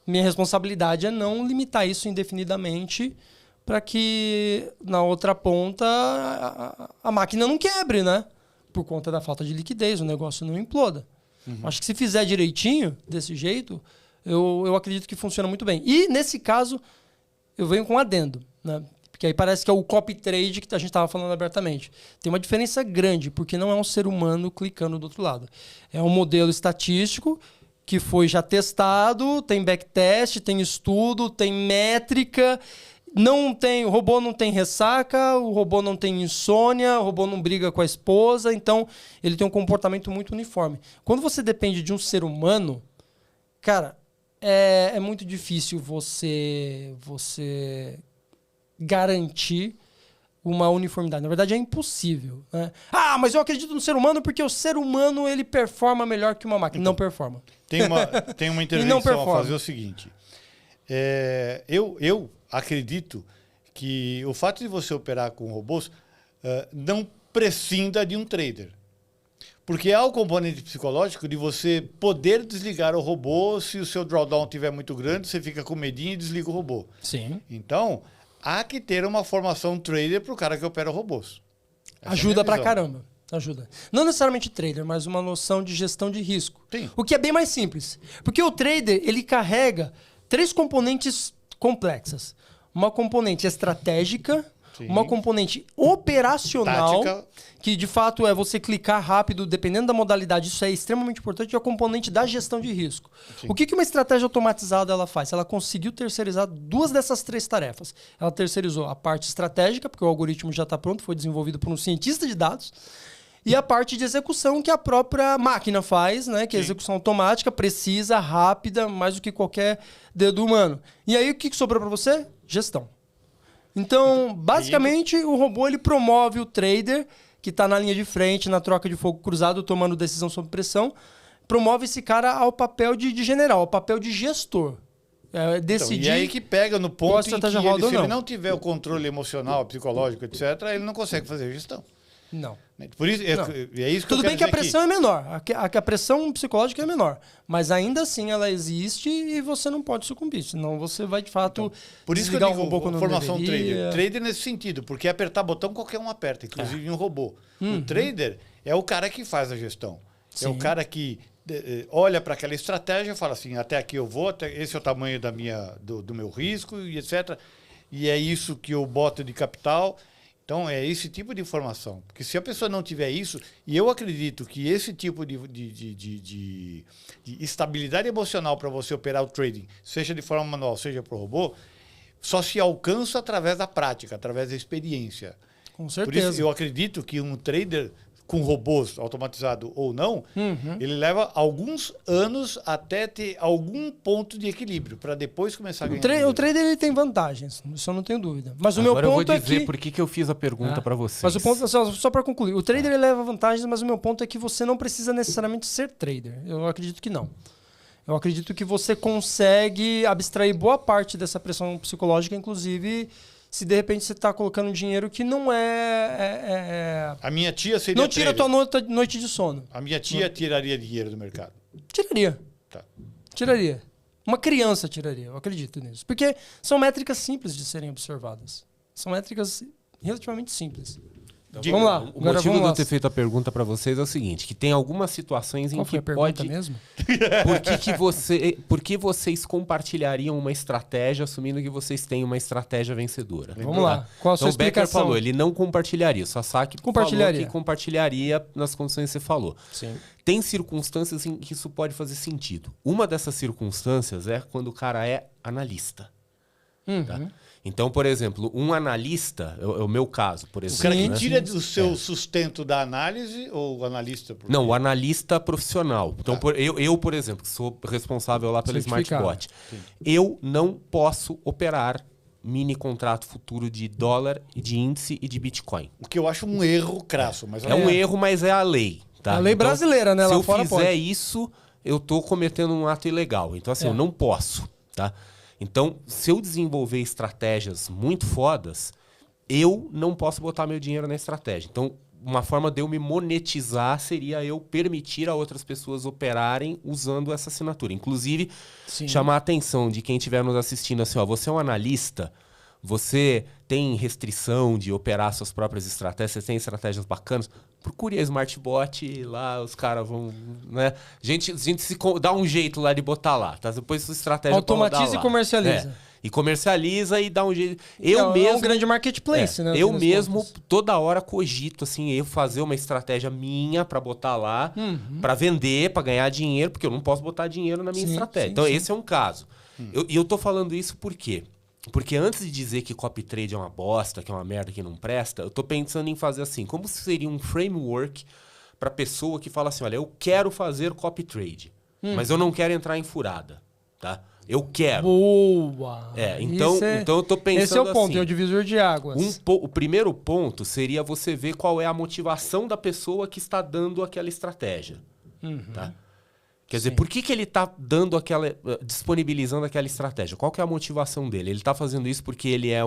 Speaker 3: minha responsabilidade é não limitar isso indefinidamente para que, na outra ponta, a máquina não quebre, né? Por conta da falta de liquidez, o negócio não imploda. Acho que se fizer direitinho, desse jeito, eu acredito que funciona muito bem. E, nesse caso, eu venho com um adendo, né? Porque aí parece que é o copy trade que a gente estava falando abertamente. Tem uma diferença grande, porque não é um ser humano clicando do outro lado. É um modelo estatístico que foi já testado, tem backtest, tem estudo, tem métrica. O robô não tem ressaca, o robô não tem insônia, o robô não briga com a esposa, então ele tem um comportamento muito uniforme. Quando você depende de um ser humano, cara, é muito difícil você garantir uma uniformidade. Na verdade, é impossível. Né? Mas eu acredito no ser humano porque o ser humano ele performa melhor que uma máquina. Então, não performa.
Speaker 2: Tem uma intervenção a fazer o seguinte. Eu acredito que o fato de você operar com robôs não prescinda de um trader. Porque há o componente psicológico de você poder desligar o robô. Se o seu drawdown estiver muito grande, você fica com medinho e desliga o robô.
Speaker 3: Sim.
Speaker 2: Então, há que ter uma formação trader para o cara que opera robôs.
Speaker 3: Ajuda pra caramba. Ajuda. Não necessariamente trader, mas uma noção de gestão de risco.
Speaker 2: Sim.
Speaker 3: O que é bem mais simples. Porque o trader, ele carrega 3 componentes complexas. Uma componente estratégica,
Speaker 2: Sim.
Speaker 3: Uma componente operacional,
Speaker 2: Tática.
Speaker 3: que de fato é você clicar rápido, dependendo da modalidade, isso é extremamente importante, e a componente da gestão de risco.
Speaker 2: Sim.
Speaker 3: O que uma estratégia automatizada ela faz? Ela conseguiu terceirizar 2 dessas 3 tarefas. Ela terceirizou a parte estratégica, porque o algoritmo já está pronto, foi desenvolvido por um cientista de dados, e a parte de execução que a própria máquina faz, né? Que é a execução automática, precisa, rápida, mais do que qualquer dedo humano. E aí o que sobrou para você? Gestão. Então, basicamente, o robô ele promove o trader que está na linha de frente, na troca de fogo cruzado, tomando decisão sob pressão, promove esse cara ao papel de general, ao papel de gestor. Decidir.
Speaker 2: E aí que pega no ponto em que
Speaker 3: roda
Speaker 2: se ele não tiver o controle emocional, psicológico, etc., ele não consegue fazer gestão.
Speaker 3: Não.
Speaker 2: Por isso, é isso que
Speaker 3: Tudo
Speaker 2: eu
Speaker 3: bem que a
Speaker 2: quero dizer
Speaker 3: pressão é menor, a pressão psicológica é menor, mas ainda assim ela existe e você não pode sucumbir, senão você vai de fato
Speaker 2: Por isso que eu
Speaker 3: desligar
Speaker 2: digo
Speaker 3: um robô quando não
Speaker 2: formação
Speaker 3: deveria.
Speaker 2: trader nesse sentido, porque apertar botão qualquer um aperta, inclusive um robô. O trader é o cara que faz a gestão. É o cara que olha para aquela estratégia e fala assim, até aqui eu vou, esse é o tamanho do meu risco e etc. E é isso que eu boto de capital. Então, é esse tipo de informação. Porque se a pessoa não tiver isso, e eu acredito que esse tipo de estabilidade emocional para você operar o trading, seja de forma manual, seja por robô, só se alcança através da prática, através da experiência.
Speaker 3: Com
Speaker 2: Por
Speaker 3: certeza.
Speaker 2: isso, eu acredito que um trader com robôs, automatizado ou não, ele leva alguns anos até ter algum ponto de equilíbrio, para depois começar a ganhar dinheiro.
Speaker 3: O trader ele tem vantagens, isso eu não tenho dúvida. Mas o meu
Speaker 1: Agora eu vou
Speaker 3: ponto é
Speaker 1: dizer
Speaker 3: que...
Speaker 1: por que eu fiz a pergunta para vocês.
Speaker 3: Mas o ponto, só para concluir, o trader ele leva vantagens, mas o meu ponto é que você não precisa necessariamente ser trader. Eu acredito que não. Eu acredito que você consegue abstrair boa parte dessa pressão psicológica, inclusive se de repente você está colocando dinheiro que não
Speaker 2: A minha tia seria
Speaker 3: não tira a
Speaker 2: trader.
Speaker 3: tua noite de sono.
Speaker 2: A minha tia tiraria dinheiro do mercado.
Speaker 3: Tiraria.
Speaker 2: Tá.
Speaker 3: Tiraria. Uma criança tiraria, eu acredito nisso. Porque são métricas simples de serem observadas. São métricas relativamente simples.
Speaker 1: Então,
Speaker 3: Vamos lá.
Speaker 1: O
Speaker 3: Agora
Speaker 1: motivo
Speaker 3: vamos
Speaker 1: de
Speaker 3: lá.
Speaker 1: eu ter feito a pergunta para vocês é o seguinte, que tem algumas situações
Speaker 3: Qual
Speaker 1: em
Speaker 3: foi
Speaker 1: que
Speaker 3: a pergunta
Speaker 1: pode...
Speaker 3: mesmo?
Speaker 1: Por que vocês compartilhariam uma estratégia assumindo que vocês têm uma estratégia vencedora?
Speaker 3: Vamos lá. Qual a sua
Speaker 1: Então o Becker
Speaker 3: explicação?
Speaker 1: falou, ele não compartilharia. O Sasaki
Speaker 3: Compartilharia.
Speaker 1: falou que compartilharia nas condições que você falou.
Speaker 3: Sim.
Speaker 1: Tem circunstâncias em que isso pode fazer sentido. Uma dessas circunstâncias é quando o cara é analista. Tá? Então, por exemplo, um analista, é o meu caso, por
Speaker 2: O
Speaker 1: exemplo.
Speaker 2: cara que
Speaker 1: né?
Speaker 2: tira do seu sustento da análise ou o analista?
Speaker 1: Não, o analista profissional. Então, eu, por exemplo, que sou responsável lá pelo
Speaker 3: Certificado.
Speaker 1: SmartBot, eu não posso operar mini contrato futuro de dólar, de índice e de Bitcoin.
Speaker 2: O que eu acho um erro crasso. Mas
Speaker 1: É um erro, mas é a lei. Tá?
Speaker 3: A lei
Speaker 1: Então,
Speaker 3: brasileira, né?
Speaker 1: Se
Speaker 3: Lá
Speaker 1: eu
Speaker 3: fora
Speaker 1: fizer
Speaker 3: pode.
Speaker 1: isso, eu tô cometendo um ato ilegal. Então, assim, eu não posso, tá? Então, se eu desenvolver estratégias muito fodas, eu não posso botar meu dinheiro na estratégia. Então, uma forma de eu me monetizar seria eu permitir a outras pessoas operarem usando essa assinatura. Inclusive, chamar a atenção de quem estiver nos assistindo assim, ó, você é um analista, você tem restrição de operar suas próprias estratégias, você tem estratégias bacanas, procure a SmartBot lá, os caras vão, né? A gente dá um jeito lá de botar lá, tá? Depois sua estratégia
Speaker 3: Automatiza e comercializa.
Speaker 1: E comercialializa e dá um jeito.
Speaker 3: É um grande marketplace, né?
Speaker 1: Eu mesmo, toda hora cogito, assim, eu fazer uma estratégia minha pra botar lá, pra vender, pra ganhar dinheiro, porque eu não posso botar dinheiro na minha estratégia.
Speaker 3: sim,
Speaker 1: Então,
Speaker 3: sim.
Speaker 1: esse é um caso. E eu tô falando isso por quê? Porque antes de dizer que copy trade é uma bosta, que é uma merda, que não presta, eu tô pensando em fazer assim, como seria um framework pra pessoa que fala assim, olha, eu quero fazer copy trade, mas eu não quero entrar em furada, tá? Eu quero.
Speaker 3: Boa!
Speaker 1: Então eu tô pensando
Speaker 3: esse é o ponto,
Speaker 1: assim,
Speaker 3: é o divisor de águas.
Speaker 1: o primeiro ponto seria você ver qual é a motivação da pessoa que está dando aquela estratégia. Tá? Quer dizer, por que ele está disponibilizando aquela estratégia? Qual que é a motivação dele? Ele está fazendo isso porque ele é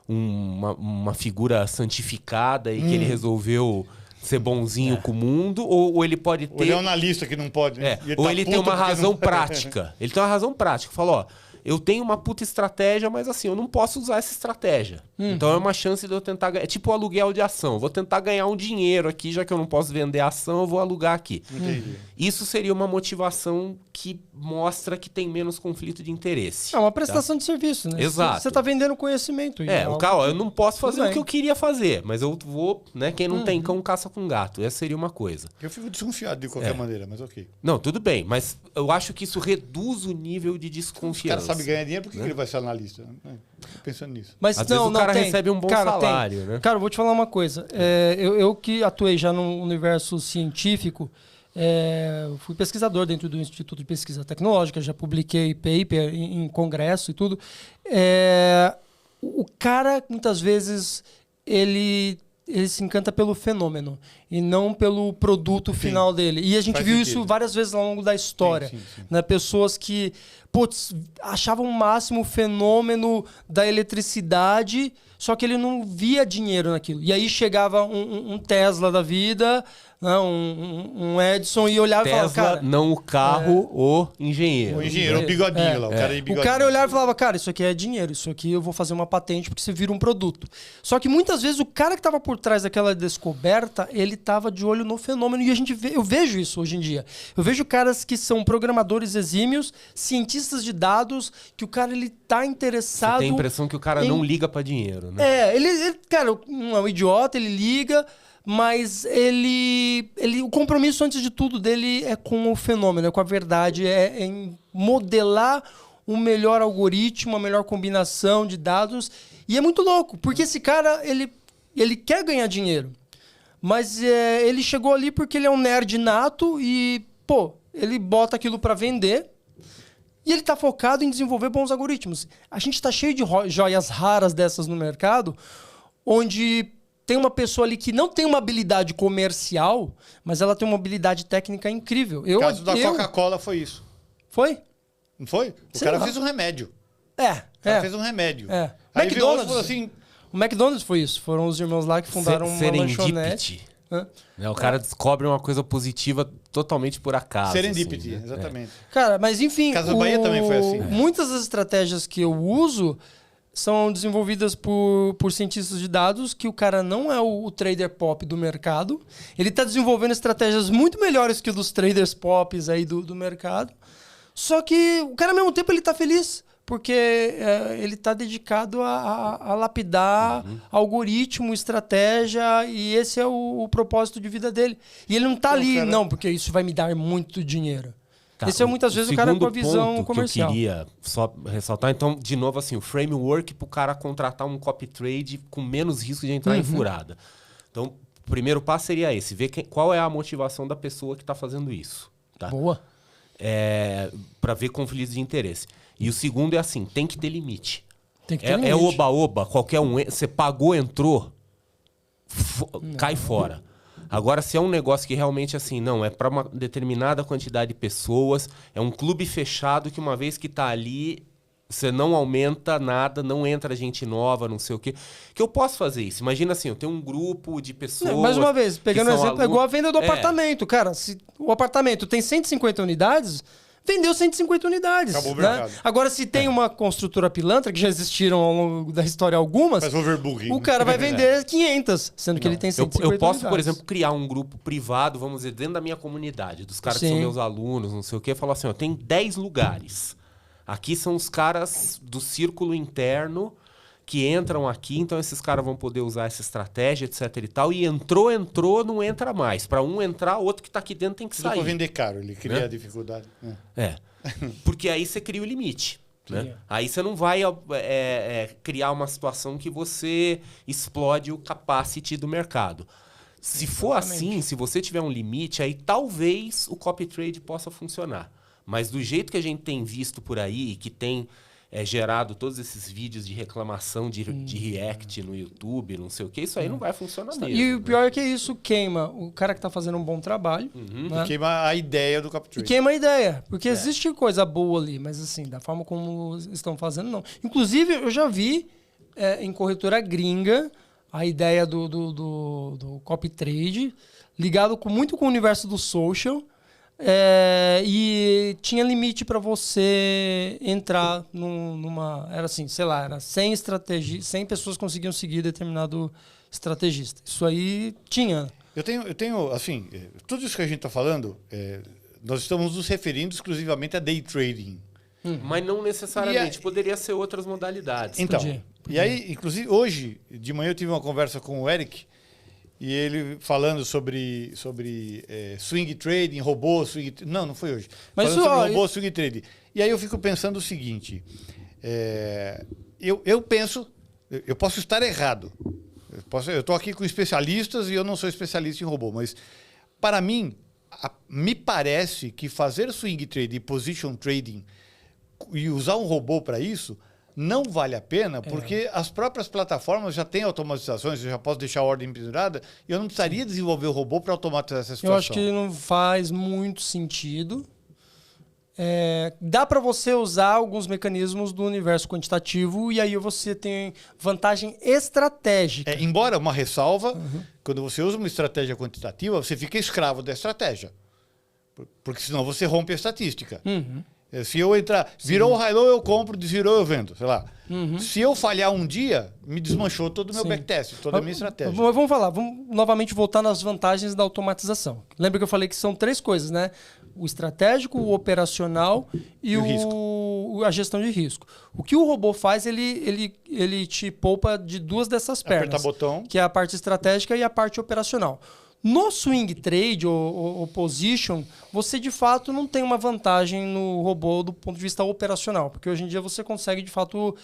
Speaker 1: uma figura santificada e que ele resolveu ser bonzinho com o mundo? Ou ele pode ter...
Speaker 2: Ou ele é um analista que não pode, né? E
Speaker 1: Ou
Speaker 2: tá
Speaker 1: ele
Speaker 2: puto
Speaker 1: tem uma
Speaker 2: porque
Speaker 1: razão
Speaker 2: não-
Speaker 1: prática. Ele tem uma razão prática. Fala, ó, eu tenho uma puta estratégia, mas assim, eu não posso usar essa estratégia. Então é uma chance de eu tentar ganhar. É tipo o aluguel de ação. Eu vou tentar ganhar um dinheiro aqui, já que eu não posso vender a ação, eu vou alugar aqui.
Speaker 2: Entendi.
Speaker 1: Isso seria uma motivação que mostra que tem menos conflito de interesse.
Speaker 3: É uma prestação de serviço, né?
Speaker 1: Exato.
Speaker 3: Você está vendendo conhecimento.
Speaker 1: O cara, ó, eu não posso fazer
Speaker 3: Tudo
Speaker 1: o que
Speaker 3: bem.
Speaker 1: eu queria fazer, mas eu vou, né? Quem não tem cão caça com gato. Essa seria uma coisa.
Speaker 2: Eu fico desconfiado de qualquer maneira, mas ok.
Speaker 1: Não, tudo bem, mas eu acho que isso reduz o nível de
Speaker 2: O
Speaker 1: desconfiança.
Speaker 2: cara sabe ganhar dinheiro, por que ele vai ser analista? Fico pensando nisso.
Speaker 3: Mas
Speaker 1: Às
Speaker 3: não,
Speaker 1: vezes o
Speaker 3: não,
Speaker 1: cara
Speaker 3: tem.
Speaker 1: recebe um bom
Speaker 3: Cara,
Speaker 1: salário,
Speaker 3: tem.
Speaker 1: né?
Speaker 3: Cara, eu vou te falar uma coisa. Eu que atuei já no universo científico, fui pesquisador dentro do Instituto de Pesquisa Tecnológica, já publiquei paper em congresso e tudo. O cara, muitas vezes, ele se encanta pelo fenômeno e não pelo produto final dele. E a gente
Speaker 2: Faz
Speaker 3: viu
Speaker 2: sentido.
Speaker 3: isso várias vezes ao longo da história.
Speaker 2: Sim.
Speaker 3: Né? Pessoas que, putz, achava o máximo o fenômeno da eletricidade, só que ele não via dinheiro naquilo. E aí chegava um Tesla da vida, né, um Edison, e olhava e falava,
Speaker 1: Tesla,
Speaker 3: cara...
Speaker 1: não o carro, o engenheiro.
Speaker 2: O engenheiro, o bigodinho lá, o cara de bigodinho.
Speaker 3: O cara olhava e falava, cara, isso aqui é dinheiro, isso aqui eu vou fazer uma patente porque você vira um produto. Só que muitas vezes o cara que estava por trás daquela descoberta, ele estava de olho no fenômeno, e eu vejo isso hoje em dia. Eu vejo caras que são programadores exímios, cientistas de dados, que o cara ele tá interessado...
Speaker 1: Você tem a impressão que o cara não liga pra dinheiro, né?
Speaker 3: Ele cara, não é um idiota, ele liga... Mas o compromisso, antes de tudo, dele é com o fenômeno, é com a verdade, é em modelar o melhor algoritmo, a melhor combinação de dados. E é muito louco, porque esse cara, ele quer ganhar dinheiro. Mas ele chegou ali porque ele é um nerd nato e, pô, ele bota aquilo para vender. E ele está focado em desenvolver bons algoritmos. A gente está cheio de joias raras dessas no mercado, onde... Tem uma pessoa ali que não tem uma habilidade comercial, mas ela tem uma habilidade técnica incrível.
Speaker 2: O caso da Coca-Cola foi isso.
Speaker 3: Foi?
Speaker 2: Não foi? O cara fez um remédio. O cara fez um remédio. Aí
Speaker 3: McDonald's,
Speaker 2: falou assim...
Speaker 3: O McDonald's foi isso. Foram os irmãos lá que fundaram uma lanchonete.
Speaker 1: O cara descobre uma coisa positiva totalmente por acaso.
Speaker 2: Serendipity,
Speaker 1: assim, né?
Speaker 2: exatamente.
Speaker 3: Cara, mas enfim...
Speaker 2: Casa Bahia também foi assim.
Speaker 3: Muitas das estratégias que eu uso... são desenvolvidas por cientistas de dados, que o cara não é o trader pop do mercado. Ele está desenvolvendo estratégias muito melhores que os dos traders pops aí do mercado. Só que o cara, ao mesmo tempo, ele está feliz, porque ele está dedicado a lapidar algoritmo, estratégia, e esse é o propósito de vida dele. E ele não está ali, cara... não, porque isso vai me dar muito dinheiro. Tá, esse é muitas vezes o cara com a visão comercial.
Speaker 1: Que eu queria só ressaltar, então, de novo, assim, o framework para o cara contratar um copy trade com menos risco de entrar em furada. Então, o primeiro passo seria esse, ver qual é a motivação da pessoa que está fazendo isso. Tá?
Speaker 3: Boa.
Speaker 1: Para ver conflitos de interesse. E o segundo é assim, tem que ter limite.
Speaker 3: Tem que ter limite.
Speaker 1: É oba-oba, qualquer um. Você pagou, entrou, cai fora. Agora, se é um negócio que realmente, assim, não, é para uma determinada quantidade de pessoas, é um clube fechado que uma vez que está ali, você não aumenta nada, não entra gente nova, não sei o quê. Que eu posso fazer isso. Imagina assim, eu tenho um grupo de pessoas...
Speaker 3: Mais uma vez, pegando um exemplo, é igual a venda do
Speaker 1: apartamento.
Speaker 3: Cara, se o apartamento tem 150 unidades... Vendeu 150 unidades.
Speaker 2: Acabou o
Speaker 3: né?
Speaker 2: mercado.
Speaker 3: Agora, se tem uma construtora pilantra, que já existiram ao longo da história algumas, o cara vai vender 500, sendo que ele tem 150
Speaker 1: Eu posso,
Speaker 3: unidades.
Speaker 1: por exemplo, criar um grupo privado, vamos dizer, dentro da minha comunidade, dos caras que são meus alunos, não sei o quê, e falar assim, ó, tem 10 lugares. Aqui são os caras do círculo interno que entram aqui, então esses caras vão poder usar essa estratégia, etc e tal, e entrou, não entra mais. Para um entrar, outro que está aqui dentro tem que sair.
Speaker 2: Para vender caro, ele cria a dificuldade.
Speaker 1: Porque aí você cria o limite. Né? Aí você não vai criar uma situação que você explode o capacity do mercado. Se for assim, se você tiver um limite, aí talvez o copy trade possa funcionar. Mas do jeito que a gente tem visto por aí, que tem gerado todos esses vídeos de reclamação de react no YouTube, não sei o que, isso aí não vai funcionar mesmo.
Speaker 3: E o pior é que isso queima o cara que está fazendo um bom trabalho. Né?
Speaker 2: E queima a ideia do copy trade.
Speaker 3: E queima a ideia. Porque existe coisa boa ali, mas assim, da forma como estão fazendo, não. Inclusive, eu já vi em corretora gringa a ideia do copy trade ligado muito com o universo do social. E tinha limite para você entrar numa... Era assim, sei lá, era 100 pessoas conseguiam seguir determinado estrategista. Isso aí tinha.
Speaker 2: Eu tenho assim, tudo isso que a gente está falando, nós estamos nos referindo exclusivamente a day trading.
Speaker 1: Mas não necessariamente, poderia ser outras modalidades.
Speaker 2: Então,
Speaker 3: Podia.
Speaker 2: E aí, inclusive, hoje, de manhã eu tive uma conversa com o Eric, e ele falando sobre swing trading, robô, swing... Não foi hoje.
Speaker 3: Mas
Speaker 2: falando sobre robô, swing trading. E aí eu fico pensando o seguinte, eu penso, eu posso estar errado. Eu estou aqui com especialistas e eu não sou especialista em robô, mas para mim, me parece que fazer swing trading e position trading e usar um robô para isso não vale a pena, porque as próprias plataformas já têm automatizações, eu já posso deixar a ordem pendurada, e eu não precisaria desenvolver o robô para automatizar essa situação.
Speaker 3: Eu acho que não faz muito sentido. dá para você usar alguns mecanismos do universo quantitativo e aí você tem vantagem estratégica.
Speaker 2: Embora uma ressalva, quando você usa uma estratégia quantitativa, você fica escravo da estratégia. Porque senão você rompe a estatística. Se eu entrar, virou o high-low, eu compro, desvirou, eu vendo, sei lá. Se eu falhar um dia, me desmanchou todo o meu backtest, toda a minha estratégia.
Speaker 3: Vamos novamente voltar nas vantagens da automatização. Lembra que eu falei que são 3 coisas, né? O estratégico, o operacional e a gestão de risco. O que o robô faz, ele te poupa de 2 dessas pernas.
Speaker 2: Apertar botão.
Speaker 3: Que é a parte estratégica e a parte operacional. No swing trade ou position, você de fato não tem uma vantagem no robô do ponto de vista operacional, porque hoje em dia você consegue de fato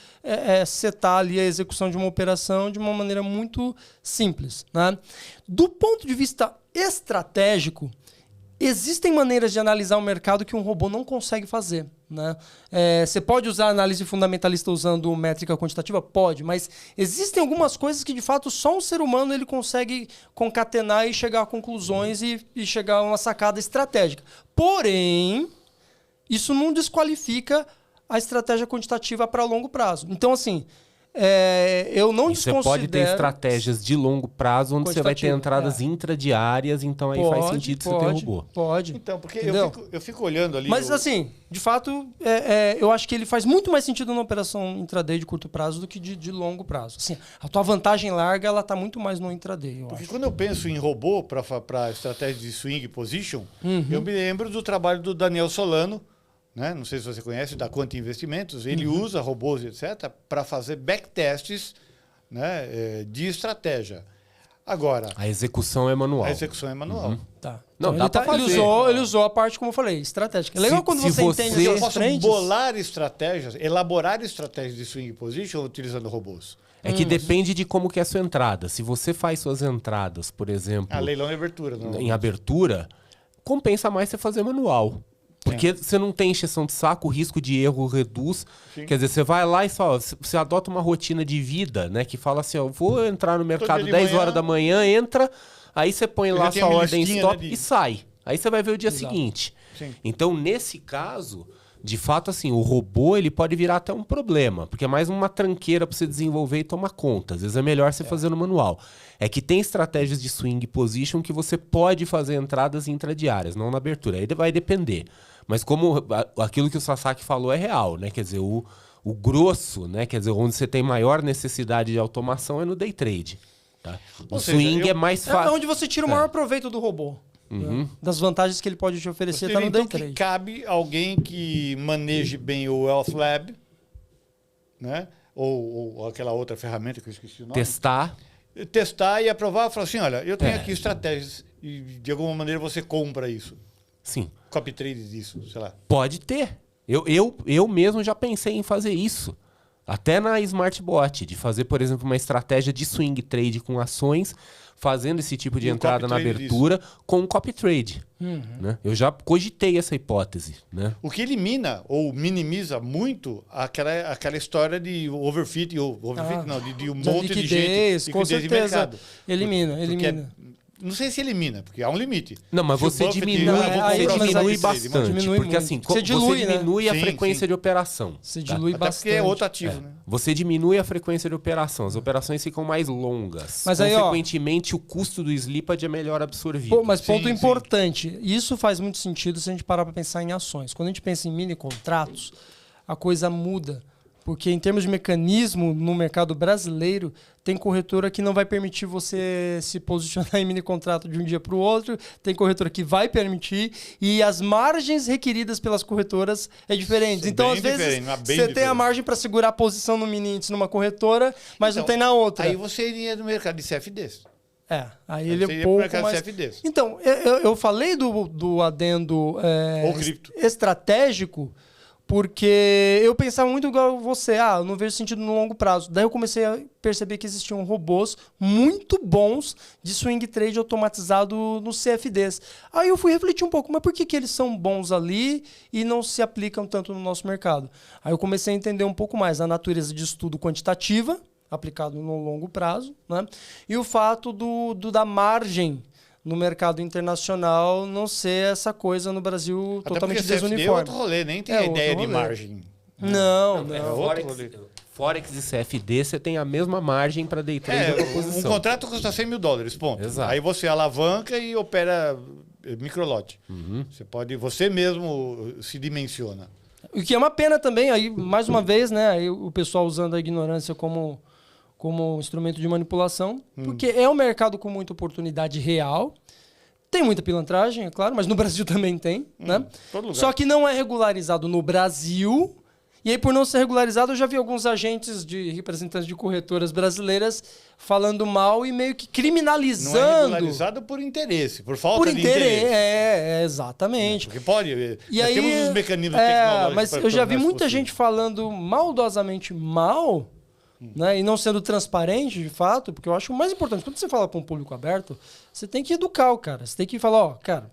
Speaker 3: setar ali a execução de uma operação de uma maneira muito simples, né? Do ponto de vista estratégico, existem maneiras de analisar o mercado que um robô não consegue fazer, né? Você pode usar análise fundamentalista usando métrica quantitativa? Pode, mas existem algumas coisas que, de fato, só um ser humano ele consegue concatenar e chegar a conclusões e chegar a uma sacada estratégica. Porém, isso não desqualifica a estratégia quantitativa para longo prazo. Então, assim, eu não desconsidero...
Speaker 1: Você pode ter estratégias de longo prazo onde você vai ter entradas intradiárias, então aí faz sentido você ter robô.
Speaker 3: Pode.
Speaker 2: Então, porque eu fico olhando ali...
Speaker 3: Mas assim, de fato, eu acho que ele faz muito mais sentido na operação intraday de curto prazo do que de longo prazo. Assim, a tua vantagem larga, ela está muito mais no intraday, eu
Speaker 2: Porque
Speaker 3: acho.
Speaker 2: quando eu penso em robô para estratégia de swing position, eu me lembro do trabalho do Daniel Solano, né? Não sei se você conhece, da Quanti Investimentos. Ele usa robôs, etc., para fazer backtests, né, de estratégia. Agora...
Speaker 1: A execução é manual.
Speaker 2: A execução é manual.
Speaker 3: Tá.
Speaker 1: Não,
Speaker 3: então,
Speaker 1: dá pra fazer.
Speaker 3: Ele usou a parte, como eu falei, estratégica. É legal quando você entende
Speaker 2: Eu
Speaker 3: as
Speaker 2: posso
Speaker 3: frentes.
Speaker 2: bolar estratégias, elaborar estratégias de swing position utilizando robôs.
Speaker 1: É que depende de como que é a sua entrada. Se você faz suas entradas, por exemplo...
Speaker 2: Leilão e abertura. Não.
Speaker 1: Em abertura, compensa mais você fazer manual. Porque você não tem encheção de saco, o risco de erro reduz.
Speaker 2: Sim.
Speaker 1: Quer dizer, você vai lá e só... Você adota uma rotina de vida, né? Que fala assim, ó, vou entrar no mercado 10 horas da manhã, entra, aí você põe lá sua ordem stop, né, e sai. Aí você vai ver o dia seguinte.
Speaker 2: Sim.
Speaker 1: Então, nesse caso, de fato, assim, o robô ele pode virar até um problema. Porque é mais uma tranqueira para você desenvolver e tomar conta. Às vezes é melhor você fazer no manual. É que tem estratégias de swing position que você pode fazer entradas intradiárias, não na abertura. Aí vai depender. Mas como aquilo que o Sasaki falou é real, né? Quer dizer, o grosso, né? Quer dizer, onde você tem maior necessidade de automação é no day trade. Tá? O swing é mais fácil.
Speaker 3: É onde você tira o maior proveito do robô. Né? Das vantagens que ele pode te oferecer, tá no day trade.
Speaker 2: Que cabe alguém que maneje bem o Wealth Lab, né? Ou aquela outra ferramenta que eu esqueci o nome. Testar e aprovar. Falar assim, olha, eu tenho aqui estratégias e de alguma maneira você compra isso.
Speaker 1: Sim.
Speaker 2: Copy trade disso, sei lá.
Speaker 1: Pode ter. Eu mesmo já pensei em fazer isso. Até na Smartbot, de fazer, por exemplo, uma estratégia de swing trade com ações, fazendo esse tipo de entrada na abertura com copy trade. Né? Eu já cogitei essa hipótese. Né?
Speaker 2: O que elimina ou minimiza muito aquela história de overfit, de um monte de gente.
Speaker 3: Com certeza.
Speaker 2: De mercado.
Speaker 3: Elimina.
Speaker 2: Não sei se elimina, porque há um limite.
Speaker 1: Não, mas você diminui bastante. Porque assim, você diminui a frequência de operação.
Speaker 3: Você dilui
Speaker 2: Até
Speaker 3: bastante.
Speaker 2: porque é outro ativo, né?
Speaker 1: Você diminui a frequência de operação. As operações ficam mais longas.
Speaker 3: Mas aí,
Speaker 1: consequentemente, o custo do slippage é melhor absorvido.
Speaker 3: Mas ponto importante. Isso faz muito sentido se a gente parar para pensar em ações. Quando a gente pensa em mini contratos, a coisa muda. Porque em termos de mecanismo, no mercado brasileiro, tem corretora que não vai permitir você se posicionar em mini contrato de um dia para o outro, tem corretora que vai permitir, e as margens requeridas pelas corretoras é diferentes. Então, às vezes, você tem a margem para segurar a posição no mini índice numa corretora, mas não tem na outra.
Speaker 2: Aí você iria no mercado de CFDs.
Speaker 3: Aí ele é pouco mais...
Speaker 2: CFDs.
Speaker 3: Então, eu falei do adendo estratégico, porque eu pensava muito igual você, eu não vejo sentido no longo prazo. Daí eu comecei a perceber que existiam robôs muito bons de swing trade automatizado nos CFDs. Aí eu fui refletir um pouco, mas por que eles são bons ali e não se aplicam tanto no nosso mercado? Aí eu comecei a entender um pouco mais a natureza de estudo quantitativa, aplicado no longo prazo, né? E o fato da margem no mercado internacional não ser essa coisa no Brasil
Speaker 2: Até
Speaker 3: totalmente
Speaker 2: porque CFD é
Speaker 3: desuniforme.
Speaker 2: outro rolê, nem tem
Speaker 3: É
Speaker 2: a
Speaker 3: outro
Speaker 2: ideia de
Speaker 3: rolê.
Speaker 2: margem.
Speaker 3: Não,
Speaker 1: É
Speaker 3: não.
Speaker 1: Forex e CFD, você tem a mesma margem para day trade da
Speaker 2: Um
Speaker 1: posição.
Speaker 2: contrato custa $100.000, ponto.
Speaker 1: Exato.
Speaker 2: Aí você alavanca e opera microlote. Você mesmo se dimensiona.
Speaker 3: O que é uma pena também, aí, mais uma vez, né? Aí o pessoal usando a ignorância como instrumento de manipulação, porque é um mercado com muita oportunidade real. Tem muita pilantragem, é claro, mas no Brasil também tem, né?
Speaker 2: Todo lugar.
Speaker 3: Só que não é regularizado no Brasil. E aí, por não ser regularizado, eu já vi alguns agentes de representantes de corretoras brasileiras falando mal e meio que
Speaker 2: Não é
Speaker 3: criminalizando.
Speaker 2: regularizado por interesse, por falta
Speaker 3: Por
Speaker 2: de
Speaker 3: interesse.
Speaker 2: interesse.
Speaker 3: Exatamente.
Speaker 2: Porque pode.
Speaker 3: E
Speaker 2: nós
Speaker 3: aí,
Speaker 2: temos os mecanismos tecnológicos.
Speaker 3: mas
Speaker 2: para
Speaker 3: eu já vi
Speaker 2: tornar isso
Speaker 3: muita
Speaker 2: possível.
Speaker 3: gente falando maldosamente mal, né, e não sendo transparente, de fato, porque eu acho o mais importante, quando você fala para um público aberto, você tem que educar o cara. Você tem que falar, ó, cara,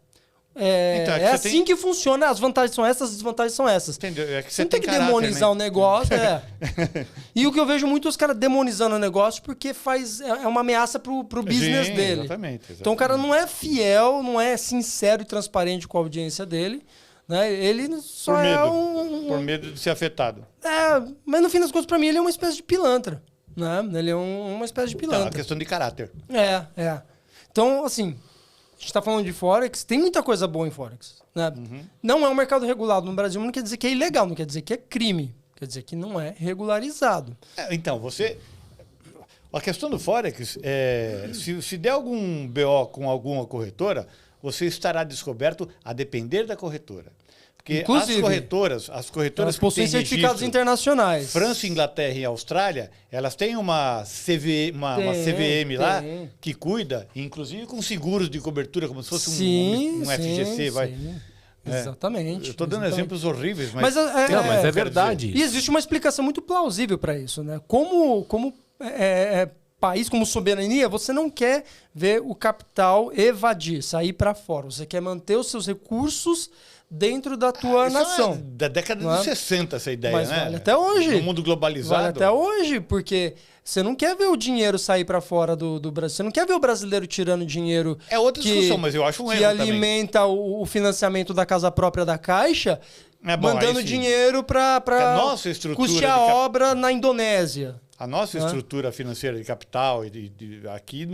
Speaker 2: Então, é que
Speaker 3: é
Speaker 2: você
Speaker 3: assim
Speaker 2: tem-
Speaker 3: que funciona, as vantagens são essas, as desvantagens são essas.
Speaker 2: Entendeu? É que
Speaker 3: Você não
Speaker 2: tem
Speaker 3: tem que
Speaker 2: caráter,
Speaker 3: demonizar
Speaker 2: né?
Speaker 3: o negócio, E o que eu vejo muito é os caras demonizando o negócio porque é uma ameaça pro business
Speaker 2: Sim,
Speaker 3: dele.
Speaker 2: exatamente.
Speaker 3: Então o cara não é fiel, não é sincero e transparente com a audiência dele. Né? Ele só
Speaker 2: Por medo.
Speaker 3: é um.
Speaker 2: Por medo de ser afetado.
Speaker 3: Mas no fim das contas, pra mim, ele é uma espécie de pilantra. Né? Ele é uma espécie de
Speaker 2: Tá, uma
Speaker 3: pilantra.
Speaker 2: questão de caráter.
Speaker 3: É. Então, assim, a gente tá falando de Forex, tem muita coisa boa em Forex. Né? Não é um mercado regulado no Brasil, mas não quer dizer que é ilegal, não quer dizer que é crime. Quer dizer que não é regularizado.
Speaker 2: Então, a questão do Forex é. Se der algum BO com alguma corretora, você estará descoberto a depender da corretora. Porque
Speaker 3: Inclusive,
Speaker 2: as corretoras
Speaker 3: Elas
Speaker 2: que
Speaker 3: possuem
Speaker 2: têm
Speaker 3: certificados
Speaker 2: registro,
Speaker 3: internacionais.
Speaker 2: França, Inglaterra e Austrália, elas têm uma CVM lá
Speaker 3: tem.
Speaker 2: que cuida, inclusive com seguros de cobertura, como se fosse um
Speaker 3: Sim,
Speaker 2: FGC.
Speaker 3: sim. Exatamente.
Speaker 2: Eu estou dando
Speaker 3: exatamente.
Speaker 2: exemplos horríveis,
Speaker 3: Mas
Speaker 1: Não, mas é verdade.
Speaker 3: E existe uma explicação muito plausível para isso, né? Como país, como soberania, você não quer ver o capital evadir, sair para fora. Você quer manter os seus recursos dentro da tua
Speaker 2: Isso
Speaker 3: nação.
Speaker 2: é da década
Speaker 3: Não é?
Speaker 2: de 60 essa ideia,
Speaker 3: Mas
Speaker 2: né?
Speaker 3: vale até hoje.
Speaker 2: No mundo globalizado.
Speaker 3: Vale até hoje, porque você não quer ver o dinheiro sair para fora do Brasil. Você não quer ver o brasileiro tirando dinheiro
Speaker 2: É outra discussão, mas eu acho um
Speaker 3: que
Speaker 2: erro também.
Speaker 3: alimenta o financiamento da casa própria da Caixa,
Speaker 2: É bom,
Speaker 3: mandando
Speaker 2: aí sim.
Speaker 3: dinheiro para
Speaker 2: a nossa estrutura
Speaker 3: custear
Speaker 2: de
Speaker 3: a obra na Indonésia.
Speaker 2: A nossa estrutura financeira de capital aqui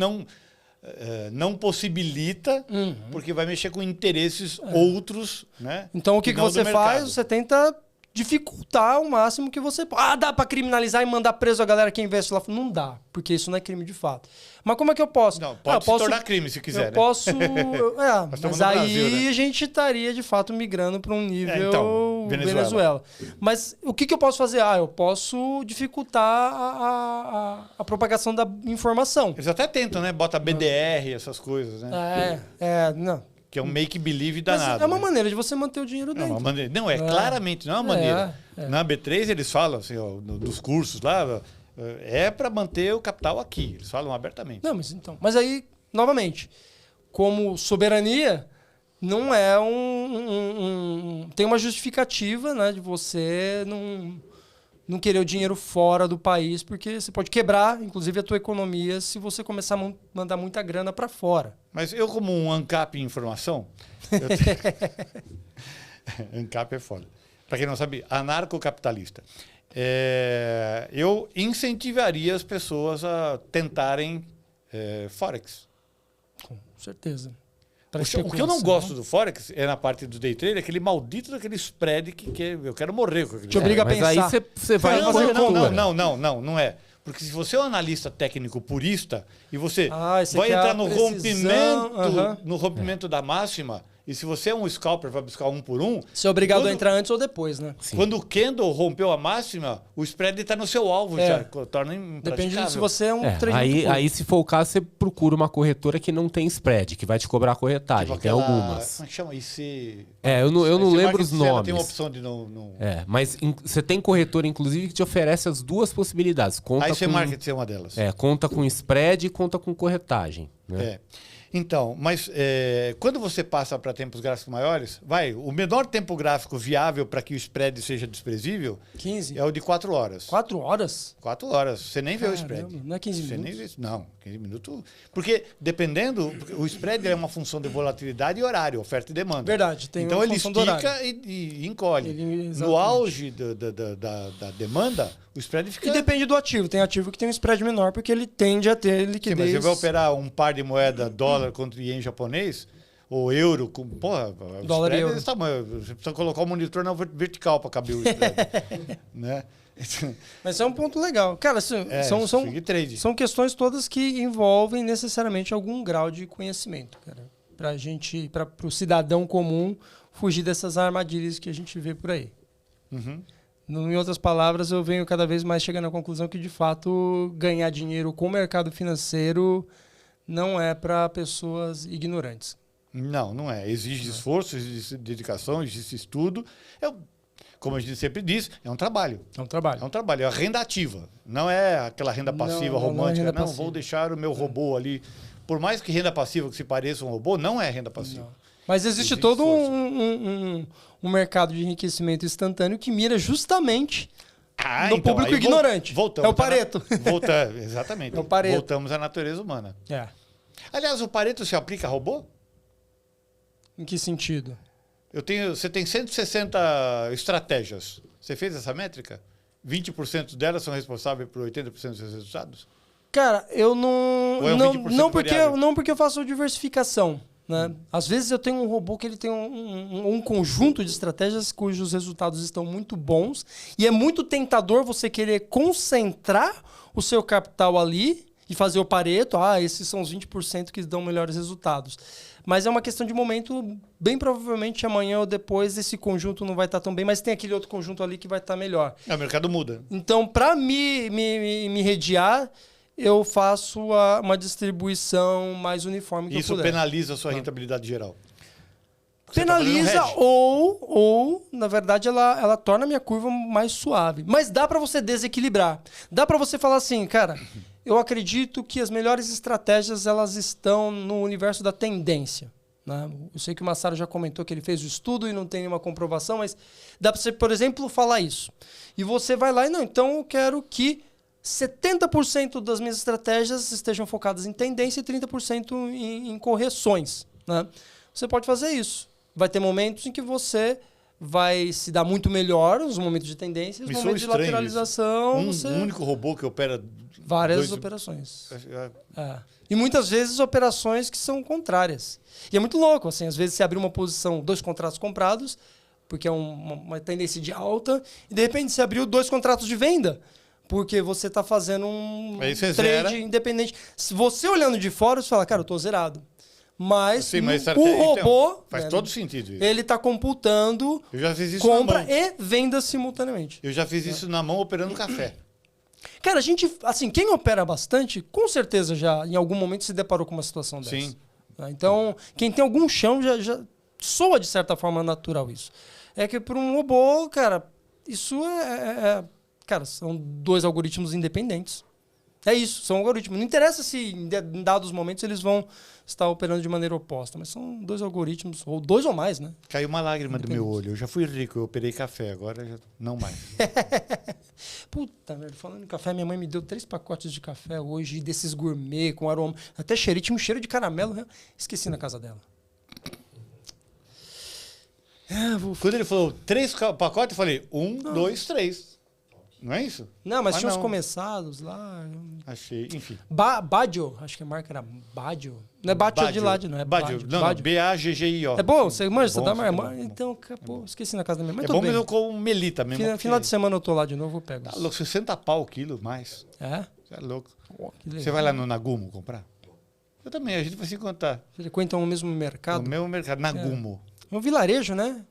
Speaker 2: não possibilita, porque vai mexer com interesses outros, né?
Speaker 3: Então o que
Speaker 2: não do
Speaker 3: você
Speaker 2: mercado.
Speaker 3: faz? Você tenta dificultar o máximo que você pode. Dá para criminalizar e mandar preso a galera que investe lá? Não dá, porque isso não é crime de fato. Mas como é que eu posso?
Speaker 2: Não, pode se tornar crime se quiser,
Speaker 3: Eu posso.
Speaker 2: estamos
Speaker 3: Mas
Speaker 2: no
Speaker 3: aí
Speaker 2: Brasil, né?
Speaker 3: a gente estaria de fato migrando para um nível
Speaker 2: então, Venezuela.
Speaker 3: Mas o que eu posso fazer? Eu posso dificultar a propagação da informação.
Speaker 2: Eles até tentam, né? Bota BDR, essas coisas, né?
Speaker 3: Não.
Speaker 2: Que é um make-believe
Speaker 3: Mas
Speaker 2: danado.
Speaker 3: é uma
Speaker 2: né?
Speaker 3: maneira de você manter o dinheiro
Speaker 2: Não,
Speaker 3: dentro.
Speaker 2: não, claramente, não é uma maneira.
Speaker 3: É.
Speaker 2: Na B3 eles falam, assim, ó, dos cursos lá, é para manter o capital aqui. Eles falam abertamente.
Speaker 3: Não, mas então. Mas aí, novamente, como soberania, não é tem uma justificativa, né, de você não querer o dinheiro fora do país, porque você pode quebrar, inclusive, a tua economia se você começar a mandar muita grana para fora.
Speaker 2: Mas eu, como um ANCAP em informação... ANCAP é foda. Para quem não sabe, anarcocapitalista. Eu incentivaria as pessoas a tentarem Forex.
Speaker 3: Com certeza.
Speaker 2: O que eu não gosto do Forex é na parte do day trade, aquele maldito daquele spread que eu quero morrer com aquele
Speaker 3: Te obriga a
Speaker 1: Mas
Speaker 3: pensar.
Speaker 1: aí você vai
Speaker 2: Não,
Speaker 1: fazer cultura.
Speaker 2: não é. Porque se você é um analista técnico purista e você
Speaker 3: você
Speaker 2: vai
Speaker 3: quer
Speaker 2: entrar
Speaker 3: a
Speaker 2: no
Speaker 3: precisão,
Speaker 2: rompimento, no rompimento da máxima, e se você é um scalper, vai buscar um por um,
Speaker 3: Você é obrigado a entrar antes ou depois, né?
Speaker 2: quando o candle rompeu a máxima, o spread está no seu alvo, já torna
Speaker 3: Depende
Speaker 2: impraticável.
Speaker 3: de se você é um trader.
Speaker 1: Aí, se for o caso, você procura uma corretora que não tem spread, que vai te cobrar a corretagem.
Speaker 2: Tipo
Speaker 1: Tem
Speaker 2: aquela-
Speaker 1: algumas.
Speaker 2: Como é que chama? IC...
Speaker 1: Eu não
Speaker 2: IC
Speaker 1: lembro os
Speaker 2: Market, ela tem uma
Speaker 1: nomes.
Speaker 2: opção de não...
Speaker 1: Mas você tem corretora, inclusive, que te oferece as duas possibilidades.
Speaker 2: A IC Market é uma delas.
Speaker 1: Conta com spread e conta com corretagem. Né?
Speaker 2: Então, mas quando você passa para tempos gráficos maiores, o menor tempo gráfico viável para que o spread seja desprezível
Speaker 3: 15?
Speaker 2: é o de 4 horas.
Speaker 3: 4 horas?
Speaker 2: 4 horas. Você nem vê o
Speaker 3: Caramba,
Speaker 2: spread.
Speaker 3: não é 15
Speaker 2: Você
Speaker 3: minutos?
Speaker 2: nem vê, não, 15 minutos. Porque dependendo, o spread é uma função de volatilidade e horário, oferta e demanda.
Speaker 3: Verdade, tem
Speaker 2: então
Speaker 3: uma
Speaker 2: ele
Speaker 3: função do
Speaker 2: estica
Speaker 3: horário.
Speaker 2: e encolhe.
Speaker 3: Ele-
Speaker 2: No
Speaker 3: exatamente.
Speaker 2: auge da demanda, o spread fica...
Speaker 3: E depende do ativo. Tem ativo que tem um spread menor porque ele tende a ter
Speaker 2: Sim, mas
Speaker 3: liquidez.
Speaker 2: você vai operar um par de moeda dólar contra ien japonês, ou euro, com, porra, o
Speaker 3: Dólar e
Speaker 2: spread é
Speaker 3: euro.
Speaker 2: desse tamanho. Você precisa colocar o monitor na vertical para caber o spread. Né?
Speaker 3: Mas é um ponto legal. Cara,
Speaker 2: swing trade.
Speaker 3: são questões todas que envolvem necessariamente algum grau de conhecimento, cara. Pra gente, para o cidadão comum fugir dessas armadilhas que a gente vê por aí.
Speaker 2: Uhum.
Speaker 3: Em outras palavras, eu venho cada vez mais chegando à conclusão que, de fato, ganhar dinheiro com o mercado financeiro não é para pessoas ignorantes.
Speaker 2: Não é. Exige esforço, exige dedicação, exige estudo. Como a gente sempre diz, é um trabalho.
Speaker 3: É um trabalho.
Speaker 2: É um trabalho, é a renda ativa. Não é aquela renda passiva
Speaker 3: Não é
Speaker 2: romântica.
Speaker 3: renda
Speaker 2: Não,
Speaker 3: passiva.
Speaker 2: vou deixar o meu robô ali. Por mais que renda passiva que se pareça um robô, não é renda passiva.
Speaker 3: Não. Mas existe
Speaker 2: Exige
Speaker 3: todo
Speaker 2: esforço.
Speaker 3: um mercado de enriquecimento instantâneo que mira justamente no
Speaker 2: então,
Speaker 3: público
Speaker 2: aí
Speaker 3: ignorante.
Speaker 2: Voltamos
Speaker 3: É o Pareto.
Speaker 2: Exatamente.
Speaker 3: É o Pareto.
Speaker 2: Voltamos à natureza humana.
Speaker 3: É.
Speaker 2: Aliás, o Pareto se aplica a robô?
Speaker 3: Em que sentido?
Speaker 2: Você tem 160 estratégias. Você fez essa métrica? 20% delas são responsáveis por 80% dos seus resultados?
Speaker 3: Cara, eu não.
Speaker 2: Ou é um
Speaker 3: não,
Speaker 2: 20%
Speaker 3: não, porque,
Speaker 2: variável?
Speaker 3: não porque eu faço diversificação. Né? Às vezes eu tenho um robô que ele tem um conjunto de estratégias cujos resultados estão muito bons. E é muito tentador você querer concentrar o seu capital ali e fazer o Pareto. Esses são os 20% que dão melhores resultados. Mas é uma questão de momento. Bem provavelmente amanhã ou depois esse conjunto não vai estar tão bem, mas tem aquele outro conjunto ali que vai estar melhor.
Speaker 2: O mercado muda.
Speaker 3: Então, para me redear, eu faço uma distribuição mais uniforme que
Speaker 2: Isso
Speaker 3: eu puder.
Speaker 2: penaliza a sua rentabilidade geral. Você tá
Speaker 3: Penaliza
Speaker 2: fazendo um hedge.
Speaker 3: ou, na verdade, ela torna a minha curva mais suave. Mas dá para você desequilibrar. Dá para você falar assim, cara, eu acredito que as melhores estratégias elas estão no universo da tendência. Né? Eu sei que o Massaro já comentou que ele fez o estudo e não tem nenhuma comprovação, mas dá para você, por exemplo, falar isso. E você vai lá e não, então eu quero que 70% das minhas estratégias estejam focadas em tendência e 30% em correções. Né? Você pode fazer isso. Vai ter momentos em que você vai se dar muito melhor, os momentos de tendência, os
Speaker 2: Me soa
Speaker 3: momentos de
Speaker 2: estranho
Speaker 3: lateralização.
Speaker 2: Um único robô que opera
Speaker 3: Várias operações.
Speaker 2: É.
Speaker 3: É. E muitas vezes operações que são contrárias. E é muito louco, assim, às vezes você abre uma posição, 2 contratos comprados, porque é uma tendência de alta, e de repente você abriu 2 contratos de venda, porque você está fazendo um
Speaker 2: Aí você
Speaker 3: trade
Speaker 2: zera.
Speaker 3: independente. Se você olhando de fora, você fala, cara, eu estou zerado. Mas,
Speaker 2: Sim, mas
Speaker 3: o robô,
Speaker 2: então, faz
Speaker 3: né,
Speaker 2: todo sentido isso.
Speaker 3: ele está computando
Speaker 2: Eu já fiz isso na
Speaker 3: compra
Speaker 2: mão.
Speaker 3: e venda simultaneamente.
Speaker 2: Eu já fiz isso na mão operando café.
Speaker 3: Cara, a gente, assim, quem opera bastante, com certeza já em algum momento se deparou com uma situação dessa.
Speaker 2: Sim.
Speaker 3: Tá? Então, quem tem algum chão já soa de certa forma natural isso. É que para um robô, cara, isso cara, são 2 algoritmos independentes. É isso, são algoritmos. Não interessa se em dados momentos eles vão estar operando de maneira oposta, mas são 2 algoritmos, ou 2 ou mais, né?
Speaker 2: Caiu uma lágrima do meu olho. Eu já fui rico, eu operei café, agora já não mais.
Speaker 3: Puta merda, falando em café, minha mãe me deu 3 pacotes de café hoje, desses gourmet, com aroma. Até cheiro, tinha um cheiro de caramelo, né? Esqueci na casa dela.
Speaker 2: Quando ele falou 3 pacotes, eu falei 1, 2, 3. Não é isso?
Speaker 3: Não, mas
Speaker 2: Ah,
Speaker 3: tinha uns
Speaker 2: não.
Speaker 3: começados lá.
Speaker 2: Achei, enfim.
Speaker 3: Baggio, acho que a marca era Baggio. Não é Baggio de Lade, não é
Speaker 2: Baggio. Não,
Speaker 3: Baggio.
Speaker 2: B-A-G-G-I-O.
Speaker 3: É bom, você manja, você
Speaker 2: bom,
Speaker 3: dá
Speaker 2: é
Speaker 3: mais.
Speaker 2: bom.
Speaker 3: Então, pô, esqueci na casa da minha mãe.
Speaker 2: É
Speaker 3: Tudo
Speaker 2: bom,
Speaker 3: bem.
Speaker 2: mas eu com melita mesmo.
Speaker 3: Final de semana eu tô lá de novo, eu pego.
Speaker 2: Tá louco, 60 pau o quilo mais.
Speaker 3: É?
Speaker 2: Você é louco.
Speaker 3: Pô, que legal.
Speaker 2: Você vai lá no Nagumo comprar? Eu também, a gente vai se encontrar.
Speaker 3: Você frequenta o mesmo mercado?
Speaker 2: No mesmo mercado, Nagumo.
Speaker 3: É um vilarejo, né?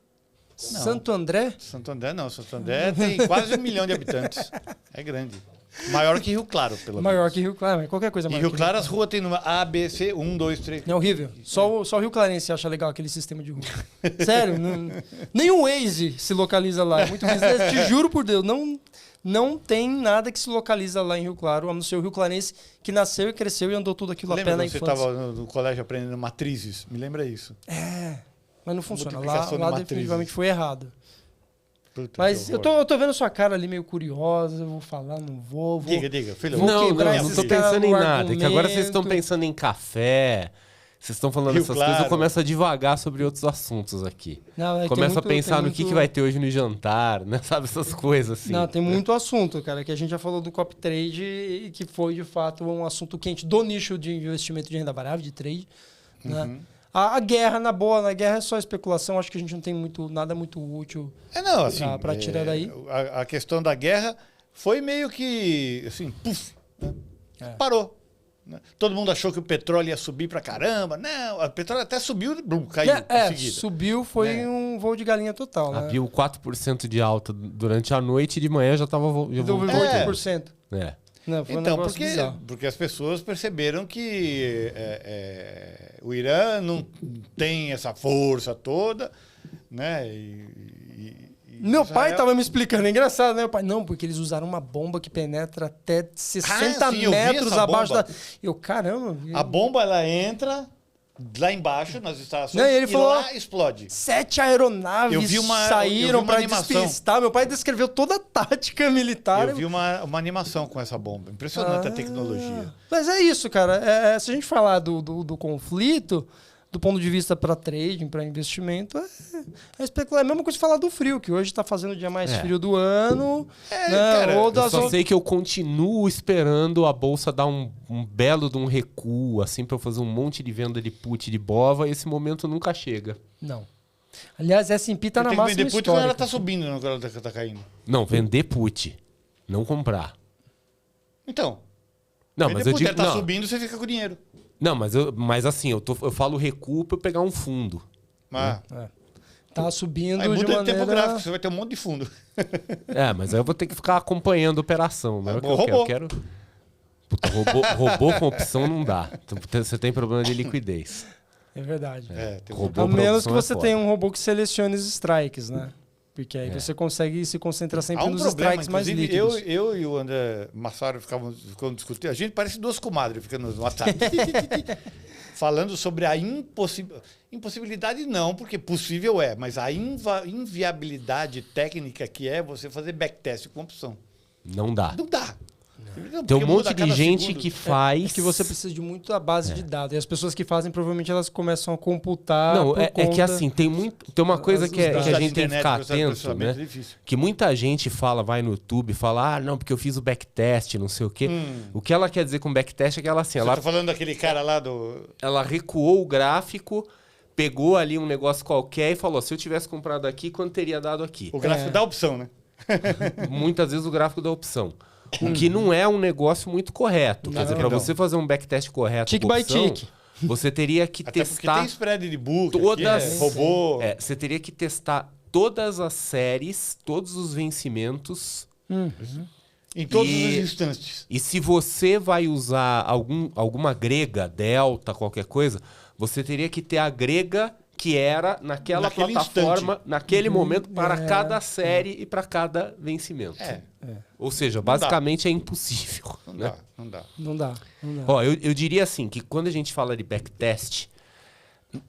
Speaker 2: Não.
Speaker 3: Santo André.
Speaker 2: Santo André não, Santo André tem quase 1 milhão de habitantes. É grande. Maior que Rio Claro, pelo
Speaker 3: Maior
Speaker 2: menos.
Speaker 3: que Rio Claro, mas qualquer coisa
Speaker 2: E
Speaker 3: maior
Speaker 2: Rio
Speaker 3: que
Speaker 2: Claro, as ruas tem número A, B, C, 1, 2, 3.
Speaker 3: É horrível. Só o Rio Clarense acha legal aquele sistema de rua. Sério, nem o Waze se localiza lá. É muito business. Te juro por Deus, não não tem nada que se localiza lá em Rio Claro, a não ser o Rio Clarense, que nasceu e cresceu e andou tudo aquilo a pé
Speaker 2: Lembra
Speaker 3: na
Speaker 2: quando você
Speaker 3: infância.
Speaker 2: estava no colégio aprendendo matrizes? Me lembra isso.
Speaker 3: Mas não funciona. Lá,
Speaker 2: Multiplicação de
Speaker 3: lá
Speaker 2: matrizes.
Speaker 3: definitivamente foi errado.
Speaker 2: Puta,
Speaker 3: Mas
Speaker 2: que
Speaker 3: eu
Speaker 2: horror.
Speaker 3: tô vendo sua cara ali meio curiosa, eu vou falar, não vou.
Speaker 2: Diga, filho.
Speaker 3: Vou
Speaker 1: Não,
Speaker 3: quebrar
Speaker 1: não
Speaker 3: esses
Speaker 1: tô
Speaker 3: caras
Speaker 1: pensando em
Speaker 3: no
Speaker 1: nada. É que agora vocês estão
Speaker 3: argumento.
Speaker 1: pensando em café, vocês estão falando
Speaker 2: Rio
Speaker 1: essas
Speaker 2: Claro.
Speaker 1: coisas, eu começo a devagar sobre outros assuntos aqui.
Speaker 3: Não, é que
Speaker 1: Começo
Speaker 3: tem
Speaker 1: a pensar
Speaker 3: tem
Speaker 1: no que vai ter hoje no jantar, né? Sabe, essas coisas assim.
Speaker 3: Não, tem muito assunto, cara, que a gente já falou do copy trade e que foi, de fato, um assunto quente do nicho de investimento de renda variável, de trade, né? A guerra, na guerra é só especulação, acho que a gente não tem nada muito útil
Speaker 2: Não, assim,
Speaker 3: pra tirar daí.
Speaker 2: A questão da guerra foi meio que, assim, puf, né? Parou. Né? Todo mundo achou que o petróleo ia subir pra caramba. Não, o petróleo até subiu e caiu em seguida.
Speaker 3: Subiu, foi um voo de galinha total, né?
Speaker 1: Abriu 4% de alta durante a noite e de manhã já tava já
Speaker 3: Deu
Speaker 1: voltou.
Speaker 3: 8%.
Speaker 1: É.
Speaker 3: Não, foi um
Speaker 2: Então,
Speaker 3: negócio bizarro.
Speaker 2: porque as pessoas perceberam que o Irã não tem essa força toda, né?
Speaker 3: Meu pai
Speaker 2: Israel-
Speaker 3: tava me explicando, é engraçado, né? Meu pai, não, porque eles usaram uma bomba que penetra até 60
Speaker 2: sim, eu vi
Speaker 3: metros
Speaker 2: essa
Speaker 3: abaixo
Speaker 2: bomba.
Speaker 3: da... Eu, caramba...
Speaker 2: A bomba, ela entra lá embaixo, nas instalações,
Speaker 3: Não, e ele falou-
Speaker 2: lá explode.
Speaker 3: 7 aeronaves
Speaker 2: Eu vi uma
Speaker 3: saíram pra
Speaker 2: animação.
Speaker 3: despistar. Meu pai descreveu toda a tática militar.
Speaker 2: Eu vi uma animação com essa bomba. Impressionante a tecnologia.
Speaker 3: Mas é isso, cara. Se a gente falar do conflito, do ponto de vista para trading, para investimento, é especular. É a mesma coisa que falar do frio, que hoje está fazendo o dia mais frio do ano. Né?
Speaker 2: cara,
Speaker 3: Ou
Speaker 1: Eu
Speaker 3: das
Speaker 1: só sei que eu continuo esperando a bolsa dar um belo de um recuo, assim, pra eu fazer um monte de venda de put de bova, e esse momento nunca chega.
Speaker 3: Não. Aliás, S&P tá na
Speaker 2: Tem que
Speaker 3: máxima
Speaker 2: vender put quando ela
Speaker 3: histórica.
Speaker 2: tá subindo, não quando ela tá caindo.
Speaker 1: Não, vender put, não comprar.
Speaker 2: Então,
Speaker 1: Não,
Speaker 2: vender
Speaker 1: mas eu
Speaker 2: put,
Speaker 1: digo...
Speaker 2: ela tá
Speaker 1: Não,
Speaker 2: subindo, você fica com dinheiro.
Speaker 1: não mas assim, eu falo recuo pra eu pegar um fundo.
Speaker 2: Ah,
Speaker 3: Tá subindo
Speaker 2: aí
Speaker 3: de
Speaker 2: muda de
Speaker 3: maneira...
Speaker 2: tempo gráfico, você vai ter um monte de fundo.
Speaker 1: É, mas aí eu vou ter que ficar acompanhando a operação, não é o que eu
Speaker 2: Robô.
Speaker 1: quero. Puta, robô com opção não dá. Você tem problema de liquidez.
Speaker 3: É verdade.
Speaker 2: Tem um
Speaker 1: Robô
Speaker 3: A
Speaker 1: pra
Speaker 3: menos
Speaker 1: opção
Speaker 3: que
Speaker 1: é
Speaker 3: você
Speaker 1: foda.
Speaker 3: tenha um robô que selecione os strikes, né? Porque aí você consegue se concentrar sempre
Speaker 2: Há um
Speaker 3: nos
Speaker 2: problema,
Speaker 3: strikes mais
Speaker 2: inclusive,
Speaker 3: líquidos.
Speaker 2: eu e o André Massaro ficamos discutindo. A gente parece duas comadres ficando no WhatsApp. Falando sobre a impossibilidade, não, porque possível é, mas a inviabilidade técnica que é você fazer backtest com opção.
Speaker 1: Não dá.
Speaker 2: Não dá. Não,
Speaker 1: Tem um
Speaker 2: porque muda
Speaker 1: monte
Speaker 2: a
Speaker 1: de
Speaker 2: cada
Speaker 1: gente
Speaker 2: segundo.
Speaker 1: que faz...
Speaker 3: É que você precisa de muita base de dados. E as pessoas que fazem, provavelmente, elas começam a computar.
Speaker 1: Não,
Speaker 3: por
Speaker 1: é que
Speaker 3: conta-
Speaker 1: assim, tem uma coisa
Speaker 3: Os
Speaker 1: que a
Speaker 3: dados.
Speaker 1: gente tem que ficar
Speaker 2: Processo de
Speaker 1: atento,
Speaker 2: processamento
Speaker 1: né?
Speaker 2: é difícil.
Speaker 1: Que muita gente vai no YouTube e fala, ah, não, porque eu fiz o backtest, não sei o quê. O que ela quer dizer com backtest é que ela, assim,
Speaker 2: Você tá falando daquele cara lá do...
Speaker 1: ela recuou o gráfico, pegou ali um negócio qualquer e falou, se eu tivesse comprado aqui, quanto teria dado aqui?
Speaker 2: O gráfico da opção, né?
Speaker 1: Muitas vezes o gráfico da opção. O que não é um negócio muito correto. Quer dizer, para
Speaker 2: não.
Speaker 1: você fazer um backtest correto
Speaker 3: Tick
Speaker 1: com
Speaker 3: by
Speaker 1: opção,
Speaker 3: tick.
Speaker 1: você teria que
Speaker 2: Até porque
Speaker 1: testar...
Speaker 2: tem spread de book,
Speaker 1: todas-
Speaker 2: aqui, robô.
Speaker 1: Você teria que testar todas as séries, todos os vencimentos.
Speaker 2: Em todos
Speaker 1: E-
Speaker 2: os instantes.
Speaker 1: E se você vai usar alguma grega, delta, qualquer coisa, você teria que ter a grega que era naquela
Speaker 2: Naquele
Speaker 1: plataforma,
Speaker 2: instante.
Speaker 1: naquele momento, para cada série e para cada vencimento. Ou seja, basicamente é impossível.
Speaker 2: Não
Speaker 1: Né?
Speaker 2: dá, não dá.
Speaker 3: Não dá.
Speaker 1: Ó, eu diria assim, que quando a gente fala de backtest,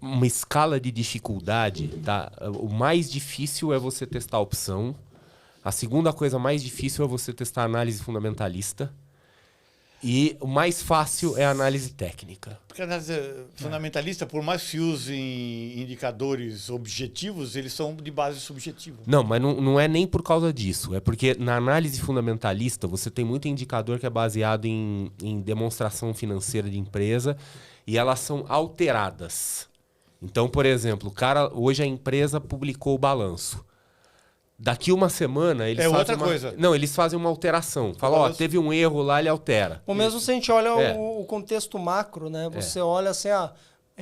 Speaker 1: uma escala de dificuldade, tá? O mais difícil é você testar a opção. A segunda coisa mais difícil é você testar a análise fundamentalista. E o mais fácil é a análise técnica.
Speaker 2: Porque a análise fundamentalista, por mais que usem indicadores objetivos, eles são de base subjetiva.
Speaker 1: Não, mas não é nem por causa disso. É porque na análise fundamentalista você tem muito indicador que é baseado em demonstração financeira de empresa e elas são alteradas. Então, por exemplo, hoje a empresa publicou o balanço. Daqui uma semana eles fazem
Speaker 2: outra coisa.
Speaker 1: Não, eles fazem uma alteração. Fala, ó,
Speaker 2: balanço-
Speaker 1: teve um erro lá, ele altera.
Speaker 3: Ou mesmo se a gente olha
Speaker 1: É.
Speaker 3: o contexto macro, né? Você olha assim,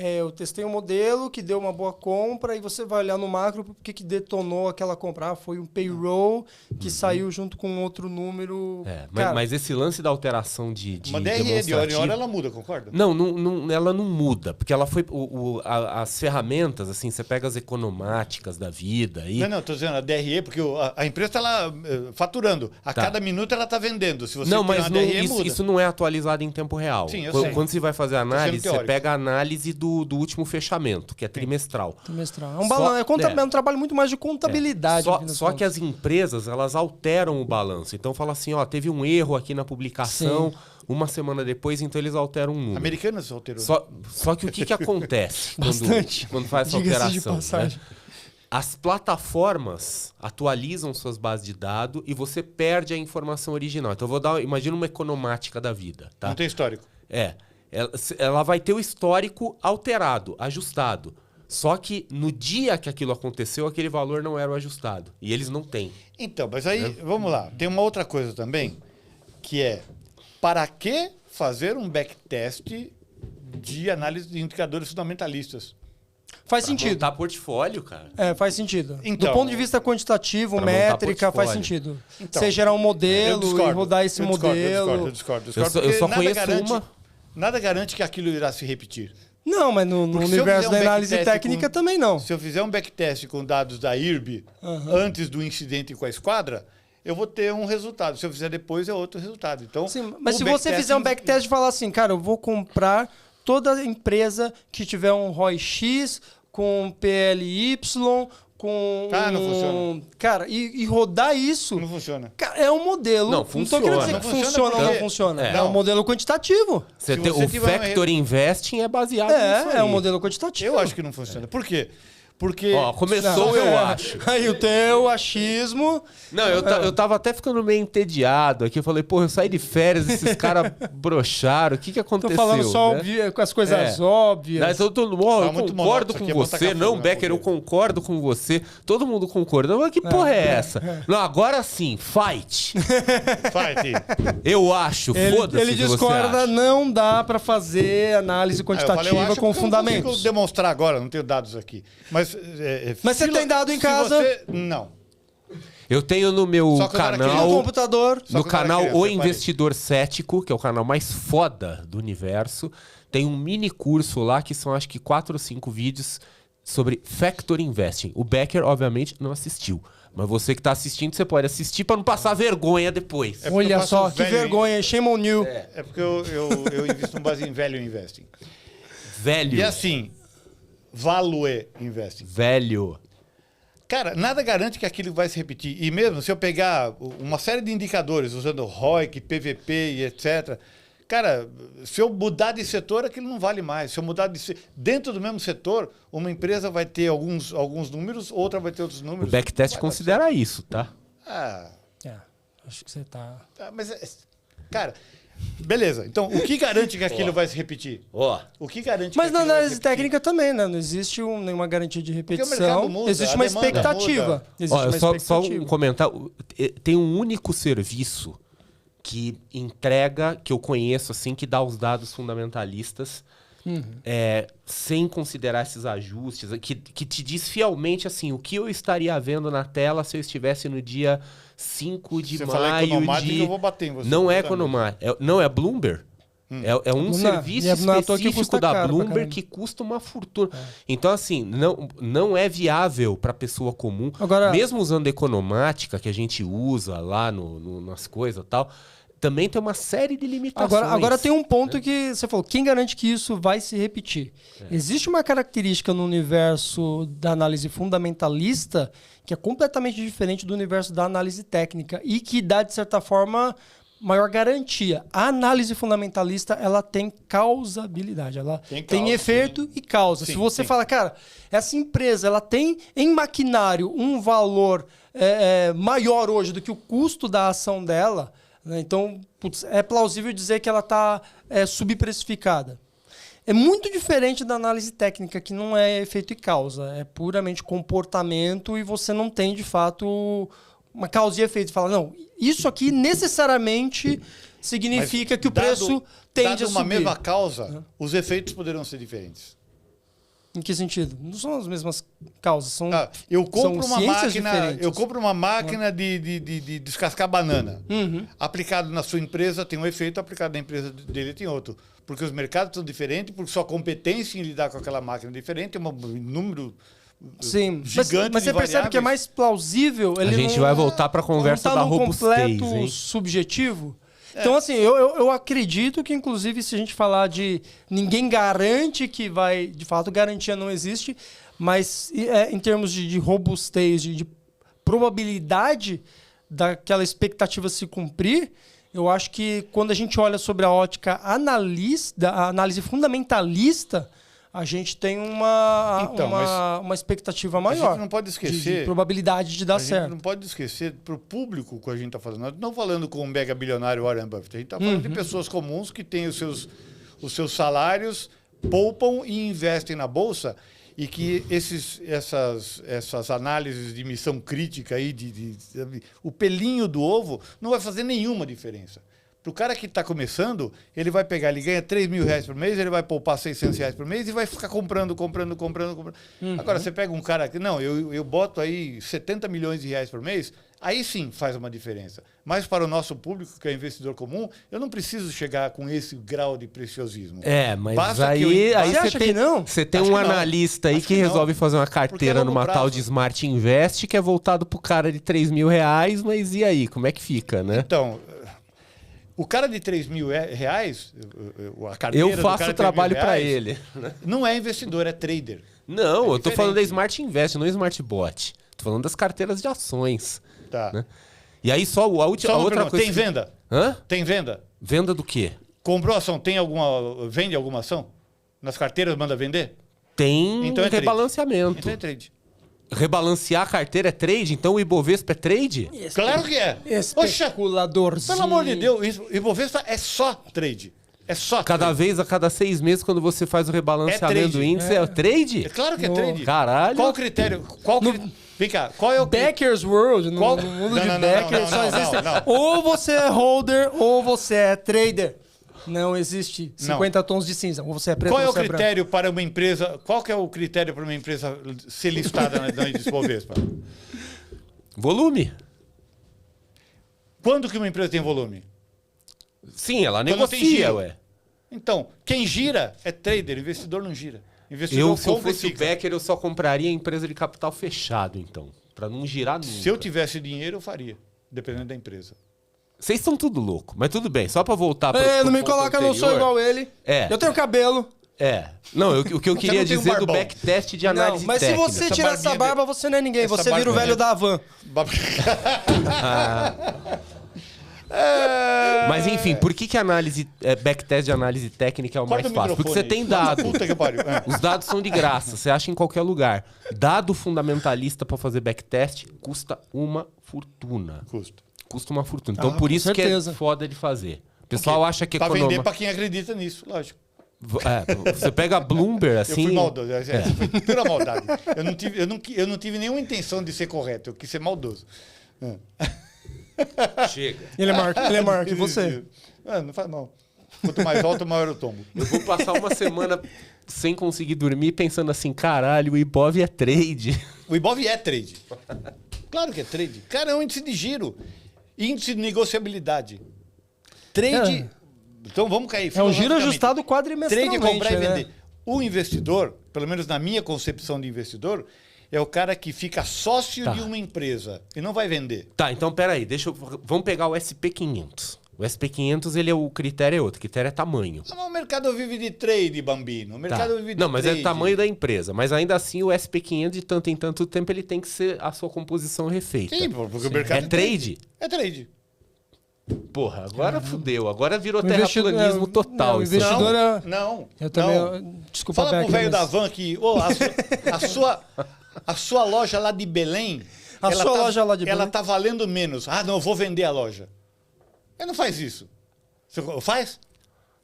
Speaker 3: eu testei um modelo que deu uma boa compra e você vai olhar no macro porque que detonou aquela compra. Foi um payroll que saiu junto com outro número.
Speaker 1: Mas esse lance da alteração de
Speaker 2: uma DRE de hora em hora ela muda, concorda?
Speaker 1: Não, ela não muda, porque ela foi as ferramentas, assim, você pega as economáticas da vida e
Speaker 2: Não, tô dizendo a DRE porque a empresa tá lá faturando. A cada minuto ela tá vendendo. Se você
Speaker 1: não,
Speaker 2: tirar
Speaker 1: mas
Speaker 2: uma DRE, muda.
Speaker 1: isso não é atualizado em tempo real.
Speaker 2: Sim, eu sei.
Speaker 1: Quando você vai fazer a análise, você
Speaker 2: teórico.
Speaker 1: pega a análise do último fechamento, que é trimestral.
Speaker 3: Trimestral. É um trabalho muito mais de contabilidade.
Speaker 1: Só que as empresas, elas alteram o balanço. Então fala assim, ó, teve um erro aqui na publicação, uma semana depois, então eles alteram um número.
Speaker 2: Americanas alterou.
Speaker 1: Só que o que acontece quando faz essa
Speaker 3: Diga-se de
Speaker 1: alteração?
Speaker 3: passagem.
Speaker 1: Né? As plataformas atualizam suas bases de dados e você perde a informação original. Então imagina uma economática da vida, tá?
Speaker 2: Não tem histórico.
Speaker 1: Ela vai ter o histórico alterado, ajustado. Só que no dia que aquilo aconteceu, aquele valor não era o ajustado. E eles não têm.
Speaker 2: Então, mas aí, vamos lá. Tem uma outra coisa também, que é, para que fazer um backtest de análise de indicadores fundamentalistas?
Speaker 3: Faz sentido.
Speaker 1: Montar portfólio, cara.
Speaker 3: Faz sentido.
Speaker 2: Então,
Speaker 3: do ponto de vista quantitativo,
Speaker 1: pra
Speaker 3: métrica,
Speaker 1: montar
Speaker 3: faz
Speaker 1: portfólio.
Speaker 3: sentido.
Speaker 2: Então,
Speaker 3: Você gerar um modelo e rodar esse modelo.
Speaker 2: Eu discordo.
Speaker 1: Eu só
Speaker 2: porque
Speaker 1: conheço uma.
Speaker 2: Nada garante que aquilo irá se repetir.
Speaker 3: Não, mas no
Speaker 2: Porque se eu
Speaker 3: universo
Speaker 2: fizer um
Speaker 3: da análise
Speaker 2: backtest
Speaker 3: técnica
Speaker 2: com-
Speaker 3: também não.
Speaker 2: Se eu fizer um backtest com dados da IRB antes do incidente com a esquadra, eu vou ter um resultado. Se eu fizer depois, é outro resultado. Então,
Speaker 3: Sim, mas
Speaker 2: o
Speaker 3: se você fizer um backtest e falar assim, cara, eu vou comprar toda empresa que tiver um ROI X, com PLY, com...
Speaker 2: não funciona.
Speaker 3: Cara, e rodar isso...
Speaker 2: Não funciona.
Speaker 3: Cara, é um modelo.
Speaker 1: Não,
Speaker 3: tô querendo dizer
Speaker 1: funciona.
Speaker 3: que
Speaker 2: Não funciona
Speaker 3: funciona ou não
Speaker 2: porque-
Speaker 3: funciona.
Speaker 1: É.
Speaker 3: É um modelo quantitativo.
Speaker 1: Você
Speaker 2: Se
Speaker 1: tem,
Speaker 2: você
Speaker 1: o
Speaker 2: tiver um
Speaker 1: Factor Investing é baseado nisso aí.
Speaker 3: É um modelo quantitativo.
Speaker 2: Eu acho que não funciona. Por quê? Porque...
Speaker 1: Ó, começou, eu acho.
Speaker 3: Aí o teu achismo...
Speaker 1: Não, eu tava até ficando meio entediado aqui. Eu falei, porra, eu saí de férias, esses caras broxaram. O que
Speaker 3: Tô
Speaker 1: aconteceu?
Speaker 3: falando só
Speaker 1: né?
Speaker 3: com as coisas
Speaker 1: É.
Speaker 3: óbvias.
Speaker 1: Não, então, todo mundo, eu
Speaker 2: muito
Speaker 1: concordo
Speaker 2: monótono,
Speaker 1: com
Speaker 2: isso aqui é botar
Speaker 1: você.
Speaker 2: café
Speaker 1: Não,
Speaker 2: no
Speaker 1: Becker, eu
Speaker 2: poder.
Speaker 1: concordo com você. Todo mundo concorda. Mas que porra é essa? Não, agora sim, fight.
Speaker 2: Fight.
Speaker 1: Eu acho, foda-se.
Speaker 3: Ele
Speaker 1: o que você
Speaker 3: discorda,
Speaker 1: acha.
Speaker 3: não dá pra fazer análise
Speaker 2: Eu falei,
Speaker 3: quantitativa
Speaker 2: eu acho
Speaker 3: com
Speaker 2: que eu não
Speaker 3: fundamentos.
Speaker 2: consigo demonstrar agora, não tenho dados aqui. Mas
Speaker 3: você tem dado em
Speaker 2: se
Speaker 3: casa?
Speaker 2: Não.
Speaker 1: Eu tenho no meu
Speaker 2: Só quando era
Speaker 3: No
Speaker 2: criança.
Speaker 1: canal...
Speaker 3: computador.
Speaker 2: Só
Speaker 1: No
Speaker 2: quando era
Speaker 1: canal
Speaker 2: criança,
Speaker 1: O
Speaker 2: reparei.
Speaker 1: Investidor Cético, que é o canal mais foda do universo, tem um mini curso lá que são acho que 4 ou 5 vídeos sobre Factor Investing. O Becker, obviamente, não assistiu. Mas você que tá assistindo, você pode assistir para não passar vergonha depois.
Speaker 2: porque eu
Speaker 3: Olha
Speaker 2: faço
Speaker 3: só, que
Speaker 2: velho, hein?
Speaker 3: vergonha. Shame on you.
Speaker 2: É porque eu invisto com base em value investing.
Speaker 1: Velho.
Speaker 2: E assim, value investing.
Speaker 1: Velho.
Speaker 2: Cara, nada garante que aquilo vai se repetir. E mesmo se eu pegar uma série de indicadores usando ROIC, PVP e etc. Cara, se eu mudar de setor, aquilo não vale mais. Se eu mudar dentro do mesmo setor, uma empresa vai ter alguns números, outra vai ter outros
Speaker 1: O
Speaker 2: números.
Speaker 1: backtest
Speaker 2: Vai dar
Speaker 1: considera isso, tá?
Speaker 2: certo.
Speaker 3: Acho que você tá...
Speaker 2: Mas, cara, beleza. Então, o que garante que aquilo vai se repetir?
Speaker 1: Ó.
Speaker 2: O que garante
Speaker 3: Mas
Speaker 2: que
Speaker 3: na
Speaker 2: aquilo vai
Speaker 3: análise
Speaker 2: se repetir?
Speaker 3: técnica também, né? Não existe nenhuma garantia de
Speaker 2: o
Speaker 3: repetição.
Speaker 2: mercado muda,
Speaker 3: Existe
Speaker 2: a
Speaker 3: uma
Speaker 2: demanda
Speaker 3: expectativa.
Speaker 2: muda.
Speaker 3: Existe
Speaker 1: Ó,
Speaker 3: uma
Speaker 1: só
Speaker 3: expectativa.
Speaker 1: um comentário. Tem um único serviço que entrega, que eu conheço, assim, que dá os dados fundamentalistas, sem considerar esses ajustes, que te diz fielmente, assim, o que eu estaria vendo na tela se eu estivesse no dia 5 de
Speaker 2: Se você falar
Speaker 1: maio
Speaker 2: economático,
Speaker 1: de...
Speaker 2: eu vou bater em você.
Speaker 1: Não é
Speaker 2: Totalmente.
Speaker 1: economático. Não, é Bloomberg. É um
Speaker 3: Não,
Speaker 1: serviço
Speaker 3: e não é à toa que
Speaker 1: específico
Speaker 3: custa
Speaker 1: da
Speaker 3: caro pra
Speaker 1: Bloomberg
Speaker 3: caramba.
Speaker 1: que custa uma fortuna. Então, assim, não é viável para pessoa comum.
Speaker 3: Agora-
Speaker 1: Mesmo usando economática, que a gente usa lá nas coisas e tal, também tem uma série de limitações.
Speaker 3: Agora tem um ponto que você falou, quem garante que isso vai se repetir? Existe uma característica no universo da análise fundamentalista que é completamente diferente do universo da análise técnica e que dá, de certa forma, maior garantia. A análise fundamentalista, ela tem causabilidade, ela
Speaker 2: Tem
Speaker 3: tem
Speaker 2: causa,
Speaker 3: efeito e causa.
Speaker 2: Sim,
Speaker 3: Se você
Speaker 2: sim.
Speaker 3: fala, cara, essa empresa ela tem em maquinário um valor maior hoje do que o custo da ação dela, né? Então, putz, é plausível dizer que ela está subprecificada. É muito diferente da análise técnica, que não é efeito e causa. É puramente comportamento e você não tem, de fato, uma causa e efeito. Você fala, não, isso aqui necessariamente significa que o preço tende
Speaker 2: dado
Speaker 3: a
Speaker 2: uma
Speaker 3: subir.
Speaker 2: mesma causa, os efeitos poderão ser diferentes.
Speaker 3: Em que sentido? Não são as mesmas causas, são
Speaker 2: Eu compro
Speaker 3: são
Speaker 2: uma
Speaker 3: ciências
Speaker 2: máquina,
Speaker 3: diferentes.
Speaker 2: eu compro uma máquina de descascar banana. Aplicado na sua empresa tem um efeito, aplicado na empresa dele tem outro. Porque os mercados são diferentes, porque sua competência em lidar com aquela máquina é diferente, tem um número
Speaker 3: Sim,
Speaker 2: gigante
Speaker 3: mas você
Speaker 2: de
Speaker 3: percebe que é
Speaker 2: variáveis.
Speaker 3: mais plausível.
Speaker 1: A
Speaker 3: Ele
Speaker 1: gente
Speaker 3: não,
Speaker 1: vai voltar para a conversa
Speaker 3: não tá
Speaker 1: da
Speaker 3: num
Speaker 1: robustez,
Speaker 3: completo
Speaker 1: hein?
Speaker 3: subjetivo. Então, assim, eu acredito que, inclusive, se a gente falar de ninguém garante que vai... De fato, garantia não existe, mas em termos de robustez, de probabilidade daquela expectativa se cumprir, eu acho que quando a gente olha sobre a ótica analista, a análise fundamentalista, a gente tem uma expectativa
Speaker 2: A
Speaker 3: maior.
Speaker 2: gente não pode esquecer...
Speaker 3: De probabilidade de dar
Speaker 2: A gente
Speaker 3: certo.
Speaker 2: não pode esquecer para o público que a gente está falando. Nós não falando com um mega bilionário Warren Buffett. A gente está falando de pessoas comuns que têm os seus salários, poupam e investem na bolsa e que essas análises de missão crítica aí, o pelinho do ovo, não vai fazer nenhuma diferença. Para o cara que está começando, ele vai pegar, ele ganha R$3.000 por mês, ele vai poupar R$600 por mês e vai ficar comprando. Agora, você pega um cara que, não, eu boto aí 70 milhões de reais por mês, aí sim faz uma diferença. Mas para o nosso público, que é investidor comum, eu não preciso chegar com esse grau de preciosismo.
Speaker 1: Mas
Speaker 2: Basta
Speaker 1: aí,
Speaker 2: que
Speaker 1: aí
Speaker 3: Você acha que não?
Speaker 1: você tem
Speaker 2: Acho
Speaker 1: um
Speaker 2: que não.
Speaker 1: analista aí
Speaker 2: Acho
Speaker 1: que
Speaker 2: que não.
Speaker 1: resolve fazer uma
Speaker 2: Porque é
Speaker 1: carteira
Speaker 2: longo
Speaker 1: numa
Speaker 2: prazo.
Speaker 1: tal de Smart Invest que é voltado pro cara de R$3.000, mas e aí? Como é que fica, né?
Speaker 2: Então, o cara de R$3.000, a carteira
Speaker 1: Eu
Speaker 2: do
Speaker 1: faço
Speaker 2: cara
Speaker 1: o
Speaker 2: de
Speaker 1: trabalho
Speaker 2: R$3.000,
Speaker 1: para ele.
Speaker 2: não é investidor, é trader.
Speaker 1: Não, eu tô
Speaker 2: diferente.
Speaker 1: falando da Smart Invest, não Smart Bot. Tô falando das carteiras de ações.
Speaker 2: Tá.
Speaker 1: Né? E aí só a
Speaker 2: Só uma
Speaker 1: outra
Speaker 2: pergunta,
Speaker 1: coisa...
Speaker 2: tem venda?
Speaker 1: Hã?
Speaker 2: Tem venda?
Speaker 1: Venda do quê?
Speaker 2: Comprou ação, vende alguma ação? Nas carteiras manda vender?
Speaker 1: Tem
Speaker 2: Então é trade.
Speaker 1: rebalanceamento.
Speaker 2: Então é trade.
Speaker 1: Rebalancear a carteira é trade? Então o Ibovespa é trade?
Speaker 2: Claro que é. Poxa,
Speaker 3: Especuladorzinho.
Speaker 2: pelo amor de Deus, o Ibovespa é só trade. É só
Speaker 1: Cada
Speaker 2: trade.
Speaker 1: vez, a cada 6 meses, quando você faz o rebalanceamento do
Speaker 2: trade.
Speaker 1: índice, é trade?
Speaker 2: É claro que é
Speaker 3: Oh,
Speaker 2: trade.
Speaker 1: caralho.
Speaker 2: Qual o critério? Vem cá, qual é o critério?
Speaker 3: Becker's World,
Speaker 2: Qual-
Speaker 3: no mundo
Speaker 2: Não,
Speaker 3: de
Speaker 2: não, não,
Speaker 3: Becker
Speaker 2: não,
Speaker 3: só
Speaker 2: não,
Speaker 3: existe
Speaker 2: não.
Speaker 3: ou você é holder ou você é trader. Não existe 50 tons de cinza. Ou você é preto
Speaker 2: Qual é
Speaker 3: ou
Speaker 2: o
Speaker 3: você é branco.
Speaker 2: critério para uma empresa? Qual que é o critério para uma empresa ser listada na índice Ibovespa?
Speaker 1: Volume.
Speaker 2: Quando que uma empresa tem volume?
Speaker 1: Sim, ela
Speaker 2: Quando tem
Speaker 1: negocia,
Speaker 2: giro.
Speaker 1: ué.
Speaker 2: Então, quem gira é trader, o investidor não gira. O investidor
Speaker 1: Eu, se eu
Speaker 2: compra e
Speaker 1: fosse o
Speaker 2: fica.
Speaker 1: Becker, eu só compraria empresa de capital fechado, então. Pra não girar nunca.
Speaker 2: Se eu tivesse dinheiro, eu faria, dependendo da empresa.
Speaker 1: Vocês são tudo louco, mas tudo bem. Só pra voltar pro
Speaker 3: Não me
Speaker 1: ponto
Speaker 3: coloca, eu não sou
Speaker 1: anterior.
Speaker 3: igual ele.
Speaker 1: É.
Speaker 3: Eu tenho cabelo.
Speaker 1: Não, o que eu queria
Speaker 2: não tem um
Speaker 1: dizer do
Speaker 2: barbão.
Speaker 1: backtest de
Speaker 3: Não,
Speaker 1: análise
Speaker 3: mas
Speaker 1: técnica.
Speaker 3: se você
Speaker 2: Essa
Speaker 3: tirar essa
Speaker 2: barbinha
Speaker 3: barba, você não é ninguém.
Speaker 2: essa
Speaker 3: Você vira o
Speaker 2: barbinha
Speaker 3: velho da Havan.
Speaker 1: Mas enfim, por que backtest de análise técnica é o mais
Speaker 2: Corta o
Speaker 1: fácil? Porque você
Speaker 2: microfone
Speaker 1: tem
Speaker 2: aí.
Speaker 1: dado.
Speaker 2: Puta que pariu. É.
Speaker 1: Os dados são de graça, você acha em qualquer lugar. Dado fundamentalista pra fazer backtest custa uma fortuna. Custa uma fortuna. Então por
Speaker 3: com
Speaker 1: isso que é
Speaker 3: certeza.
Speaker 1: foda de fazer. O pessoal acha que
Speaker 2: Pra vender
Speaker 1: econômico.
Speaker 2: pra quem acredita nisso, lógico.
Speaker 1: Você pega a Bloomberg
Speaker 2: Eu
Speaker 1: assim.
Speaker 2: fui maldoso. Foi pura maldade. Eu não tive nenhuma intenção de ser correto. Eu quis ser maldoso.
Speaker 1: Chega.
Speaker 3: Ele é maior que você.
Speaker 2: Não faz mal. Quanto mais alto, maior eu tomo.
Speaker 1: Eu vou passar uma semana sem conseguir dormir pensando assim, caralho, o Ibov é trade.
Speaker 2: O Ibov é trade. Claro que é trade. Cara, é um índice de giro. Índice de negociabilidade. Trade... Então vamos cair.
Speaker 3: É um giro
Speaker 2: filosoficamente.
Speaker 3: ajustado quadrimestralmente.
Speaker 2: Trade é comprar e
Speaker 3: né?
Speaker 2: vender. O investidor, pelo menos na minha concepção de investidor, é o cara que fica sócio
Speaker 1: Tá.
Speaker 2: de uma empresa e não vai vender.
Speaker 1: Tá, então peraí, vamos pegar o SP500. O SP500, o critério é outro, o critério é tamanho.
Speaker 2: Mas o mercado vive de trade, Bambino. O
Speaker 1: Tá.
Speaker 2: mercado vive de
Speaker 1: Não, mas
Speaker 2: trade.
Speaker 1: é o tamanho da empresa. Mas ainda assim, o SP500, de tanto em tanto tempo, ele tem que ser a sua composição refeita.
Speaker 2: Sim, porque o mercado
Speaker 1: É trade?
Speaker 2: É trade.
Speaker 1: Porra, agora fudeu. Agora virou
Speaker 3: O investidor-
Speaker 1: terraplanismo total.
Speaker 3: o
Speaker 1: isso aí.
Speaker 3: investidor- é-
Speaker 2: Não.
Speaker 3: Eu também.
Speaker 2: Não.
Speaker 3: Desculpa,
Speaker 2: Fala pro
Speaker 3: Becker,
Speaker 2: velho
Speaker 3: mas-
Speaker 2: da van que a sua loja lá de Belém...
Speaker 3: A sua loja lá de
Speaker 2: Ela
Speaker 3: Belém?
Speaker 2: tá valendo menos. Ah, não, eu vou vender a loja. Ele não faz isso. Você faz?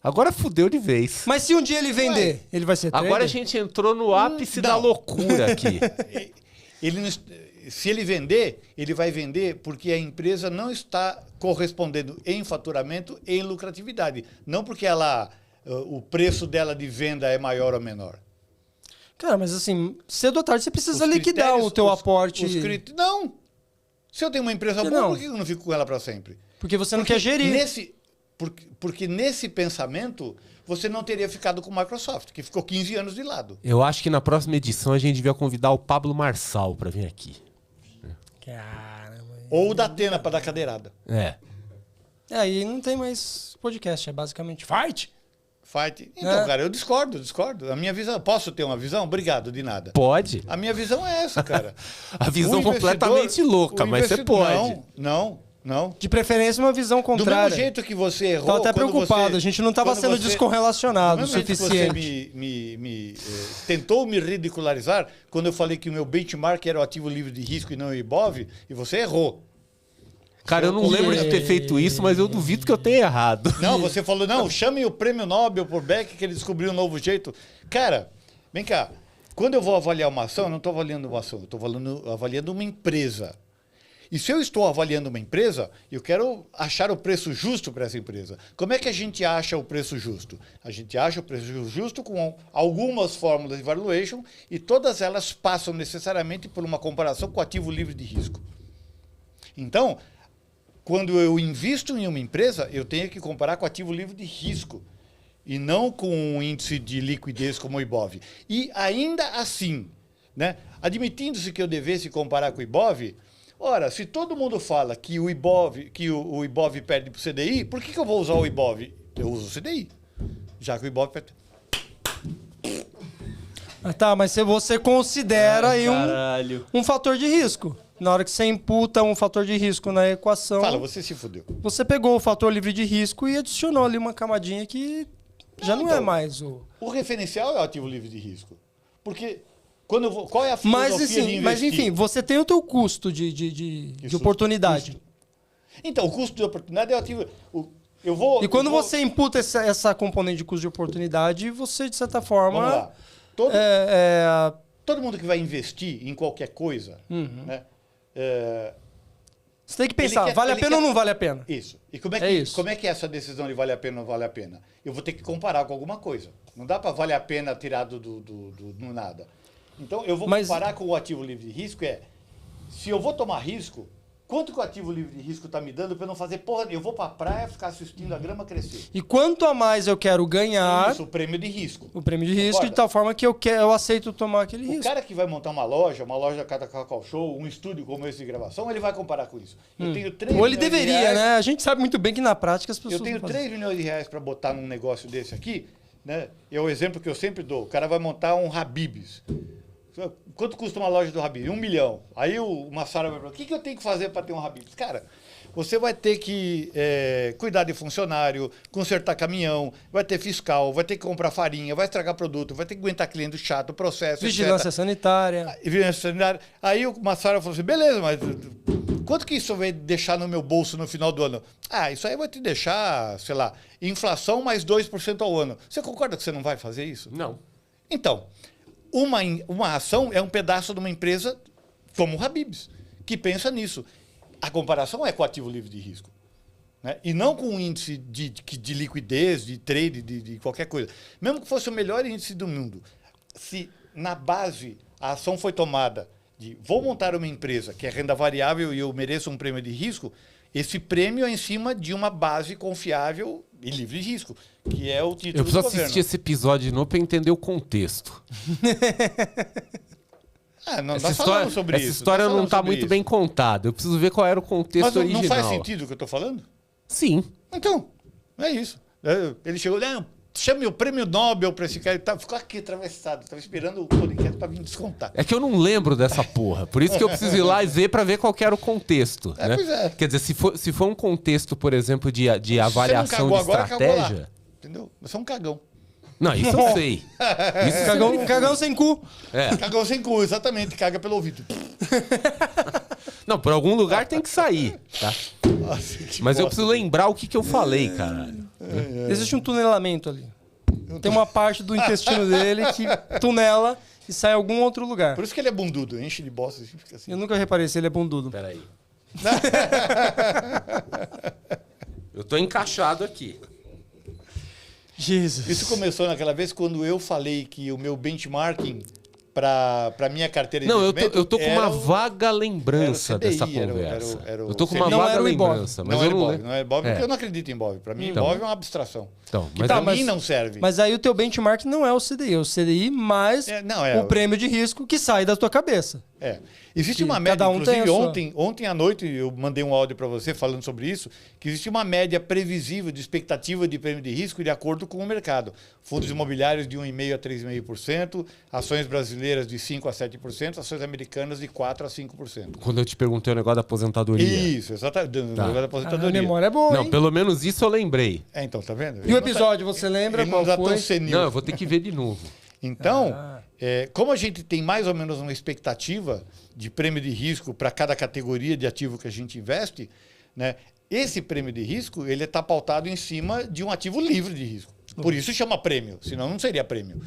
Speaker 1: Agora fudeu de vez.
Speaker 3: Mas se um dia ele vender, ele vai ser trader?
Speaker 1: Agora a gente entrou no ápice da
Speaker 2: não.
Speaker 1: loucura aqui.
Speaker 2: Ele não, se ele vender, ele vai vender porque a empresa não está correspondendo em faturamento e em lucratividade. Não porque o preço dela de venda é maior ou menor.
Speaker 3: Cara, mas assim, cedo ou tarde você precisa
Speaker 2: Os
Speaker 3: liquidar
Speaker 2: critérios,
Speaker 3: o teu aporte.
Speaker 2: Não! Se eu tenho uma empresa
Speaker 3: Por que
Speaker 2: boa,
Speaker 3: não?
Speaker 2: por que eu não fico com ela para sempre?
Speaker 3: Porque você não quer gerir.
Speaker 2: Porque nesse pensamento, você não teria ficado com o Microsoft, que ficou 15 anos de lado.
Speaker 1: Eu acho que na próxima edição a gente devia convidar o Pablo Marçal pra vir aqui.
Speaker 3: Caramba.
Speaker 2: Ou o da Atena para dar cadeirada.
Speaker 1: É.
Speaker 3: Aí não tem mais podcast, é basicamente fight.
Speaker 2: Fight. Então,
Speaker 3: É.
Speaker 2: cara, eu discordo. A minha visão... Posso ter uma visão? Obrigado, de nada.
Speaker 1: Pode.
Speaker 2: A minha visão é essa, cara.
Speaker 1: A visão
Speaker 2: O investidor-
Speaker 1: completamente louca,
Speaker 2: o
Speaker 1: mas você
Speaker 2: investidor-
Speaker 1: pode.
Speaker 2: Não.
Speaker 3: De preferência, uma visão
Speaker 2: Do mesmo
Speaker 3: contrária.
Speaker 2: jeito que você errou...
Speaker 3: Tava até
Speaker 2: quando
Speaker 3: preocupado,
Speaker 2: você-
Speaker 3: a gente não estava
Speaker 2: quando
Speaker 3: sendo
Speaker 2: você-
Speaker 3: descorrelacionado o
Speaker 2: Do mesmo jeito que
Speaker 3: suficiente.
Speaker 2: Você tentou me ridicularizar quando eu falei que o meu benchmark era o ativo livre de risco e não o IBOV, e você errou.
Speaker 1: Cara, eu não lembro de ter feito isso, mas eu duvido que eu tenha errado.
Speaker 2: Não, você falou, não, chame o prêmio Nobel por Beck que ele descobriu um novo jeito. Cara, vem cá. Quando eu vou avaliar uma ação, eu não estou avaliando uma ação, eu estou avaliando uma empresa. E se eu estou avaliando uma empresa, eu quero achar o preço justo para essa empresa. Como é que a gente acha o preço justo? A gente acha o preço justo com algumas fórmulas de valuation e todas elas passam necessariamente por uma comparação com o ativo livre de risco. Então, quando eu invisto em uma empresa, eu tenho que comparar com o ativo livre de risco e não com um índice de liquidez como o IBOV. E ainda assim, né, admitindo-se que eu devesse comparar com o IBOV, ora, se todo mundo fala que o IBOV perde para o CDI, por que eu vou usar o IBOV? Eu uso o CDI, já que o IBOV perde.
Speaker 3: Tá, mas se você considera aí
Speaker 1: Caralho.
Speaker 3: um fator de risco. Na hora que você imputa um fator de risco na equação,
Speaker 2: Fala, você se fudeu.
Speaker 3: você pegou o fator livre de risco e adicionou ali uma camadinha que já não é
Speaker 2: então,
Speaker 3: mais o...
Speaker 2: O referencial é o ativo livre de risco. Porque quando eu vou, qual é a filosofia
Speaker 3: Mas,
Speaker 2: de
Speaker 3: assim,
Speaker 2: investir?
Speaker 3: mas enfim, você tem o teu custo de
Speaker 2: Isso,
Speaker 3: oportunidade.
Speaker 2: Então, o custo de oportunidade é o ativo.
Speaker 3: E quando você imputa essa componente de custo de oportunidade, você, de certa forma...
Speaker 2: Vamos lá. Todo mundo que vai investir em qualquer coisa, né?
Speaker 3: Você tem que pensar,
Speaker 2: Ele quer-
Speaker 3: vale a
Speaker 2: ele
Speaker 3: pena
Speaker 2: quer-
Speaker 3: ou não vale a pena?
Speaker 2: Isso. E como
Speaker 3: É isso.
Speaker 2: como é que é essa decisão de vale a pena ou não vale a pena? Eu vou ter que comparar com alguma coisa. Não dá para vale a pena tirado do nada. Então, eu vou comparar com o ativo livre de risco. Se eu vou tomar risco, quanto que o ativo livre de risco está me dando para eu não fazer porra? Eu vou para a praia ficar assistindo a grama crescer.
Speaker 3: E quanto a mais eu quero ganhar,
Speaker 2: Isso, o prêmio de risco.
Speaker 3: o prêmio de risco,
Speaker 2: Concorda?
Speaker 3: de tal forma que eu aceito tomar aquele
Speaker 2: O
Speaker 3: risco.
Speaker 2: cara que vai montar uma loja da Cacau Show, um estúdio como esse de gravação, ele vai comparar com isso. Eu tenho 3
Speaker 3: Ou ele
Speaker 2: milhões de
Speaker 3: deveria,
Speaker 2: reais,
Speaker 3: né? A gente sabe muito bem que na prática as pessoas
Speaker 2: Eu tenho
Speaker 3: não fazem.
Speaker 2: 3 milhões de reais para botar num negócio desse aqui, né? É o exemplo que eu sempre dou. O cara vai montar um Habib's. Quanto custa uma loja do Habib's? 1 milhão. Aí o Massara vai falar, o que eu tenho que fazer para ter um Habib's? Cara, você vai ter que cuidar de funcionário, consertar caminhão, vai ter fiscal, vai ter que comprar farinha, vai estragar produto, vai ter que aguentar cliente chato, processo,
Speaker 3: Vigilância
Speaker 2: etc.
Speaker 3: sanitária.
Speaker 2: E vigilância sanitária. Aí o Massara falou assim, beleza, mas quanto que isso vai deixar no meu bolso no final do ano? Ah, isso aí vai te deixar, sei lá, inflação mais 2% ao ano. Você concorda que você não vai fazer isso?
Speaker 1: Não.
Speaker 2: Então, uma ação é um pedaço de uma empresa como o Habib's, que pensa nisso. A comparação é com o ativo livre de risco, né? E não com o índice de liquidez, de trade, de qualquer coisa. Mesmo que fosse o melhor índice do mundo, se na base a ação foi tomada de vou montar uma empresa que é renda variável e eu mereço um prêmio de risco, esse prêmio é em cima de uma base confiável e livre de risco, que é o título
Speaker 1: Eu
Speaker 2: do
Speaker 1: preciso
Speaker 2: governo.
Speaker 1: assistir esse episódio de novo pra entender o contexto.
Speaker 2: Nós
Speaker 1: Essa
Speaker 2: falamos sobre
Speaker 1: essa
Speaker 2: isso.
Speaker 1: história
Speaker 2: nós
Speaker 1: não
Speaker 2: falamos
Speaker 1: tá
Speaker 2: sobre
Speaker 1: muito
Speaker 2: isso.
Speaker 1: bem contada. Eu preciso ver qual era o contexto
Speaker 2: Mas
Speaker 1: original.
Speaker 2: não faz sentido o que eu estou falando?
Speaker 1: Sim.
Speaker 2: Então, é isso. Ele chegou, chame o prêmio Nobel para esse cara. Ficou aqui atravessado. Estava esperando o podcast para vir descontar.
Speaker 1: É que eu não lembro dessa porra. Por isso que eu preciso ir lá e ver pra ver qual que era o contexto. Né?
Speaker 2: Pois é.
Speaker 1: Quer dizer, se for um contexto, por exemplo, de avaliação
Speaker 2: Você não
Speaker 1: de
Speaker 2: cagou agora, cagou lá.
Speaker 1: estratégia.
Speaker 2: Entendeu? Você é um cagão.
Speaker 1: Não, isso eu sei. Isso
Speaker 3: Cagão sem cu.
Speaker 1: é.
Speaker 2: Cagão sem cu, exatamente. Caga pelo ouvido.
Speaker 1: Não, por algum lugar tem que sair, tá?
Speaker 2: Nossa, que
Speaker 1: Mas eu
Speaker 2: bosta.
Speaker 1: preciso lembrar o que eu falei, caralho.
Speaker 3: Existe um tunelamento ali. Tem uma parte do intestino dele que tunela e sai em algum outro lugar.
Speaker 2: Por isso que ele é bundudo. Enche de bosta e fica assim.
Speaker 3: Eu nunca reparei se ele é bundudo.
Speaker 1: Peraí. Eu tô encaixado aqui.
Speaker 3: Jesus.
Speaker 2: Isso começou naquela vez quando eu falei que o meu benchmarking para minha carteira de
Speaker 1: Não,
Speaker 2: investimento...
Speaker 1: eu tô com uma vaga
Speaker 2: era o
Speaker 1: lembrança
Speaker 2: CDI,
Speaker 1: dessa
Speaker 2: era o
Speaker 1: conversa.
Speaker 2: era o
Speaker 1: Eu tô com
Speaker 2: CDI.
Speaker 1: uma
Speaker 3: Não
Speaker 1: vaga
Speaker 3: era o Ibov.
Speaker 1: lembrança, mas
Speaker 2: Não
Speaker 1: eu
Speaker 2: era
Speaker 1: não
Speaker 2: Ibov,
Speaker 1: lembro.
Speaker 2: não era Ibov,
Speaker 1: É.
Speaker 2: porque eu não acredito em Ibov. Para mim,
Speaker 1: Então.
Speaker 2: Ibov é uma abstração.
Speaker 1: Então, mas
Speaker 3: Tá,
Speaker 2: Para
Speaker 3: mas-
Speaker 2: mim não serve.
Speaker 3: Mas aí o teu benchmark não é o CDI, é o CDI mais o prêmio de risco que sai da tua cabeça.
Speaker 2: Existe
Speaker 3: que
Speaker 2: uma média,
Speaker 3: cada um tem
Speaker 2: inclusive
Speaker 3: a sua.
Speaker 2: ontem à noite eu mandei um áudio para você falando sobre isso, que existe uma média previsível de expectativa de prêmio de risco de acordo com o mercado. Fundos imobiliários de 1,5% a 3,5%, ações brasileiras de 5% a 7%, ações americanas de 4% a 5%.
Speaker 1: quando eu te perguntei o negócio da aposentadoria.
Speaker 2: Isso, exatamente.
Speaker 1: Tá.
Speaker 2: Da
Speaker 3: A
Speaker 2: aposentadoria.
Speaker 3: memória é boa,
Speaker 1: Não,
Speaker 3: hein?
Speaker 1: pelo menos isso eu lembrei.
Speaker 2: Então, tá vendo?
Speaker 3: E o episódio, você lembra
Speaker 2: Ele
Speaker 3: qual
Speaker 2: não dá
Speaker 3: foi?
Speaker 2: tão senil.
Speaker 1: Não, eu vou ter que ver de novo.
Speaker 2: Então, como a gente tem mais ou menos uma expectativa de prêmio de risco para cada categoria de ativo que a gente investe, né, esse prêmio de risco ele está pautado em cima de um ativo livre de risco. Por isso chama prêmio, senão não seria prêmio.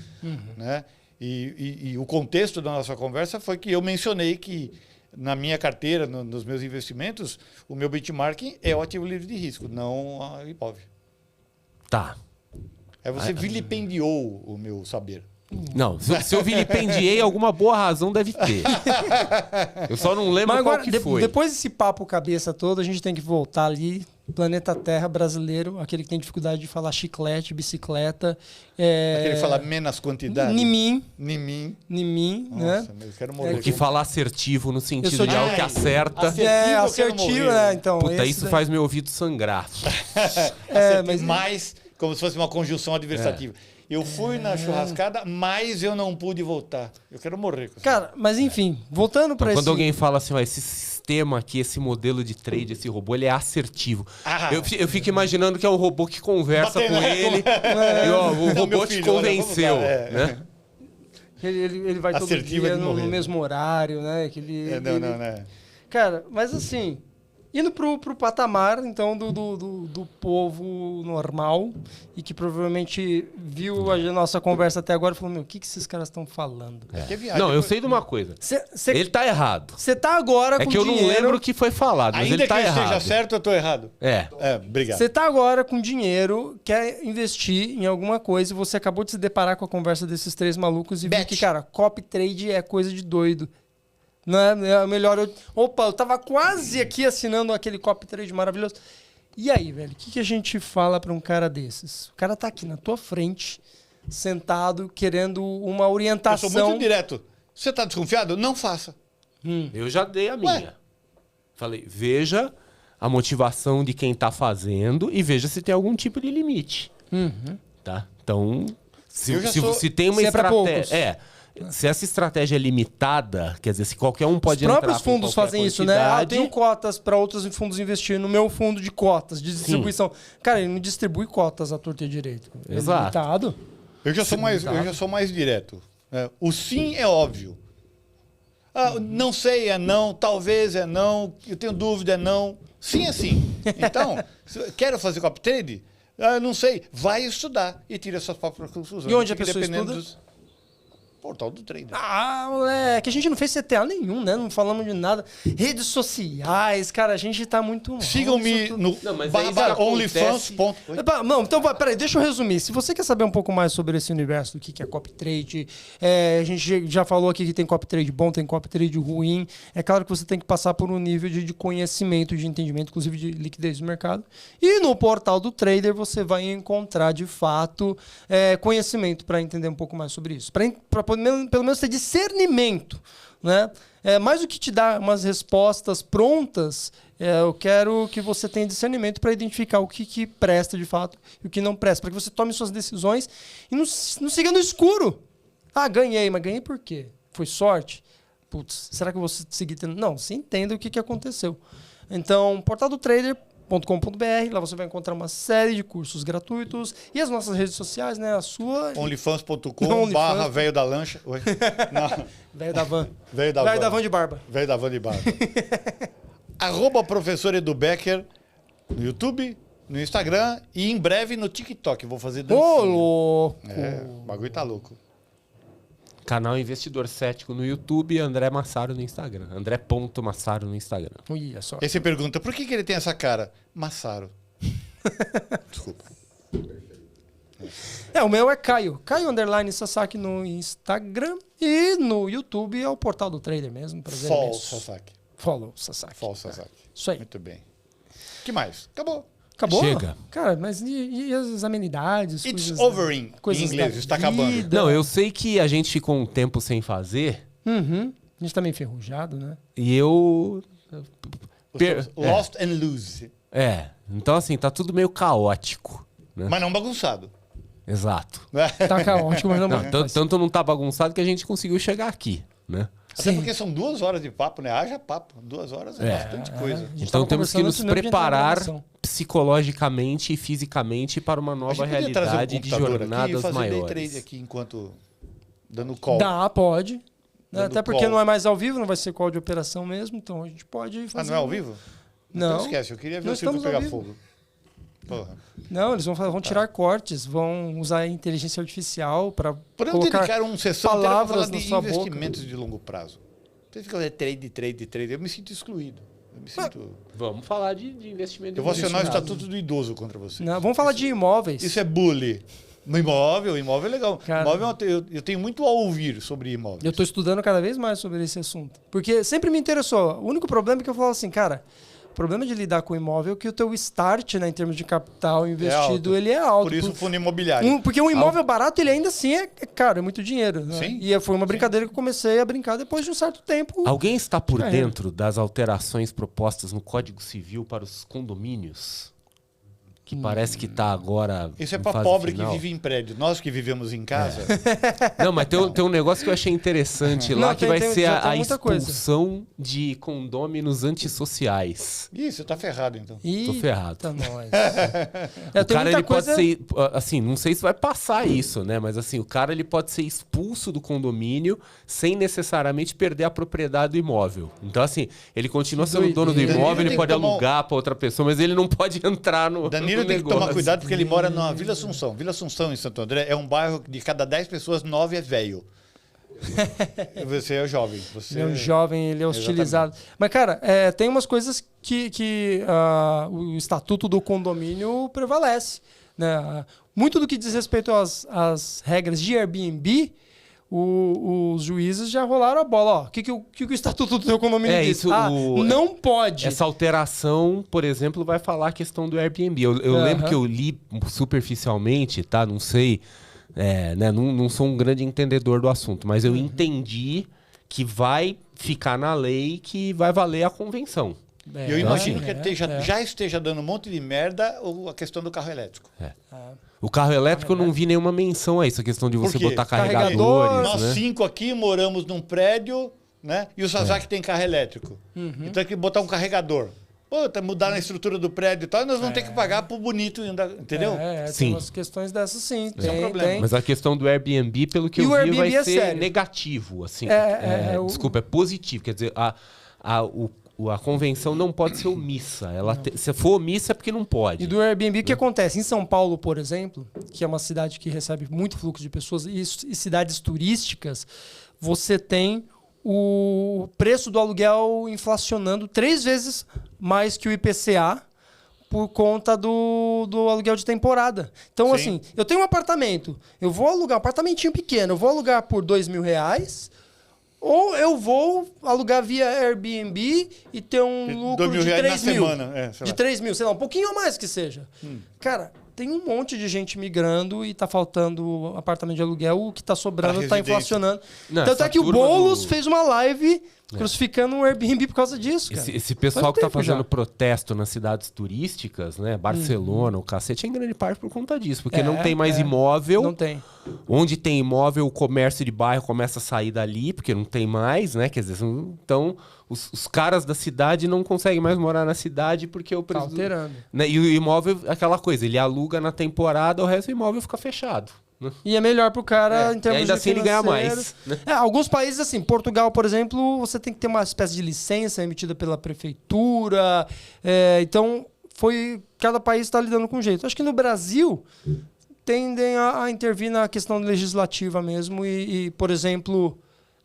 Speaker 2: Né? E o contexto da nossa conversa foi que eu mencionei que na minha carteira, nos meus investimentos, o meu benchmarking é o ativo livre de risco, não a Ibov.
Speaker 1: Tá.
Speaker 2: Você vilipendiou o meu saber.
Speaker 1: Não, se eu vilipendiei, alguma boa razão deve ter. Eu só não lembro
Speaker 3: Mas
Speaker 1: qual
Speaker 3: agora,
Speaker 1: que foi.
Speaker 3: depois desse papo cabeça todo, a gente tem que voltar ali, planeta Terra brasileiro, aquele que tem dificuldade de falar chiclete, bicicleta.
Speaker 2: Aquele que fala menos quantidade.
Speaker 3: Nimim,
Speaker 2: Nimim.
Speaker 3: né?
Speaker 2: Nossa, eu quero morrer.
Speaker 1: O que fala assertivo no
Speaker 3: Eu
Speaker 1: sentido
Speaker 3: sou
Speaker 1: de
Speaker 3: de-
Speaker 1: algo que
Speaker 2: Ai,
Speaker 1: acerta.
Speaker 2: Assertivo,
Speaker 3: É,
Speaker 2: eu quero
Speaker 3: assertivo,
Speaker 2: morrer.
Speaker 3: né? Então,
Speaker 1: Puta,
Speaker 3: esse
Speaker 1: isso
Speaker 3: daí-
Speaker 1: faz meu ouvido sangrar.
Speaker 3: mas-
Speaker 2: mais como se fosse uma conjunção adversativa. Eu fui na churrascada, mas eu não pude voltar. Eu quero morrer com isso.
Speaker 3: Cara, mas enfim, voltando para
Speaker 1: Quando
Speaker 3: esse...
Speaker 1: alguém fala assim, ó, esse sistema aqui, esse modelo de trade, esse robô, ele é assertivo.
Speaker 2: Ah.
Speaker 1: Eu fico imaginando que é um robô que conversa
Speaker 2: Batendo,
Speaker 1: com
Speaker 2: né?
Speaker 1: ele e ó, o
Speaker 2: Não,
Speaker 1: robô
Speaker 2: meu
Speaker 1: te
Speaker 2: filho, olha,
Speaker 1: convenceu.
Speaker 2: vamos lá,
Speaker 1: Né?
Speaker 3: Ele vai todo
Speaker 2: Assertivo é
Speaker 3: dia
Speaker 2: de
Speaker 3: no
Speaker 2: morrer.
Speaker 3: mesmo horário, né? Que ele,
Speaker 2: Não,
Speaker 3: ele-
Speaker 2: não, né?
Speaker 3: Cara, mas assim, indo pro patamar, então, do povo normal e que provavelmente viu a nossa conversa até agora e falou, meu, o que esses caras estão falando?
Speaker 2: Que viagem.
Speaker 1: Não, eu sei de uma coisa. Ele tá errado.
Speaker 3: Você tá agora
Speaker 1: É
Speaker 3: com
Speaker 1: que eu não
Speaker 3: dinheiro...
Speaker 1: lembro o que foi falado, mas
Speaker 2: Ainda
Speaker 1: ele
Speaker 2: que
Speaker 1: tá
Speaker 2: eu esteja
Speaker 1: errado.
Speaker 2: certo, eu estou errado.
Speaker 1: É.
Speaker 2: Obrigado.
Speaker 3: Você tá agora com dinheiro, quer investir em alguma coisa e você acabou de se deparar com a conversa desses três malucos e viu
Speaker 2: Bet.
Speaker 3: que, cara, copy trade é coisa de doido. Não é melhor eu... Opa, eu tava quase aqui assinando aquele copy trade maravilhoso. E aí, velho, o que a gente fala pra um cara desses? O cara tá aqui na tua frente, sentado, querendo uma
Speaker 2: Eu
Speaker 3: orientação.
Speaker 2: sou muito direto. Você está desconfiado? Não faça.
Speaker 1: Eu já dei a minha. Falei, veja a motivação de quem tá fazendo e veja se tem algum tipo de limite. Tá? Então,
Speaker 2: Eu já sou-
Speaker 1: se tem uma
Speaker 3: se é pra poucos.
Speaker 1: estratégia... se essa estratégia é limitada, quer dizer, se qualquer um pode
Speaker 3: Os
Speaker 1: entrar
Speaker 3: próprios
Speaker 1: com
Speaker 3: fundos
Speaker 1: qualquer
Speaker 3: fazem isso, né? Ah, eu
Speaker 1: quantidade,
Speaker 3: tenho cotas para outros fundos investir no meu fundo de cotas, de distribuição. Cara, ele não distribui cotas à torta e à direita.
Speaker 1: Exato.
Speaker 3: É limitado.
Speaker 2: Eu já sou mais direto. O sim é óbvio. Não sei é não, talvez é não, eu tenho dúvida é não. Sim é sim. Então, quero fazer copy trade? Não sei. Vai estudar e tira suas próprias conclusões.
Speaker 3: E onde a
Speaker 2: Fica
Speaker 3: pessoa
Speaker 2: dependendo
Speaker 3: estuda?
Speaker 2: Portal do trader.
Speaker 3: Ah, moleque, a gente não fez CTA nenhum, né? Não falamos de nada. Redes sociais, cara, a gente tá muito mal.
Speaker 2: Sigam-me
Speaker 3: Isso tudo.
Speaker 2: no
Speaker 1: Não, mas aí já
Speaker 2: /onlyfans.
Speaker 3: Epa, não, então peraí, deixa eu resumir. Se você quer saber um pouco mais sobre esse universo do que é copy trade, a gente já falou aqui que tem copy trade bom, tem copy trade ruim. É claro que você tem que passar por um nível de conhecimento, de entendimento, inclusive de liquidez do mercado. E no portal do trader você vai encontrar de fato conhecimento para entender um pouco mais sobre isso. Para pelo menos ter discernimento, né? Mais do que te dar umas respostas prontas, eu quero que você tenha discernimento para identificar o que presta de fato e o que não presta, para que você tome suas decisões e não siga no escuro. Ah, ganhei, mas ganhei por quê? Foi sorte? Putz, será que eu vou seguir tendo... Não, você entenda o que aconteceu. Então, portal do trader.com.br, lá você vai encontrar uma série de cursos gratuitos e as nossas redes sociais, né? A sua...
Speaker 2: onlyfans.com/velho da lancha. Oi? Não.
Speaker 3: Velho da van.
Speaker 2: Velho da
Speaker 3: Velho
Speaker 2: van.
Speaker 3: da van de barba.
Speaker 2: Velho da van de barba. @professor Edu Becker no YouTube, no Instagram e em breve no TikTok. Vou fazer dancinha.
Speaker 3: Ô, louco!
Speaker 2: O bagulho tá louco.
Speaker 1: Canal Investidor Cético no YouTube e André Massaro no Instagram. André.massaro no Instagram.
Speaker 3: Olha só.
Speaker 2: E aí você pergunta, por que ele tem essa cara? Massaro. Desculpa.
Speaker 3: O meu é Caio. Caio _ Sasaki no Instagram. E no YouTube é o portal do trader mesmo. Prazer
Speaker 2: Fall
Speaker 3: imenso.
Speaker 2: Sasaki.
Speaker 3: Follow Sasaki.
Speaker 2: Fall Sasaki.
Speaker 3: Isso aí.
Speaker 2: Muito bem. O que mais? Acabou.
Speaker 3: Acabou?
Speaker 1: Chega.
Speaker 3: Cara, mas e as amenidades?
Speaker 2: It's
Speaker 3: coisas,
Speaker 2: overing. Em
Speaker 3: coisas
Speaker 2: inglês,
Speaker 3: da
Speaker 2: está acabando.
Speaker 3: vida?
Speaker 1: Não, eu sei que a gente ficou um tempo sem fazer
Speaker 3: Uhum. A gente tá meio enferrujado, né?
Speaker 1: e eu...
Speaker 2: Lost and lose.
Speaker 1: Então assim, tá tudo meio caótico, né?
Speaker 2: Mas não bagunçado.
Speaker 1: Exato.
Speaker 3: Tá caótico, mas não,
Speaker 1: Não, tanto não tá bagunçado que a gente conseguiu chegar aqui, né?
Speaker 2: Até
Speaker 3: Sim.
Speaker 2: porque são 2 horas de papo, né? Haja papo. 2 horas é bastante coisa.
Speaker 3: A gente
Speaker 1: Então
Speaker 3: tava
Speaker 1: temos que
Speaker 3: conversando
Speaker 1: nos
Speaker 3: antes mesmo de entrar na
Speaker 1: preparar
Speaker 3: gravação.
Speaker 1: psicologicamente e fisicamente para uma
Speaker 2: A
Speaker 1: nova
Speaker 2: gente podia trazer
Speaker 1: realidade
Speaker 2: um
Speaker 1: de
Speaker 2: computador aqui e
Speaker 1: jornadas
Speaker 2: fazer day
Speaker 1: maiores.
Speaker 2: trade aqui enquanto dando call.
Speaker 3: Dá, pode.
Speaker 2: Dando
Speaker 3: Até porque
Speaker 2: call.
Speaker 3: não é mais ao vivo, não vai ser call de operação mesmo, então a gente pode fazer.
Speaker 2: Ah, não é ao vivo?
Speaker 3: Não.
Speaker 2: Então esquece, eu queria ver
Speaker 3: Não
Speaker 2: o circo
Speaker 3: estamos ao
Speaker 2: pegar
Speaker 3: vivo.
Speaker 2: fogo. Porra.
Speaker 3: Não, eles vão tirar cortes, vão usar a inteligência artificial para
Speaker 2: Podemos
Speaker 3: colocar
Speaker 2: dedicar uma sessão inteira para falar
Speaker 3: palavras na
Speaker 2: de
Speaker 3: sua boca.
Speaker 2: investimentos de longo prazo. Você fica trade. Eu me sinto excluído. Eu me sinto...
Speaker 1: Vamos falar de investimento.
Speaker 2: Eu vou acionar o
Speaker 1: investimento.
Speaker 2: estatuto do idoso contra você.
Speaker 3: Não, vamos falar de imóveis.
Speaker 2: Isso é bullying. Imóvel é legal.
Speaker 3: Cara.
Speaker 2: Imóvel eu tenho muito a ouvir sobre imóveis.
Speaker 3: Eu estou estudando cada vez mais sobre esse assunto. Porque sempre me interessou. O único problema é que eu falo assim, cara, o problema de lidar com imóvel é que o teu start, né, em termos de capital investido,
Speaker 2: alto.
Speaker 3: ele é alto.
Speaker 2: Por isso o fundo imobiliário.
Speaker 3: Porque um imóvel barato, ele ainda assim é caro, é muito dinheiro. Né?
Speaker 2: Sim.
Speaker 3: E foi uma brincadeira que eu comecei a brincar depois de um certo tempo.
Speaker 1: Alguém está por
Speaker 3: É.
Speaker 1: dentro das alterações propostas no Código Civil para os condomínios? Que parece que está agora.
Speaker 2: Isso é
Speaker 1: em
Speaker 2: para
Speaker 1: fase
Speaker 2: pobre
Speaker 1: final.
Speaker 2: que vive em prédio. Nós que vivemos em casa.
Speaker 1: Não, mas tem um negócio que eu achei interessante lá,
Speaker 3: Não,
Speaker 1: que
Speaker 3: tem-
Speaker 1: vai ser
Speaker 3: já tem
Speaker 1: a
Speaker 3: muita coisa.
Speaker 1: expulsão de condôminos antissociais.
Speaker 2: Ih, você tá ferrado então.
Speaker 1: Tô ferrado.
Speaker 3: Eita, nós.
Speaker 1: O cara, ele pode ser, assim, não sei se vai passar isso, né? Mas assim, o cara, ele pode ser expulso do condomínio sem necessariamente perder a propriedade do imóvel. Então, assim, ele continua
Speaker 3: Que
Speaker 1: sendo dono do
Speaker 3: doideira.
Speaker 1: imóvel,
Speaker 2: Danilo
Speaker 1: ele
Speaker 2: tem
Speaker 1: pode
Speaker 2: que tomar
Speaker 1: alugar para outra pessoa, mas ele não pode entrar no
Speaker 2: Danilo
Speaker 1: no
Speaker 2: tem que
Speaker 1: negócio.
Speaker 2: tomar cuidado porque ele mora na Vila Assunção. Vila Assunção, em Santo André, é um bairro que de cada 10 pessoas, 9 é velho. Você é jovem. Você
Speaker 3: Ele é um jovem, ele é hostilizado. Mas, cara, tem umas coisas que o estatuto do condomínio prevalece. Né? Muito do que diz respeito às regras de Airbnb, os juízes já rolaram a bola. Ó, o que o estatuto do teu condomínio diz?
Speaker 1: isso,
Speaker 3: Não pode.
Speaker 1: Essa alteração, por exemplo, vai falar a questão do Airbnb. Eu
Speaker 3: Aham.
Speaker 1: lembro que eu li superficialmente, tá? Não sei, né? Não sou um grande entendedor do assunto, mas eu entendi que vai ficar na lei que vai valer a convenção.
Speaker 2: Eu imagino que
Speaker 3: é.
Speaker 2: já esteja dando um monte de merda a questão do carro elétrico.
Speaker 1: O carro elétrico eu não vi nenhuma menção a isso, a questão de você
Speaker 2: Por quê?
Speaker 1: botar
Speaker 3: Carregador,
Speaker 1: carregadores,
Speaker 2: Nós
Speaker 1: né?
Speaker 2: 5 aqui moramos num prédio, né? E o Sasaki tem carro elétrico. Então tem que botar um carregador. Puta, mudar na estrutura do prédio e tal, nós vamos ter que pagar pro bonito ainda, entendeu?
Speaker 3: Tem
Speaker 1: Sim.
Speaker 3: umas questões dessas sim.
Speaker 2: Esse é um problema.
Speaker 1: Mas a questão do Airbnb, pelo que
Speaker 3: E
Speaker 1: eu
Speaker 3: o
Speaker 1: vi,
Speaker 3: Airbnb
Speaker 1: vai
Speaker 3: é
Speaker 1: ser
Speaker 3: sério.
Speaker 1: negativo, assim.
Speaker 3: Desculpa,
Speaker 1: é positivo. Quer dizer, a convenção não pode ser omissa. Se for omissa é porque não pode.
Speaker 3: E do Airbnb, o que acontece? Em São Paulo, por exemplo, que é uma cidade que recebe muito fluxo de pessoas, e cidades turísticas, você tem o preço do aluguel inflacionando 3 vezes mais que o IPCA por conta do aluguel de temporada. Então,
Speaker 2: Sim.
Speaker 3: assim, eu tenho um apartamento, eu vou alugar um apartamentinho pequeno, eu vou alugar por R$2.000, ou eu vou alugar via Airbnb e ter um lucro de
Speaker 2: R$2.000 na
Speaker 3: 3 mil.
Speaker 2: semana, sei
Speaker 3: De
Speaker 2: lá.
Speaker 3: 3 mil, sei lá, um pouquinho a mais que seja. Cara, tem um monte de gente migrando e tá faltando apartamento de aluguel, o que tá sobrando
Speaker 2: Pra
Speaker 3: tá
Speaker 2: residência.
Speaker 3: inflacionando.
Speaker 1: Não,
Speaker 3: Tanto
Speaker 1: essa
Speaker 3: é que o
Speaker 1: turma
Speaker 3: Boulos
Speaker 1: do-
Speaker 3: fez uma live crucificando o Airbnb por causa disso, cara.
Speaker 1: Esse pessoal
Speaker 3: Faz
Speaker 1: que tá
Speaker 3: tempo
Speaker 1: fazendo
Speaker 3: já.
Speaker 1: protesto nas cidades turísticas, né? Barcelona, o cacete, é em grande parte por conta disso. Porque não tem mais imóvel.
Speaker 3: Não tem.
Speaker 1: Onde tem imóvel, o comércio de bairro começa a sair dali, porque não tem mais, né? Quer dizer, então os caras da cidade não conseguem mais morar na cidade porque o
Speaker 3: Tá
Speaker 1: preço.
Speaker 3: alterando.
Speaker 1: Né? E o imóvel, aquela coisa, ele aluga na temporada, o resto do imóvel fica fechado. Né?
Speaker 3: E é melhor pro cara em
Speaker 1: E
Speaker 3: termos
Speaker 1: ainda
Speaker 3: de
Speaker 1: assim ele ganha
Speaker 3: financeiro.
Speaker 1: mais. Né?
Speaker 3: Alguns países, assim, Portugal, por exemplo, você tem que ter uma espécie de licença emitida pela prefeitura. Então, cada país está lidando com um jeito. Acho que no Brasil tendem a intervir na questão legislativa mesmo e, por exemplo,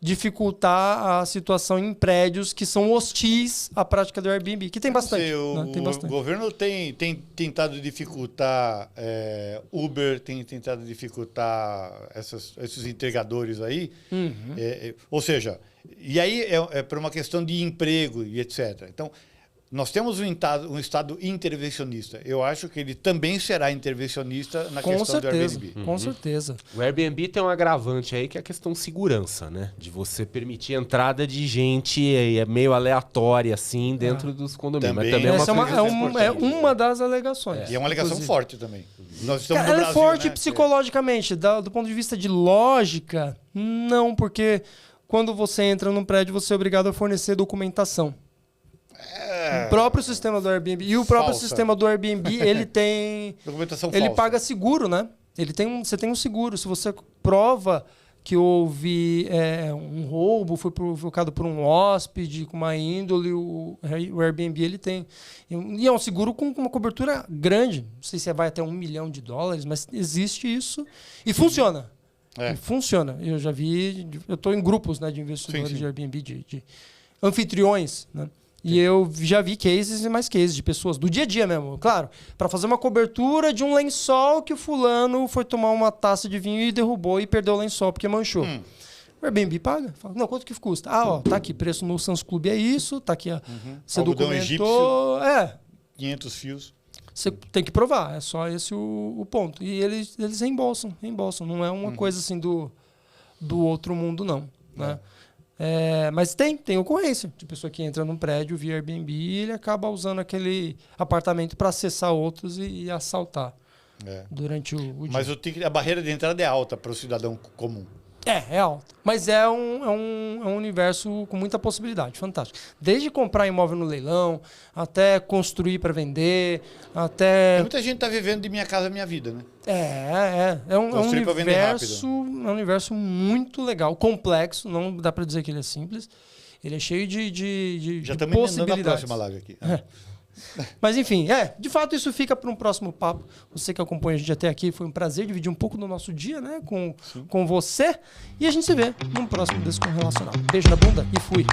Speaker 3: dificultar a situação em prédios que são hostis à prática do Airbnb, que tem bastante. Tem
Speaker 2: O
Speaker 3: bastante.
Speaker 2: governo tem tentado dificultar Uber, tem tentado dificultar esses entregadores aí. Ou seja, e aí é por uma questão de emprego e etc. Então, nós temos um Estado intervencionista. Eu acho que ele também será intervencionista na questão do Airbnb.
Speaker 3: Com certeza.
Speaker 1: O Airbnb tem um agravante aí que é a questão de segurança, né? De você permitir a entrada de gente meio aleatória, assim, dentro dos condomínios.
Speaker 2: Também.
Speaker 1: Mas também
Speaker 3: Essa
Speaker 1: é
Speaker 3: é uma das alegações.
Speaker 2: E é uma alegação
Speaker 3: inclusive.
Speaker 2: forte também. Nós estamos no
Speaker 3: Ela
Speaker 2: Brasil,
Speaker 3: é forte
Speaker 2: né?
Speaker 3: psicologicamente. Do ponto de vista de lógica, não, porque quando você entra num prédio, você é obrigado a fornecer documentação. O próprio sistema do Airbnb e o próprio
Speaker 2: Falsa.
Speaker 3: sistema do Airbnb, ele tem...
Speaker 2: Documentação
Speaker 3: Ele
Speaker 2: falsa.
Speaker 3: paga seguro, né? Você tem um seguro. Se você prova que houve um roubo, foi provocado por um hóspede com uma índole, o Airbnb ele tem. E é um seguro com uma cobertura grande. Não sei se vai até $1 milhão, mas existe isso. E funciona. E funciona. Eu já vi... Eu estou em grupos, né, de investidores
Speaker 2: Sim.
Speaker 3: de Airbnb, de anfitriões, né? E eu já vi cases e mais cases de pessoas do dia a dia mesmo. Claro, para fazer uma cobertura de um lençol que o fulano foi tomar uma taça de vinho e derrubou e perdeu o lençol porque manchou. O Airbnb paga? Fala, não, quanto que custa? Tá aqui, preço no Sam's Club é isso, tá aqui, ó. Você
Speaker 2: Algodão
Speaker 3: documentou...
Speaker 2: 500 fios.
Speaker 3: Você tem que provar, é só esse o ponto. E eles reembolsam. Não é uma coisa assim do outro mundo, não. Né? Mas tem ocorrência de pessoa que entra num prédio via Airbnb e ele acaba usando aquele apartamento para acessar outros e assaltar durante o dia.
Speaker 2: Mas a barreira de entrada é alta para o cidadão comum.
Speaker 3: É alto. Mas é um universo com muita possibilidade, fantástico. Desde comprar imóvel no leilão, até construir para vender, até...
Speaker 2: Muita gente está vivendo de Minha Casa Minha Vida, né?
Speaker 3: É um
Speaker 2: Construir pra vender
Speaker 3: um universo muito legal, complexo, não dá para dizer que ele é simples. Ele é cheio de
Speaker 2: Já estamos emendando a
Speaker 3: possibilidades.
Speaker 2: próxima live aqui.
Speaker 3: Mas enfim, de fato isso fica para um próximo papo. Você que acompanha a gente até aqui, foi um prazer dividir um pouco do nosso dia, né, com você. E a gente se vê num próximo Descorrelacionado. Beijo na bunda e fui.